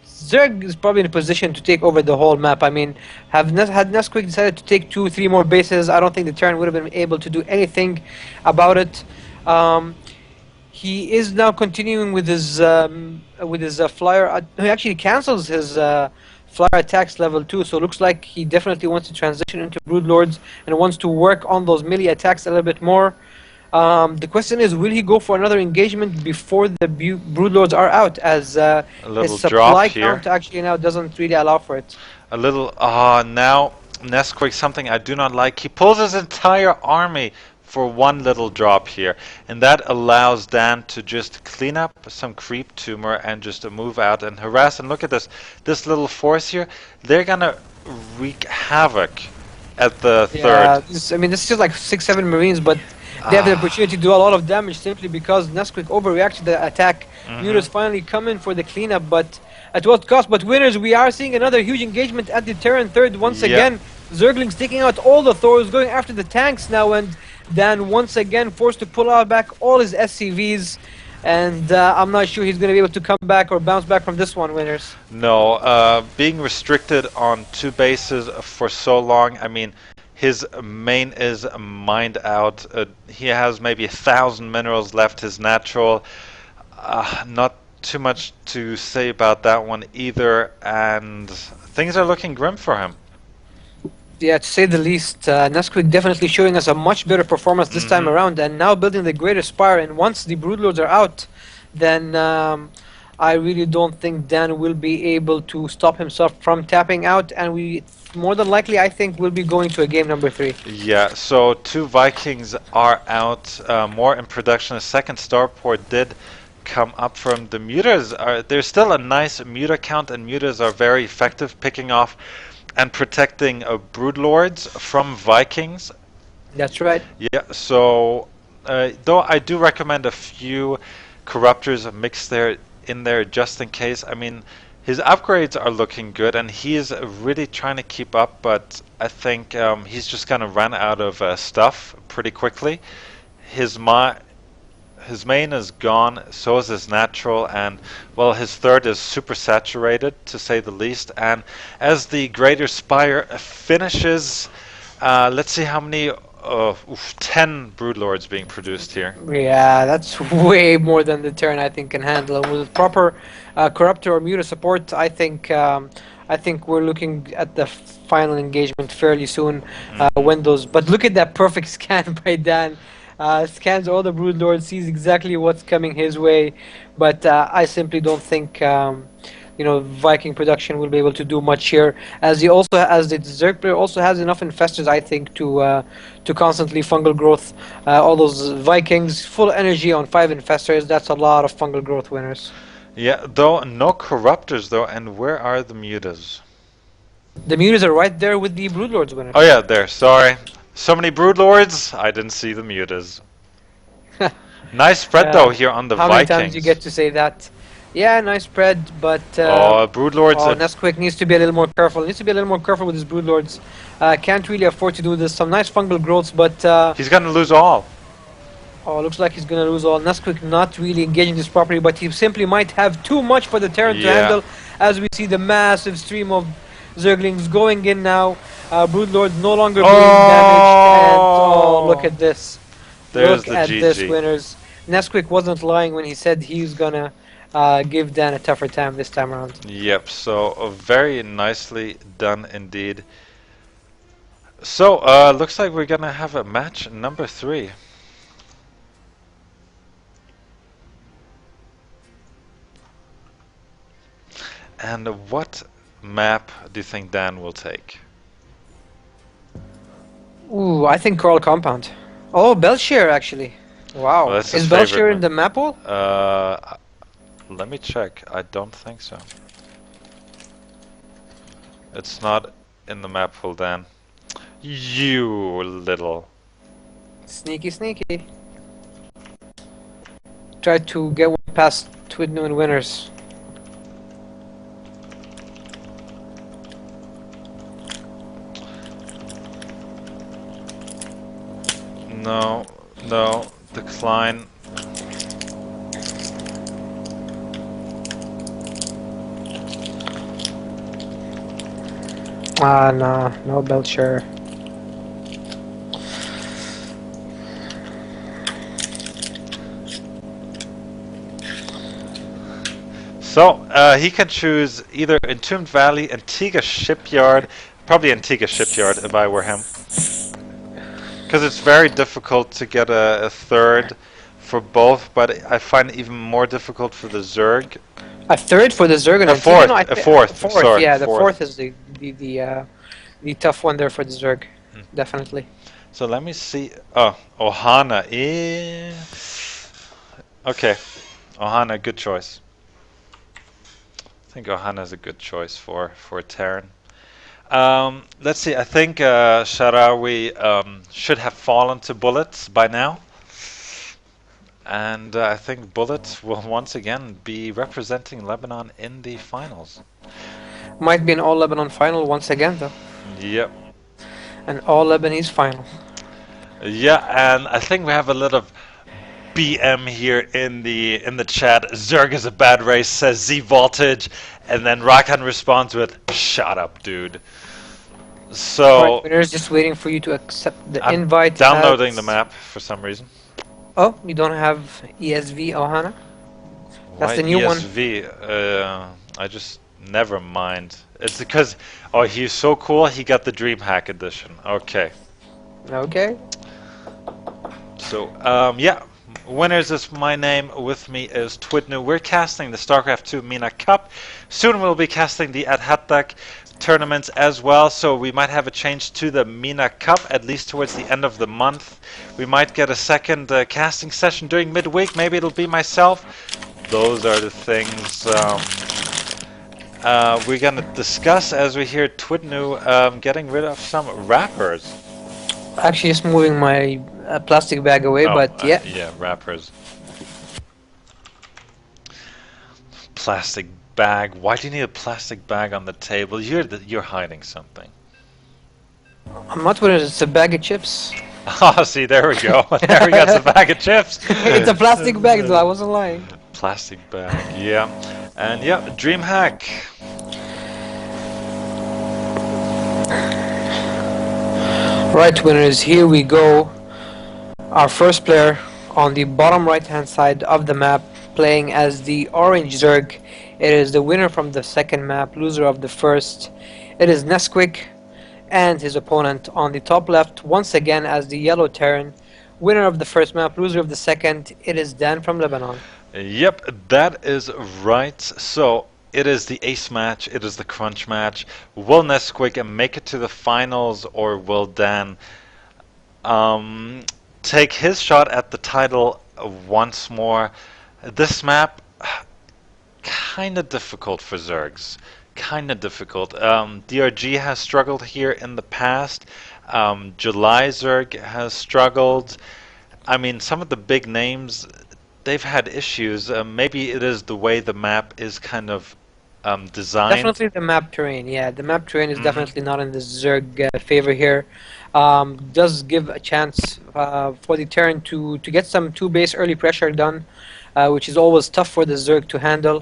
Zerg is probably in a position to take over the whole map. I mean, had Nesquik decided to take 2-3 more bases, I don't think the Terran would have been able to do anything about it. He is now continuing with his flyer. He actually cancels his flyer attacks level 2, so it looks like he definitely wants to transition into Brood Lords and wants to work on those melee attacks a little bit more. The question is, will he go for another engagement before the Brood Lords are out, as his supply count actually now doesn't really allow for it. A little, now Nesquik, something I do not like. He pulls his entire army for one little drop here, and that allows Dan to just clean up some creep tumor and just move out and harass. And look at this little force here. They're gonna wreak havoc at the third. I mean, this is just like 6-7 Marines, but they have the opportunity to do a lot of damage simply because Nesquik overreacted to the attack. Units finally come in for the cleanup, but at what cost? But winners, we are seeing another huge engagement at the Terran third once again. Zerglings taking out all the Thors, going after the tanks now, and Dan once again forced to pull out back all his SCVs. And I'm not sure he's going to be able to come back or bounce back from this one, winners. No, being restricted on 2 bases for so long, I mean, his main is mined out. He has maybe 1,000 minerals left, his natural. Not too much to say about that one either, and things are looking grim for him. Yeah, to say the least, Nesquik definitely showing us a much better performance this time around, and now building the Greater Spire. And once the Broodlords are out, then I really don't think Dan will be able to stop himself from tapping out, and we more than likely, I think, will be going to a game number 3. Yeah, so 2 Vikings are out, more in production. A second starport did come up from the mutas. There's still a nice muta count, and mutas are very effective picking off and protecting Broodlords from Vikings. That's right. Yeah, so though I do recommend a few corruptors mixed in there just in case. I mean, his upgrades are looking good, and he is really trying to keep up, but I think he's just going to run out of stuff pretty quickly. His main is gone, so is his natural, and well, his third is super saturated, to say the least. And as the Greater Spire finishes, let's see how many, 10 Broodlords being produced here. Yeah, that's way more than the Terran I think can handle. And with proper corruptor or muta support, I think we're looking at the final engagement fairly soon. When those, but look at that perfect scan by Dan. Scans all the Broodlords, sees exactly what's coming his way, but I simply don't think Viking production will be able to do much here, as the Zerg player also has enough infestors, I think, to constantly fungal growth. All those Vikings, full energy on 5 infestors, that's a lot of fungal growth, winners. Yeah, though no corruptors though, and where are the mutas? The mutas are right there with the Broodlords, winners. Oh yeah, there, sorry. So many Broodlords, I didn't see the mutas. Nice spread though here on the How many times you Vikings. get to say that? Yeah, nice spread, but Oh, Broodlords. Nesquik needs to be a little more careful. Needs to be a little more careful with his Broodlords. Can't really afford to do this. Some nice fungal growths, but He's gonna lose all. oh, looks like he's gonna lose all. Nesquik not really engaging this properly, but he simply might have too much for the Terran to Yeah. handle. As we see the massive stream of Zerglings going in now. Broodlord no longer being damaged, and oh, look at this. There's Look the at this, GG. winners. Nesquik wasn't lying when he said he was gonna give Dan a tougher time this time around. Yep, so very nicely done indeed. So, looks like we're gonna have a match number 3. And what map do you think Dan will take? Ooh, I think Coral Compound. Oh, Belshire actually. Wow. Well, that's his Is favorite Belshire in map. the map pool? Let me check. I don't think so. It's not in the map pool, Dan. You little. Sneaky, sneaky. Try to get one past Twidnu and winners. No, no, decline. Ah, nah, no Belshire. So, he can choose either Entombed Valley, Antigua Shipyard, probably Antigua Shipyard if I were him. Because it's very difficult to get a third for both, but I find it even more difficult for the Zerg. A third for the Zerg and A fourth, no, a fourth, sorry, yeah, the fourth. fourth is the tough one there for the Zerg, definitely. So let me see. Oh, Ohana. Okay, Ohana, good choice. I think Ohana is a good choice for Terran. Let's see. I think Sharawi should have fallen to Bullets by now. And I think Bullets will once again be representing Lebanon in the finals. Might be an all Lebanon final once again, though. Yep. An all Lebanese final. Yeah, and I think we have a little BM here in the chat. Zerg is a bad race, says Z Voltage, and then Rakan responds with, "Shut up, dude." So Right, winners, just waiting for you to accept the I'm invite. downloading the map for some reason. Oh, you don't have ESV Ohana? That's Why the new one. ESV? I just never mind. It's because he's so cool. He got the DreamHack edition. Okay. Okay. So yeah. Winners is my name. With me is Twidnu. We're casting the StarCraft 2 MENA Cup. Soon we'll be casting the At tournaments as well, so we might have a change to the MENA Cup, at least towards the end of the month. We might get a second casting session during midweek. Maybe it'll be myself. Those are the things we're going to discuss as we hear Twidnu getting rid of some wrappers. Actually, just moving my plastic bag away, but yeah. Yeah, wrappers. Plastic bag. Why do you need a plastic bag on the table? You're hiding something. I'm not worried, it's a bag of chips. Oh, see, there we go. There we got some bag of chips. It's a plastic bag, though, I wasn't lying. Plastic bag, yeah. And yeah, DreamHack. Right, winners, here we go. Our first player on the bottom right hand side of the map, playing as the orange Zerg. It is the winner from the second map, loser of the first. It is Nesquik, and his opponent on the top left, once again as the yellow Terran. Winner of the first map, loser of the second, it is Dan from Lebanon. Yep, that is right. So it is the ace match, it is the crunch match. Will Nesquik make it to the finals, or will Dan take his shot at the title once more? This map, kind of difficult for Zergs. Kind of difficult. DRG has struggled here in the past. July Zerg has struggled. I mean, some of the big names they've had issues. Maybe it is the way the map is kind of designed. Definitely the map terrain. Yeah, the map terrain is Mhm. definitely not in the Zerg favor here. Does give a chance for the Terran to get some two base early pressure done, which is always tough for the Zerg to handle.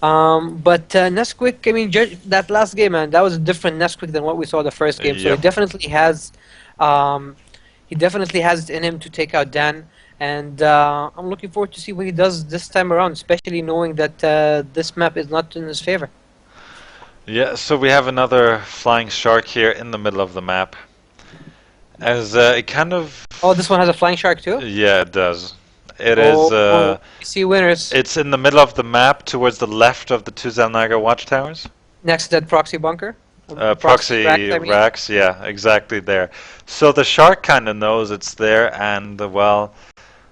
But Nesquik, I mean, that last game, man, that was a different Nesquik than what we saw the first game. So Yep. um, he definitely has it in him to take out Dan. And I'm looking forward to see what he does this time around, especially knowing that this map is not in his favor. Yeah, so we have another flying shark here in the middle of the map. As it kind of, Oh, this one has a flying shark too? yeah, it does. It is. Oh, we see winners It's in the middle of the map, towards the left of the two Zelnaga watchtowers. next to that proxy bunker. Proxy Rack, I mean. racks, yeah, exactly there. So the shark kind of knows it's there, and well,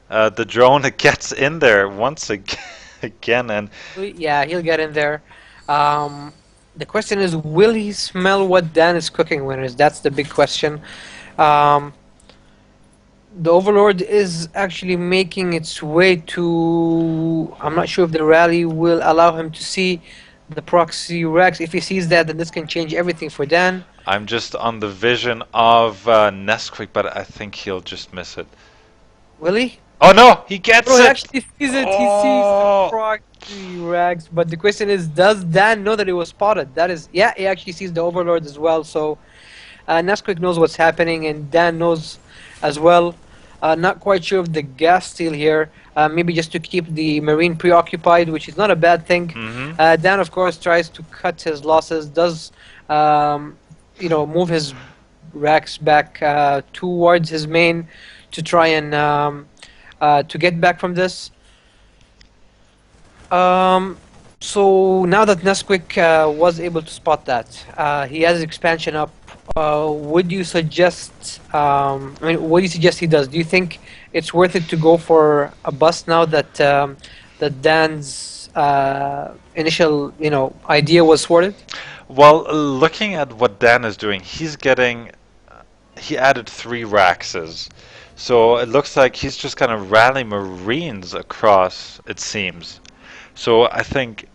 the drone gets in there once again, and Yeah, he'll get in there. The question is, will he smell what Dan is cooking, winners? That's the big question. Um, the Overlord is actually making its way to... I'm not sure if the rally will allow him to see the proxy racks. If he sees that, then this can change everything for Dan. I'm just on the vision of Nesquik, but I think he'll just miss it. Will he? Oh no, he gets Bro, he it! actually sees it. He sees Oh. the proxy racks. But the question is, does Dan know that it was spotted? That is, yeah, he actually sees the Overlord as well. So Nesquik knows what's happening, and Dan knows as well. Not quite sure of the gas steal here. Maybe just to keep the Marine preoccupied, which is not a bad thing. Dan, of course, tries to cut his losses. Does move his racks back towards his main to try and to get back from this. So now that Nesquik was able to spot that, he has expansion up. Would you suggest? What do you suggest he does? Do you think it's worth it to go for a bust now that that Dan's initial idea was thwarted? Well, looking at what Dan is doing, he added 3 Raxes. So it looks like he's just going to rally Marines across, it seems. So I think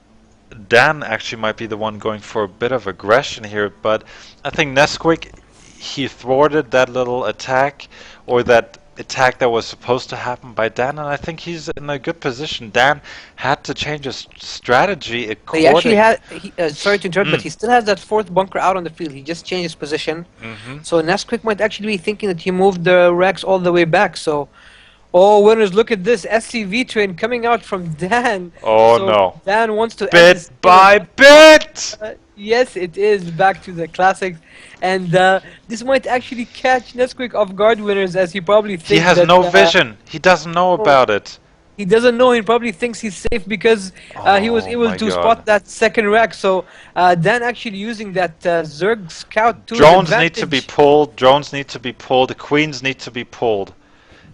Dan actually might be the one going for a bit of aggression here, but I think Nesquik, he thwarted that little attack, or that attack that was supposed to happen by Dan, and I think he's in a good position. Dan had to change his strategy He actually according... had. Sorry to interrupt, but he still has that fourth bunker out on the field. He just changed his position. So Nesquik might actually be thinking that he moved the Rex all the way back. So, oh, winners, look at this SCV train coming out from Dan. Oh So no. Dan wants to end Bit this by game. bit! Yes, it is back to the classics, and this might actually catch Nesquik off guard, winners, as he probably thinks He has that, no vision. He doesn't know about it. he doesn't know. He probably thinks he's safe because he was Oh able my to God. spot that second rack. So Dan actually using that Zerg scout to his Drones need to be advantage. pulled. Drones need to be pulled. The queens need to be pulled.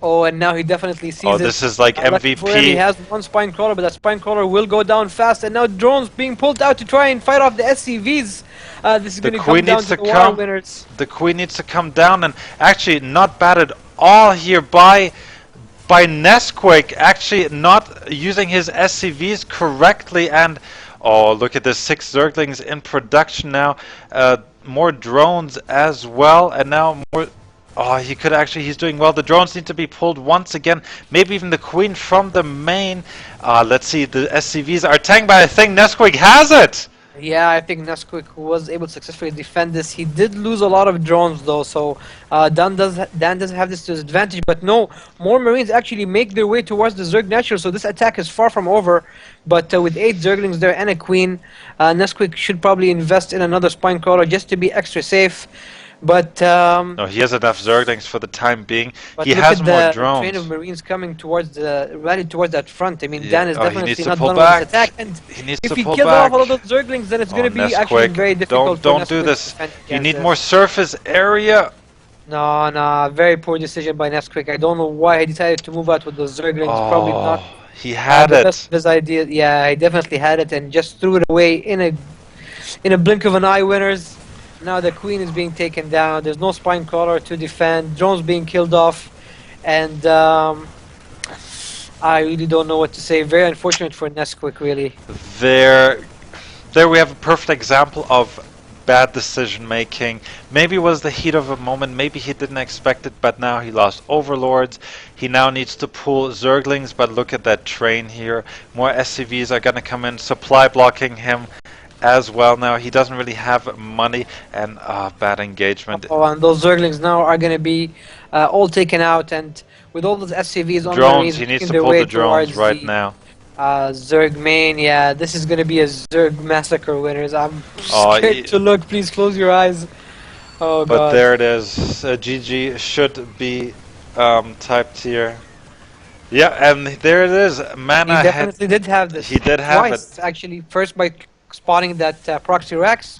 Oh, and now he definitely sees Oh, it. this is like Lucky for him, he MVP. has one spine crawler, but that spine crawler will go down fast. And now drones being pulled out to try and fight off the SCVs. This is The going to come queen down needs to to the war come. winners. The queen needs to come down, and actually not bad at all here by Nesquik, actually not using his SCVs correctly, and oh, look at this, 6 Zerglings in production now, more drones as well, and now more. Oh, he's doing well. The drones need to be pulled once again, maybe even the queen from the main. Let's see, the SCVs are tanked, but I think Nesquik has it. Yeah, I think Nesquik was able to successfully defend this. He did lose a lot of drones though, so Dan does have this to his advantage. But no, more Marines actually make their way towards the Zerg Natural, so this attack is far from over. But with 8 Zerglings there and a Queen, Nesquik should probably invest in another Spine Crawler just to be extra safe. But No, he has enough Zerglings for the time being. He look has at more the drones. train of Marines coming towards rallied towards that front. I mean, Yeah. Dan is Oh, he definitely needs to not pull done back. with his attack. And He needs if to he pull kills back. off all of those Zerglings, then it's going to be actually Nesquik, very difficult. don't for do Nesquik this. to defend You against need this. more surface area. No, very poor decision by Nesquik. I don't know why he decided to move out with those Zerglings. Probably not He had the it. best of his idea. Yeah, he definitely had it and just threw it away in a blink of an eye, winners. Now the queen is being taken down. There's no spine crawler to defend. Drones being killed off, and I really don't know what to say. Very unfortunate for Nesquik, really. There, there we have a perfect example of bad decision making. Maybe it was the heat of a moment, maybe he didn't expect it, but now he lost Overlords. He now needs to pull Zerglings, but look at that train here. More SCVs are gonna come in, supply blocking him as well now. He doesn't really have money, and bad engagement. Oh, and those Zerglings now are going to be all taken out, and with all those SCVs on Drones, Marines he needs making to their pull way the drones towards right the now. Zerg main, yeah, this is going to be a Zerg massacre, winners. I'm Oh, scared to look. Please close your eyes. Oh but god. there it is. GG should be typed here. Yeah, and there it is. He Mana had. definitely did have He this did have it. twice, actually. First by spotting that proxy Rex,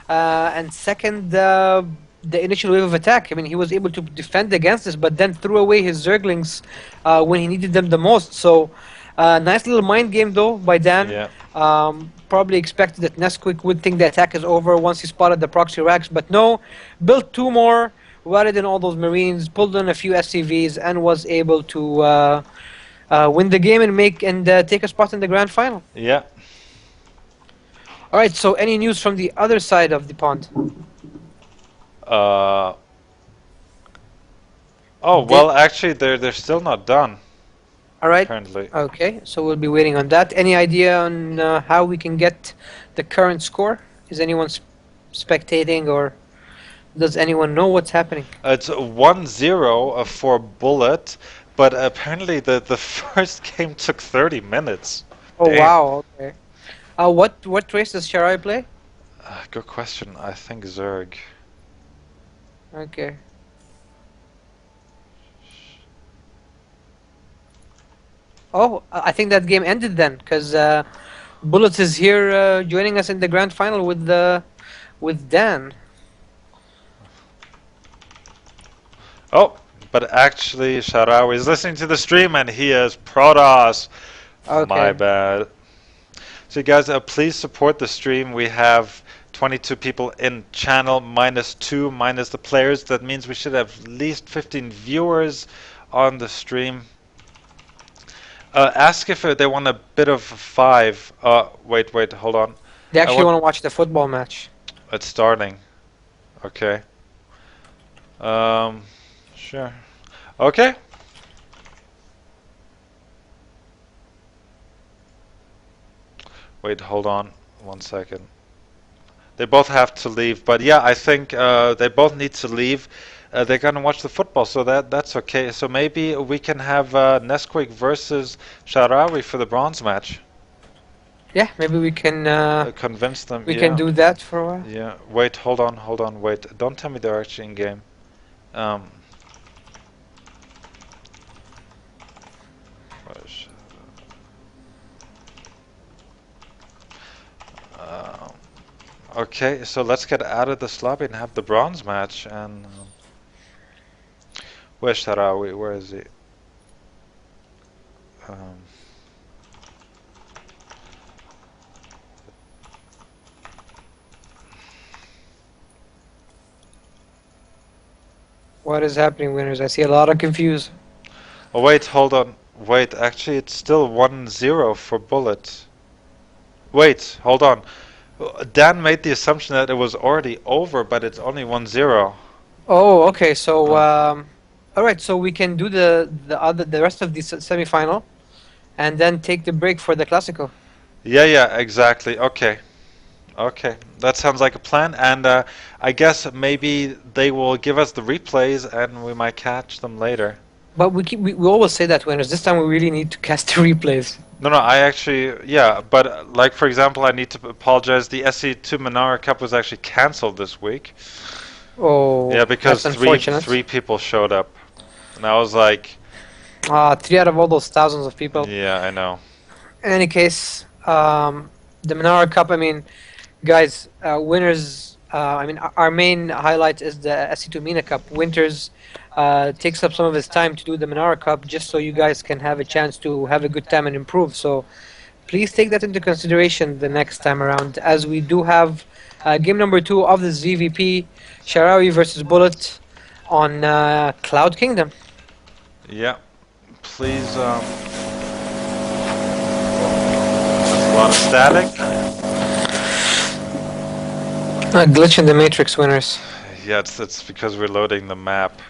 and second, the initial wave of attack. I mean, he was able to defend against this, but then threw away his Zerglings when he needed them the most. So, nice little mind game though by Dan. Yeah. Probably expected that Nesquik would think the attack is over once he spotted the proxy racks, but no. Built two more, routed in all those Marines, pulled in a few SCVs, and was able to win the game and take a spot in the grand final. Yeah. All right. So, any news from the other side of the pond? Uh. Oh well, actually, they're still not done. All right. Currently. Okay, so we'll be waiting on that. Any idea on how we can get the current score? Is anyone spectating, or does anyone know what's happening? It's 1-0 for Bullet, but apparently the first game took 30 minutes. Oh Damn. wow. Okay. What race does Sharai play? Good question. I think Zerg. Okay. Oh, I think that game ended then, because Bullets is here joining us in the grand final with Dan. Oh, but actually, Sharawi is listening to the stream and he is Protoss. Okay. My bad. So, guys, please support the stream. We have 22 people in channel, -2, minus the players. That means we should have at least 15 viewers on the stream. Ask if they want a bit of 5. Wait, hold on. They actually want to watch the football match. It's starting. Okay. Sure. Okay. Wait, hold on 1 second. They both have to leave, but yeah, I think they both need to leave. They're gonna watch the football, so that's okay. So maybe we can have Nesquik versus Sharawi for the bronze match. Yeah, maybe we can Convince them. we can do that for a while. Yeah. Wait. Hold on. Wait. Don't tell me they're actually in game. Okay, so let's get out of this lobby and have the bronze match. And where's Sharawi? Where is he? What is happening, winners? I see a lot of confusion. Oh wait, hold on. Wait, actually it's still 1-0 for Bullet. Wait, hold on. Dan made the assumption that it was already over, but it's only 1-0. Oh, okay. So, all right. So we can do the rest of the semifinal, and then take the break for the Classico. Yeah, exactly. Okay. Okay, that sounds like a plan, and I guess maybe they will give us the replays and we might catch them later. But we always say that, winners. This time we really need to cast the replays. No, I actually, yeah, but like for example, I need to apologize. The SC2 MENA Cup was actually cancelled this week. Oh, Yeah, because that's unfortunate. three people showed up, and I was like, 3 out of all those thousands of people. yeah, I know. In any case, the MENA Cup. I mean, guys, winners. I mean, our main highlight is the SC2 MENA Cup. Winters takes up some of his time to do the MENA Cup, just so you guys can have a chance to have a good time and improve. So, please take that into consideration the next time around, as we do have game number 2 of this VVP, Sharawi versus Bullet, on Cloud Kingdom. Yeah, please. lot of static. A glitch in the matrix, winners. Yeah, it's because we're loading the map.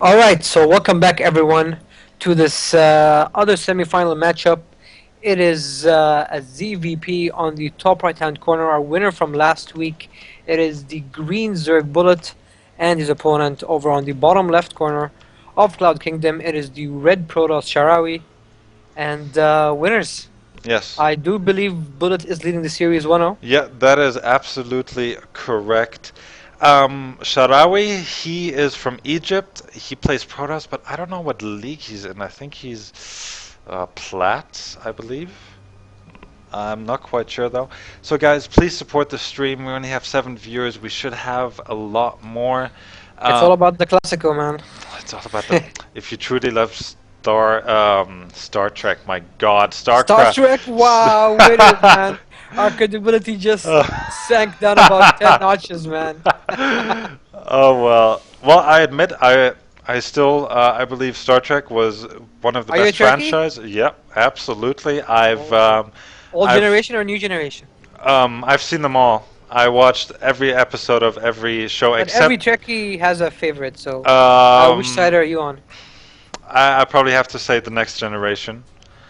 All right, so welcome back, everyone, to this other semi-final matchup. It is a ZVP on the top right-hand corner. Our winner from last week. It is the green Zerg Bullet, and his opponent over on the bottom left corner of Cloud Kingdom. It is the red Protoss Sharawi. And winners. Yes. I do believe Bullet is leading the series 1-0. Yeah, that is absolutely correct. Sharawi, he is from Egypt. He plays Protoss, but I don't know what league he's in. I think he's Plat, I believe. I'm not quite sure though. So guys, please support the stream. We only have 7 viewers. We should have a lot more. It's all about the Classico, man. It's all about the. If you truly love Star Trek, my God, Star StarCraft. Trek, wow, winners, man. Our credibility just sank down about 10 notches, man. Oh well, I admit I still I believe Star Trek was one of the Are you a best Trekkie? franchises. Yep, absolutely. I've Old I've- generation or new generation? I've seen them all. I watched every episode of every show But except. every Trekkie has a favorite, so which side are you on? I probably have to say the Next Generation.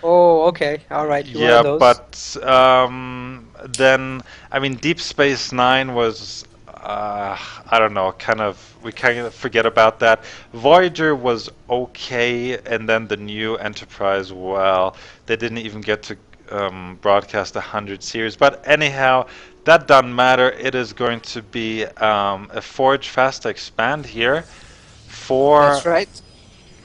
Oh, okay, all right. You're Yeah, one of those. but then I mean, Deep Space Nine was I don't know, kind of we kind of forget about that. Voyager was okay, and then the new Enterprise. Well, they didn't even get to broadcast 100 series. But anyhow, that doesn't matter. It is going to be a Forge Fast Expand here for. That's right.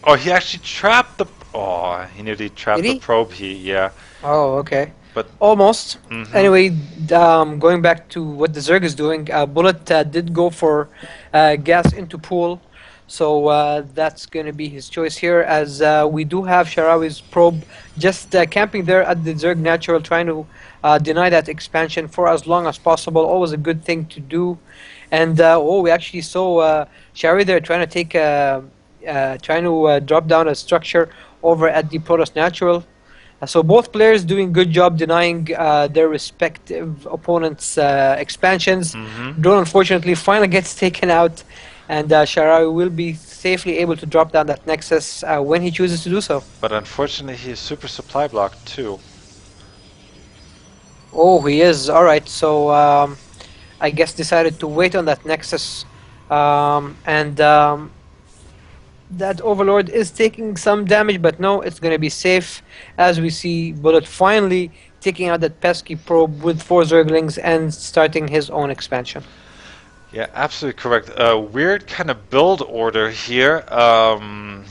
Oh, he actually trapped the. Oh, he nearly trapped Did he? the probe. Yeah. Oh, okay. But Almost. Mhm. Anyway, going back to what the Zerg is doing, Bullet did go for gas into pool, so that's going to be his choice here, as we do have Sharawi's probe just camping there at the Zerg natural, trying to deny that expansion for as long as possible. Always a good thing to do. And we actually saw Sharawi there trying to take, trying to drop down a structure over at the Protoss natural. So both players doing good job denying their respective opponents' expansions. Mhm. Drone unfortunately finally gets taken out, and Sharawi will be safely able to drop down that Nexus when he chooses to do so. But unfortunately, he is super supply blocked too. Oh, he is. Alright, so I guess decided to wait on that Nexus. That Overlord is taking some damage, but no, it's going to be safe as we see Bullet finally taking out that pesky probe with 4 Zerglings and starting his own expansion. Yeah, absolutely correct. Weird kind of build order here.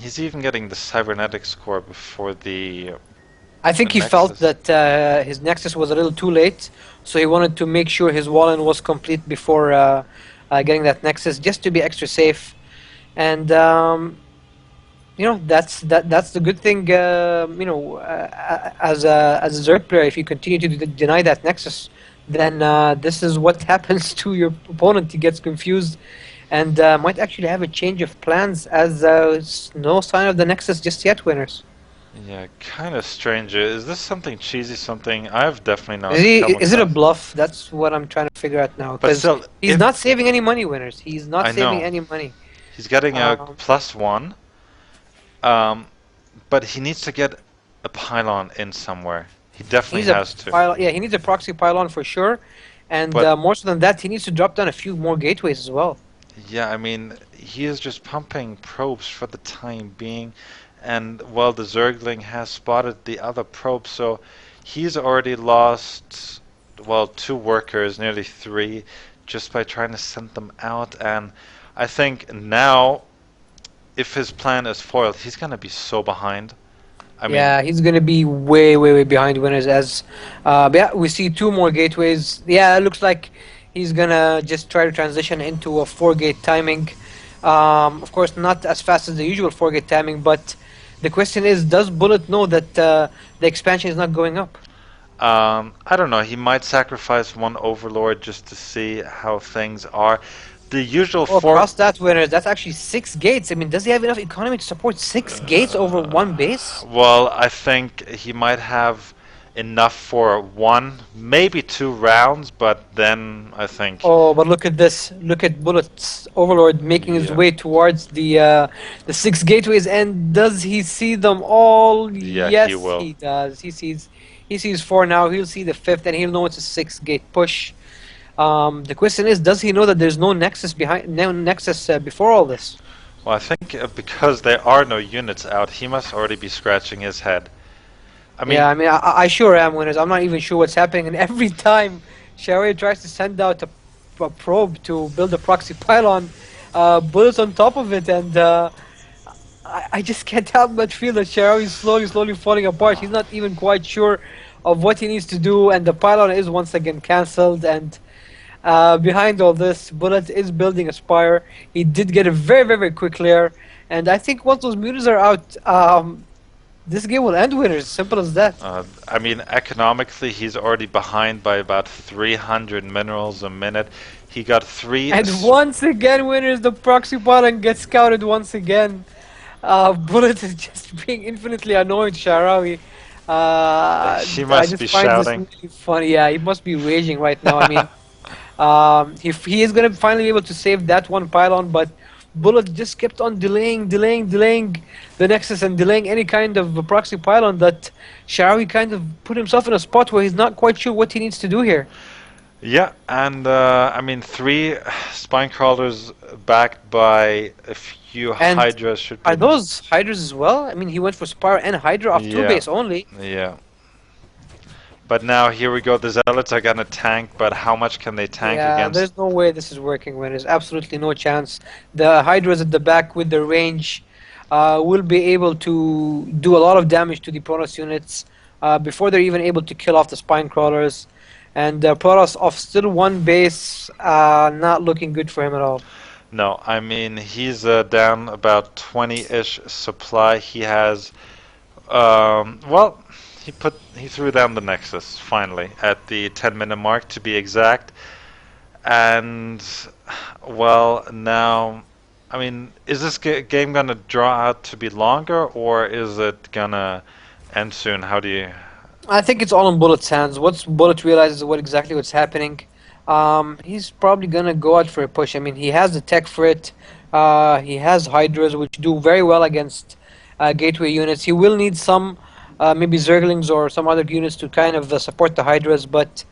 He's even getting the cybernetics core before the. I think The he felt Nexus. that his Nexus was a little too late, so he wanted to make sure his wall-in was complete before getting that Nexus, just to be extra safe. And that's the good thing. As a Zerg player, if you continue to deny that Nexus, then this is what happens to your opponent. He gets confused, and might actually have a change of plans, as no sign of the Nexus just yet, winners. Yeah, kind of strange. Is this something cheesy? Something I've definitely not. Is it a bluff? That's what I'm trying to figure out now. But Because still, he's if- not saving any money, winners. He's not I saving know. any money. He's getting a Um, +1. But he needs to get a pylon in somewhere. He definitely has to. Yeah, he needs a proxy pylon for sure, and But- more so than that, he needs to drop down a few more gateways as well. Yeah, I mean, he is just pumping probes for the time being, and well, the Zergling has spotted the other probe, so he's already lost, well, 2 workers, nearly 3, just by trying to send them out, and I think now, if his plan is foiled, he's gonna be so behind. I mean, Yeah, he's gonna be way behind winners. As but yeah, we see 2 more gateways. Yeah, it looks like he's gonna just try to transition into a 4-gate timing. Of course, not as fast as the usual 4-gate timing, but the question is, does Bullet know that the expansion is not going up? I don't know. He might sacrifice 1 Overlord just to see how things are. The usual Oh, 4. across that winners, that's actually 6 gates. I mean, does he have enough economy to support 6 gates over 1 base? Well, I think he might have enough for one, maybe 2 rounds, but then I think, Oh, but look at this. Look at Bullet's Overlord making his yeah, way towards the six gateways, and does he see them all? yeah, he Yes, will. he does. He sees four now. He'll see the fifth, and he'll know it's a six-gate push. The question is, does he know that there's no nexus before all this? Well, I think because there are no units out, he must already be scratching his head. I mean, Yeah, I mean, I sure am, winners. I'm not even sure what's happening, and every time Sharia tries to send out a probe to build a proxy pylon, bullets on top of it, and I just can't help but feel that Sharia is slowly falling apart. He's not even quite sure of what he needs to do, and the pylon is once again cancelled. And behind all this, Bullet is building a spire. He did get a very quick clear, and I think once those mutas are out, this game will end, winners. Simple as that. I mean, economically, he's already behind by about 300 minerals a minute. He got three. And once again, winners, the proxy pylon gets scouted once again. Bullet is just being infinitely annoyed, Sharawi. He I must just be find this shouting. really funny. Yeah, he must be raging right now. I mean, he is gonna finally be able to save that one pylon, but Bullet just kept on delaying the Nexus and delaying any kind of proxy pylon that Sharawi kind of put himself in a spot where he's not quite sure what he needs to do here. Yeah, and I mean, 3 spine crawlers backed by a few And hydras should be are enough. those Hydras as well? I mean, he went for Spire and Hydra off two Yeah, base only. yeah. But now here we go. The zealots are gonna tank, but how much can they tank Yeah, against? there's no way this is working, when there's absolutely no chance. The Hydras at the back with the range will be able to do a lot of damage to the Protoss units before they're even able to kill off the Spine Crawlers. And Protoss off still one base, not looking good for him at all. No, I mean he's down about 20-ish supply. He has, well, he threw down the Nexus finally at the 10-minute mark to be exact, and well now, I mean, is this game gonna draw out to be longer or is it gonna end soon? How do you? I think it's all in Bullet's hands. Once Bullet realizes what's happening, he's probably gonna go out for a push. I mean, he has the tech for it. He has Hydras, which do very well against gateway units. He will need some, maybe Zerglings or some other units to kind of support the Hydras. But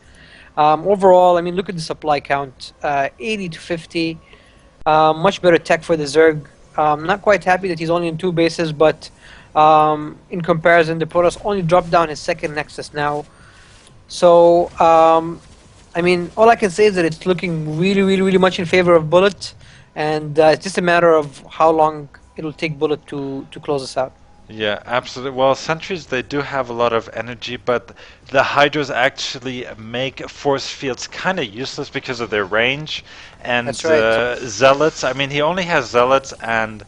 overall, I mean, look at the supply count: 80 to 50. Much better tech for the Zerg. Not quite happy that he's only in 2 bases, but in comparison, the Protoss only dropped down his second Nexus now. So, I mean, all I can say is that it's looking really much in favor of Bullet, and it's just a matter of how long it'll take Bullet to close us out. Yeah, absolutely. Well, sentries, they do have a lot of energy, but the Hydras actually make force fields kind of useless because of their range. And That's right. Zealots, I mean, he only has Zealots and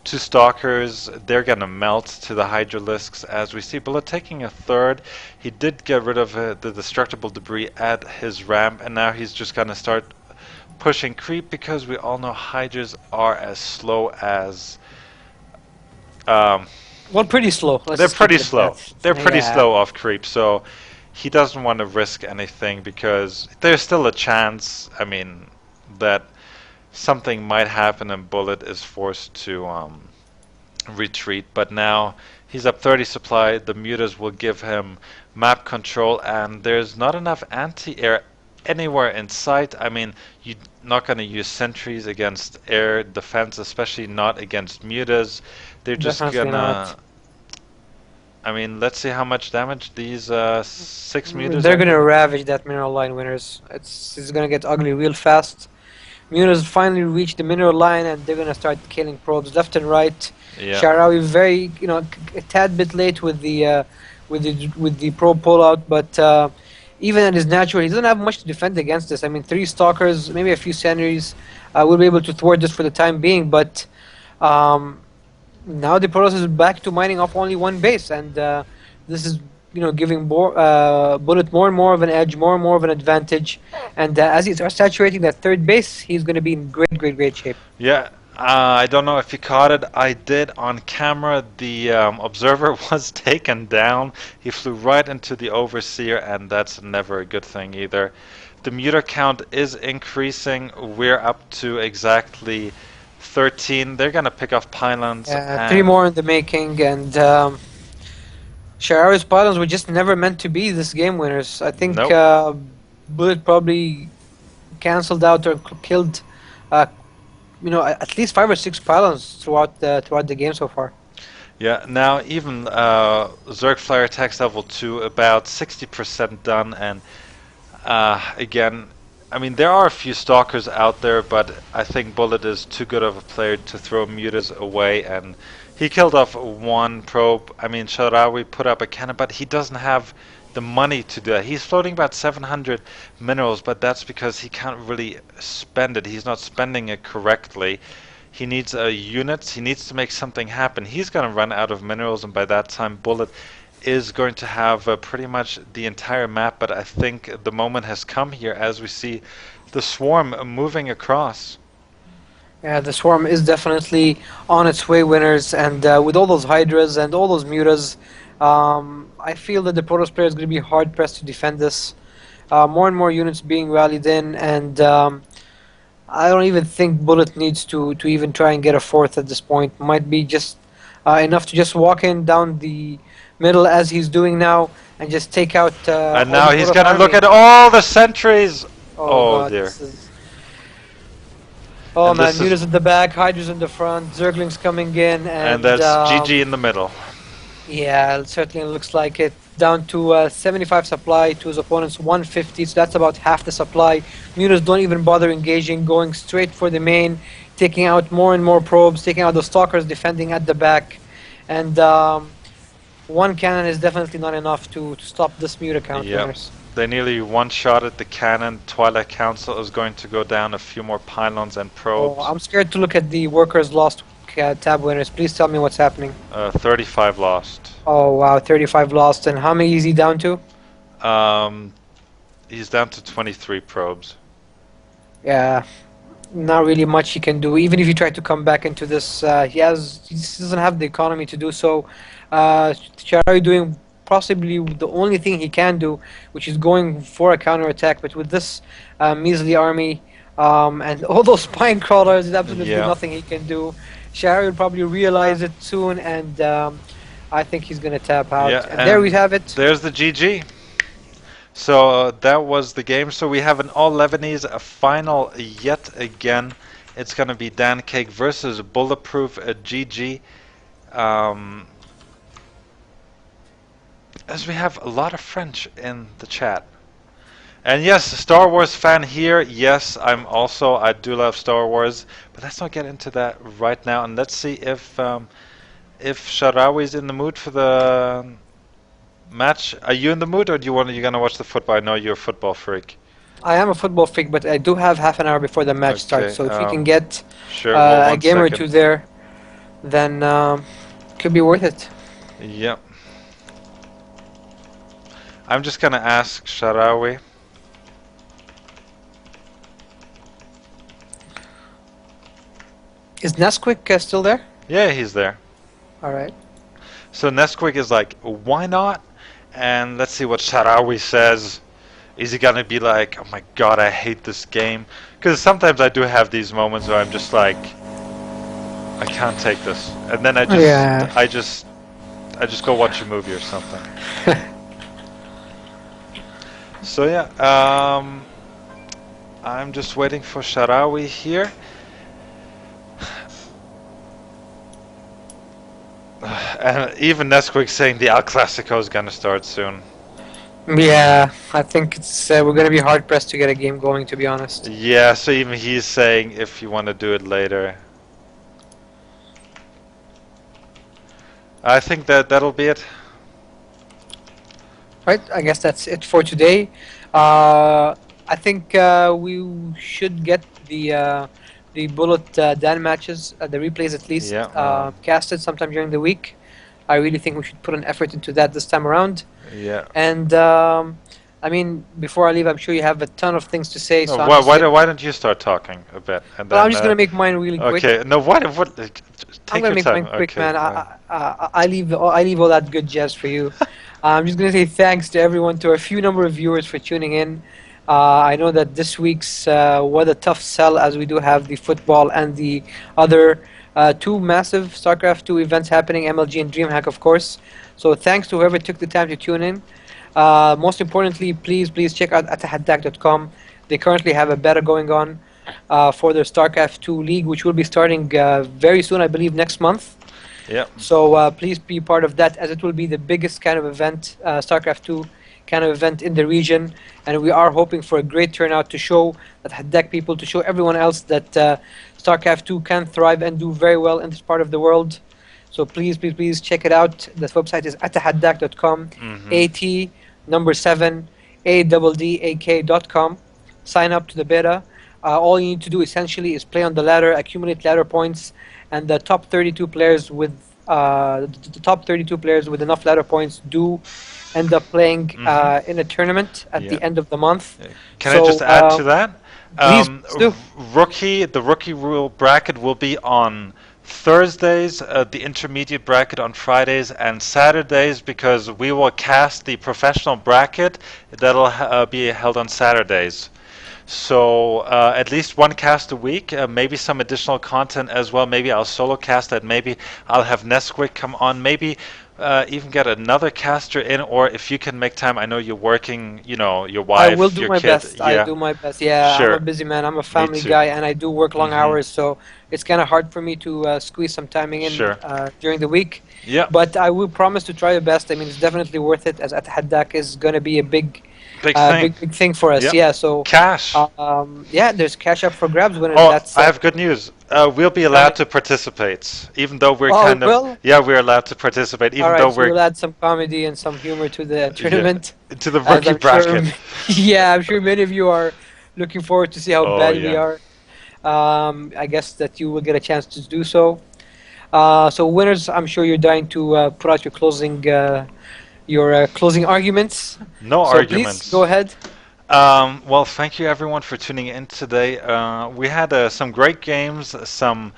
2 Stalkers. They're going to melt to the Hydralisks as we see. Bullet taking a third. He did get rid of the destructible debris at his ramp, and now he's just going to start pushing creep because we all know Hydras are as slow as... Well, pretty slow. They're pretty slow. They're pretty Yeah. slow off creep, so he doesn't want to risk anything because there's still a chance, I mean, that something might happen and Bullet is forced to retreat. But now he's up 30 supply. The mutas will give him map control, and there's not enough anti-air anywhere in sight. I mean, you're not going to use sentries against air defense, especially not against mutas. They're just Definitely gonna... not. I mean, let's see how much damage these 6 mutas They're are gonna doing. ravage that mineral line, winners. It's gonna get ugly real fast. Munas finally reach the mineral line, and they're gonna start killing probes left and right. Yeah. Sharawi very, a tad bit late with the probe pullout, but even at his natural, he doesn't have much to defend against this. I mean, 3 stalkers, maybe a few sentries, will be able to thwart this for the time being, but now the Protoss is back to mining off only 1 base, and this is giving Bullet more and more of an edge, more and more of an advantage. And as he starts saturating that 3rd base, he's going to be in great shape. Yeah. I don't know if you caught it. I did on camera. The observer was taken down. He flew right into the overseer, and that's never a good thing either. The muter count is increasing. We're up to exactly 13. They're gonna pick off pylons, Three and more in the making, and Sharawi's pylons were just never meant to be this game winners. I think nope. Bullet probably cancelled out or killed, uh, at least 5 or 6 pylons throughout the game so far. Yeah, now even Zerg Flyer attacks level 2 about 60% done, and again, I mean, there are a few stalkers out there, but I think Bullet is too good of a player to throw mutas away, and he killed off one probe. I mean, Sharawi put up a cannon, but he doesn't have the money to do that. He's floating about 700 minerals, but that's because he can't really spend it. He's not spending it correctly. He needs units. He needs to make something happen. He's going to run out of minerals, and by that time, Bullet is going to have pretty much the entire map, but I think the moment has come here as we see the swarm moving across. Yeah, the swarm is definitely on its way, winners, and with all those hydras and all those mutas, I feel that the Protoss player is going to be hard pressed to defend this. More and more units being rallied in, and I don't even think Bullet needs to even try and get a fourth at this point. Might be just enough to just walk in down the middle as he's doing now and just take out. And all now the he's Protoss going to look army. at all the sentries. Oh Oh god, dear. this is. Oh And man, this is, Mutas at the back, Hydras in the front, Zerglings coming in, and and that's GG in the middle. yeah, it certainly looks like it. Down to 75 supply to his opponent's 150, so that's about half the supply. Mutas don't even bother engaging, going straight for the main, taking out more and more probes, taking out the stalkers defending at the back, and one cannon is definitely not enough to stop this Muta count, Yep. winners. They nearly one-shotted the cannon. Twilight Council is going to go down. A few more pylons and probes. Oh, I'm scared to look at the workers lost tab, winners. Please tell me what's happening. 35 lost. Oh wow, 35 lost, and how many is he down to? He's down to 23 probes. Yeah, not really much he can do. Even if he tried to come back into this, he just doesn't have the economy to do so. Sharawi doing possibly the only thing he can do, which is going for a counter attack. But with this measly army and all those spine crawlers, there's absolutely Yeah. nothing he can do. Sharawi will probably realize it soon, and I think he's gonna tap out. Yeah, and there we have it. There's the GG. So that was the game. So we have an all Lebanese a final yet again. It's going to be Dan Cake versus Bulletproof GG. As we have a lot of French in the chat. And yes, Star Wars fan here. Yes, I do love Star Wars, but let's not get into that right now. And let's see if Sharawi's in the mood for the match. Are you in the mood, or you gonna watch the football? I know you're a football freak. I am a football freak, but I do have half an hour before the match Okay, starts. So if we can get Sure. Well, a one game or second. two there, then could be worth it. Yep. I'm just gonna ask Sharawi. Is Nesquik still there? Yeah, he's there. All right. So Nesquik is like, why not? And let's see what Sharawi says. Is he gonna be like, oh my god, I hate this game? Because sometimes I do have these moments where I'm just like, I can't take this, and then I just go watch a movie or something. So yeah, I'm just waiting for Sharawi here. And even Nesquik saying the El Clasico is gonna start soon. Yeah, I think it's we're gonna be hard pressed to get a game going, to be honest. Yeah, so even he's saying if you want to do it later. I think that'll be it. Right. I guess that's it for today. I think we should get the Bullet Dan matches, the replays at least, Yeah, casted sometime during the week. I really think we should put an effort into that this time around. Yeah. And I mean, before I leave, I'm sure you have a ton of things to say, No, so I'm just gonna. why don't you start talking a bit and Well, I'm then just gonna make mine really quick. okay. No, what I'm take gonna your make time. mine quick, Okay. man. I leave all that good jazz for you. I'm just gonna say thanks to everyone, to our few number of viewers for tuning in. I know that this week's was a tough sell, as we do have the football and the other two massive StarCraft 2 events happening, MLG and DreamHack, of course. So thanks to whoever took the time to tune in. Most importantly, please check out atahaddak.com. They currently have a beta going on for their StarCraft 2 League, which will be starting very soon, I believe, next month. Yep. So please be part of that, as it will be the biggest kind of event, StarCraft 2 kind of event in the region, and we are hoping for a great turnout to show that Haddak people, to show everyone else that StarCraft 2 can thrive and do very well in this part of the world. So please check it out. The website is atahaddak.com, Mm-hmm. at number 7 addak.com. Sign up to the beta. All you need to do essentially is play on the ladder, accumulate ladder points, and the top 32 players with the top 32 players with enough ladder points do end up playing Mm-hmm. in a tournament at Yeah. the end of the month. Can I just So add to that? please do. The rookie rule bracket will be on Thursdays, the intermediate bracket on Fridays and Saturdays, because we will cast the professional bracket that'll be held on Saturdays. So at least one cast a week, maybe some additional content as well. Maybe I'll solo cast that. Maybe I'll have Nesquik come on. Maybe even get another caster in, or if you can make time. I know you're working. You know, your I will wife, do your my kid. best. I Yeah, do my best. Yeah, I'm a sure. busy man. I'm a Me family too. guy, and I do work long Mhm. hours, so it's kind of hard for me to squeeze some timing in Sure. during the week. Yeah. But I will promise to try my best. I mean, it's definitely worth it, as At Haddak is going to be a Big thing. big thing for us. Yep. Yeah. So, Cash. yeah, there's cash up for grabs winners. Oh, That's I have good news. We'll be tell allowed me. to participate, even though we're Oh, we kind of, will. yeah, we're allowed to participate, All even though right. So we're, we'll add some comedy and some humor to the yeah, tournament, to the as rookie I'm sure. bracket. Yeah, I'm sure many of you are looking forward to see how Oh bad we yeah. are. I guess that you will get a chance to do so. So winners, I'm sure you're dying to put out your closing arguments. No So please go arguments. ahead. Well, thank you everyone for tuning in today. We had some great games, some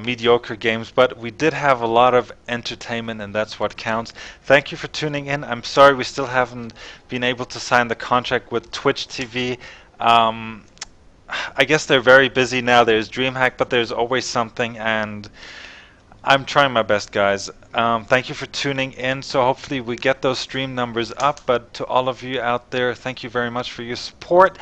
mediocre games, but we did have a lot of entertainment, and that's what counts. Thank you for tuning in. I'm sorry we still haven't been able to sign the contract with Twitch TV. Um, I guess they're very busy now. There's DreamHack, but there's always something, and I'm trying my best, guys. Thank you for tuning in. So hopefully we get those stream numbers up. But to all of you out there, thank you very much for your support.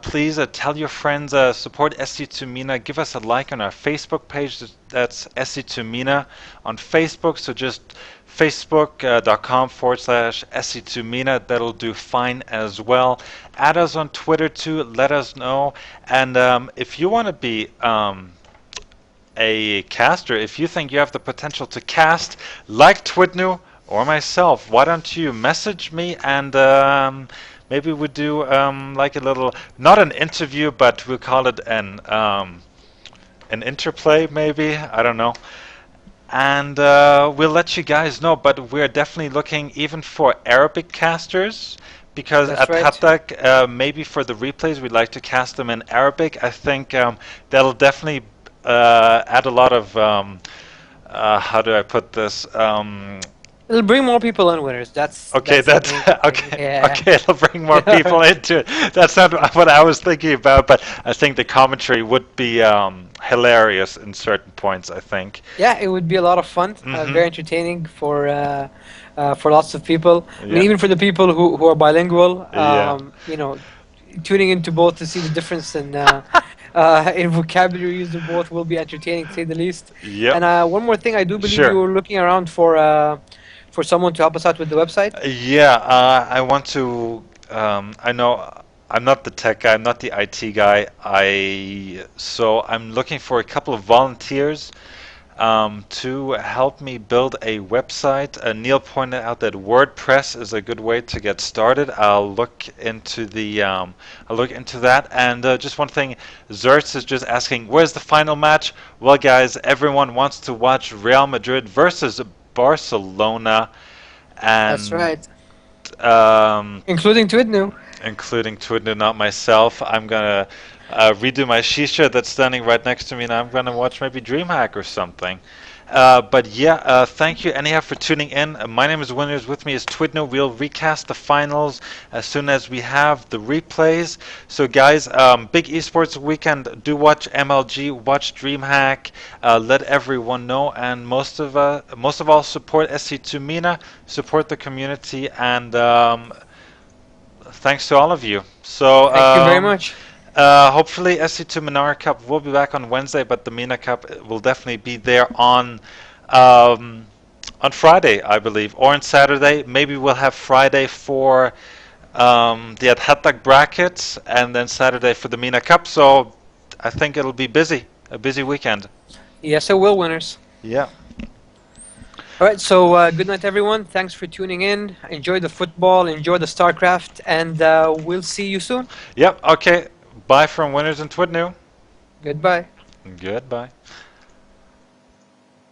Please tell your friends, support SC2 MENA. Give us a like on our Facebook page. That's SC2 MENA on Facebook. So just facebook.com/SC2 MENA. That'll do fine as well. Add us on Twitter too. Let us know. And if you want to be a caster, if you think you have the potential to cast like Twidnu or myself, why don't you message me and maybe we do like a little, not an interview, but we'll call it an interplay maybe, I don't know. And we'll let you guys know, but we're definitely looking even for Arabic casters, because That's at right. Hatak, maybe for the replays, we'd like to cast them in Arabic. I think that'll definitely add a lot of, how do I put this? It'll bring more people in, winners. Okay, That's the that's main thing. okay. Yeah. Okay, it'll bring more people into it. That's not what I was thinking about, but I think the commentary would be hilarious in certain points, I think. Yeah, it would be a lot of fun. Mm-hmm. Very entertaining for lots of people. I mean, Yeah. even for the people who are bilingual. Yeah. Tuning into both to see the difference in vocabulary used in both will be entertaining, to say the least. Yep. And one more thing, I do believe you Sure. were looking around for someone to help us out with the website. Yeah, I want to. I know I'm not the tech guy. I'm not the IT guy. So I'm looking for a couple of volunteers to help me build a website. Neil pointed out that WordPress is a good way to get started. I'll look into that. And just one thing, Zertz is just asking, where's the final match? Well, guys, everyone wants to watch Real Madrid versus Barcelona, That's and right. Including Twidnu. including Twidna, not myself. I'm gonna redo my shisha that's standing right next to me, and I'm gonna watch maybe DreamHack or something. But yeah, thank you anyhow for tuning in. My name is Winners. With me is Twidno. We'll recast the finals as soon as we have the replays. So guys, big esports weekend. Do watch MLG, watch DreamHack. Let everyone know, and most of all, support SC2 MENA, support the community, and thanks to all of you. So Thank you very much. hopefully SC2 MENA Cup will be back on Wednesday, but the MENA Cup will definitely be there um, on Friday, I believe, or on Saturday. Maybe we'll have Friday for the Adhatak brackets, and then Saturday for the MENA Cup. So I think it'll be busy, a busy weekend. Yes, it will, Winners. Yeah. All right, so good night, everyone. Thanks for tuning in. Enjoy the football, enjoy the StarCraft, and we'll see you soon. Yep. Okay. Bye from Winners and Twidnew. Goodbye. Goodbye.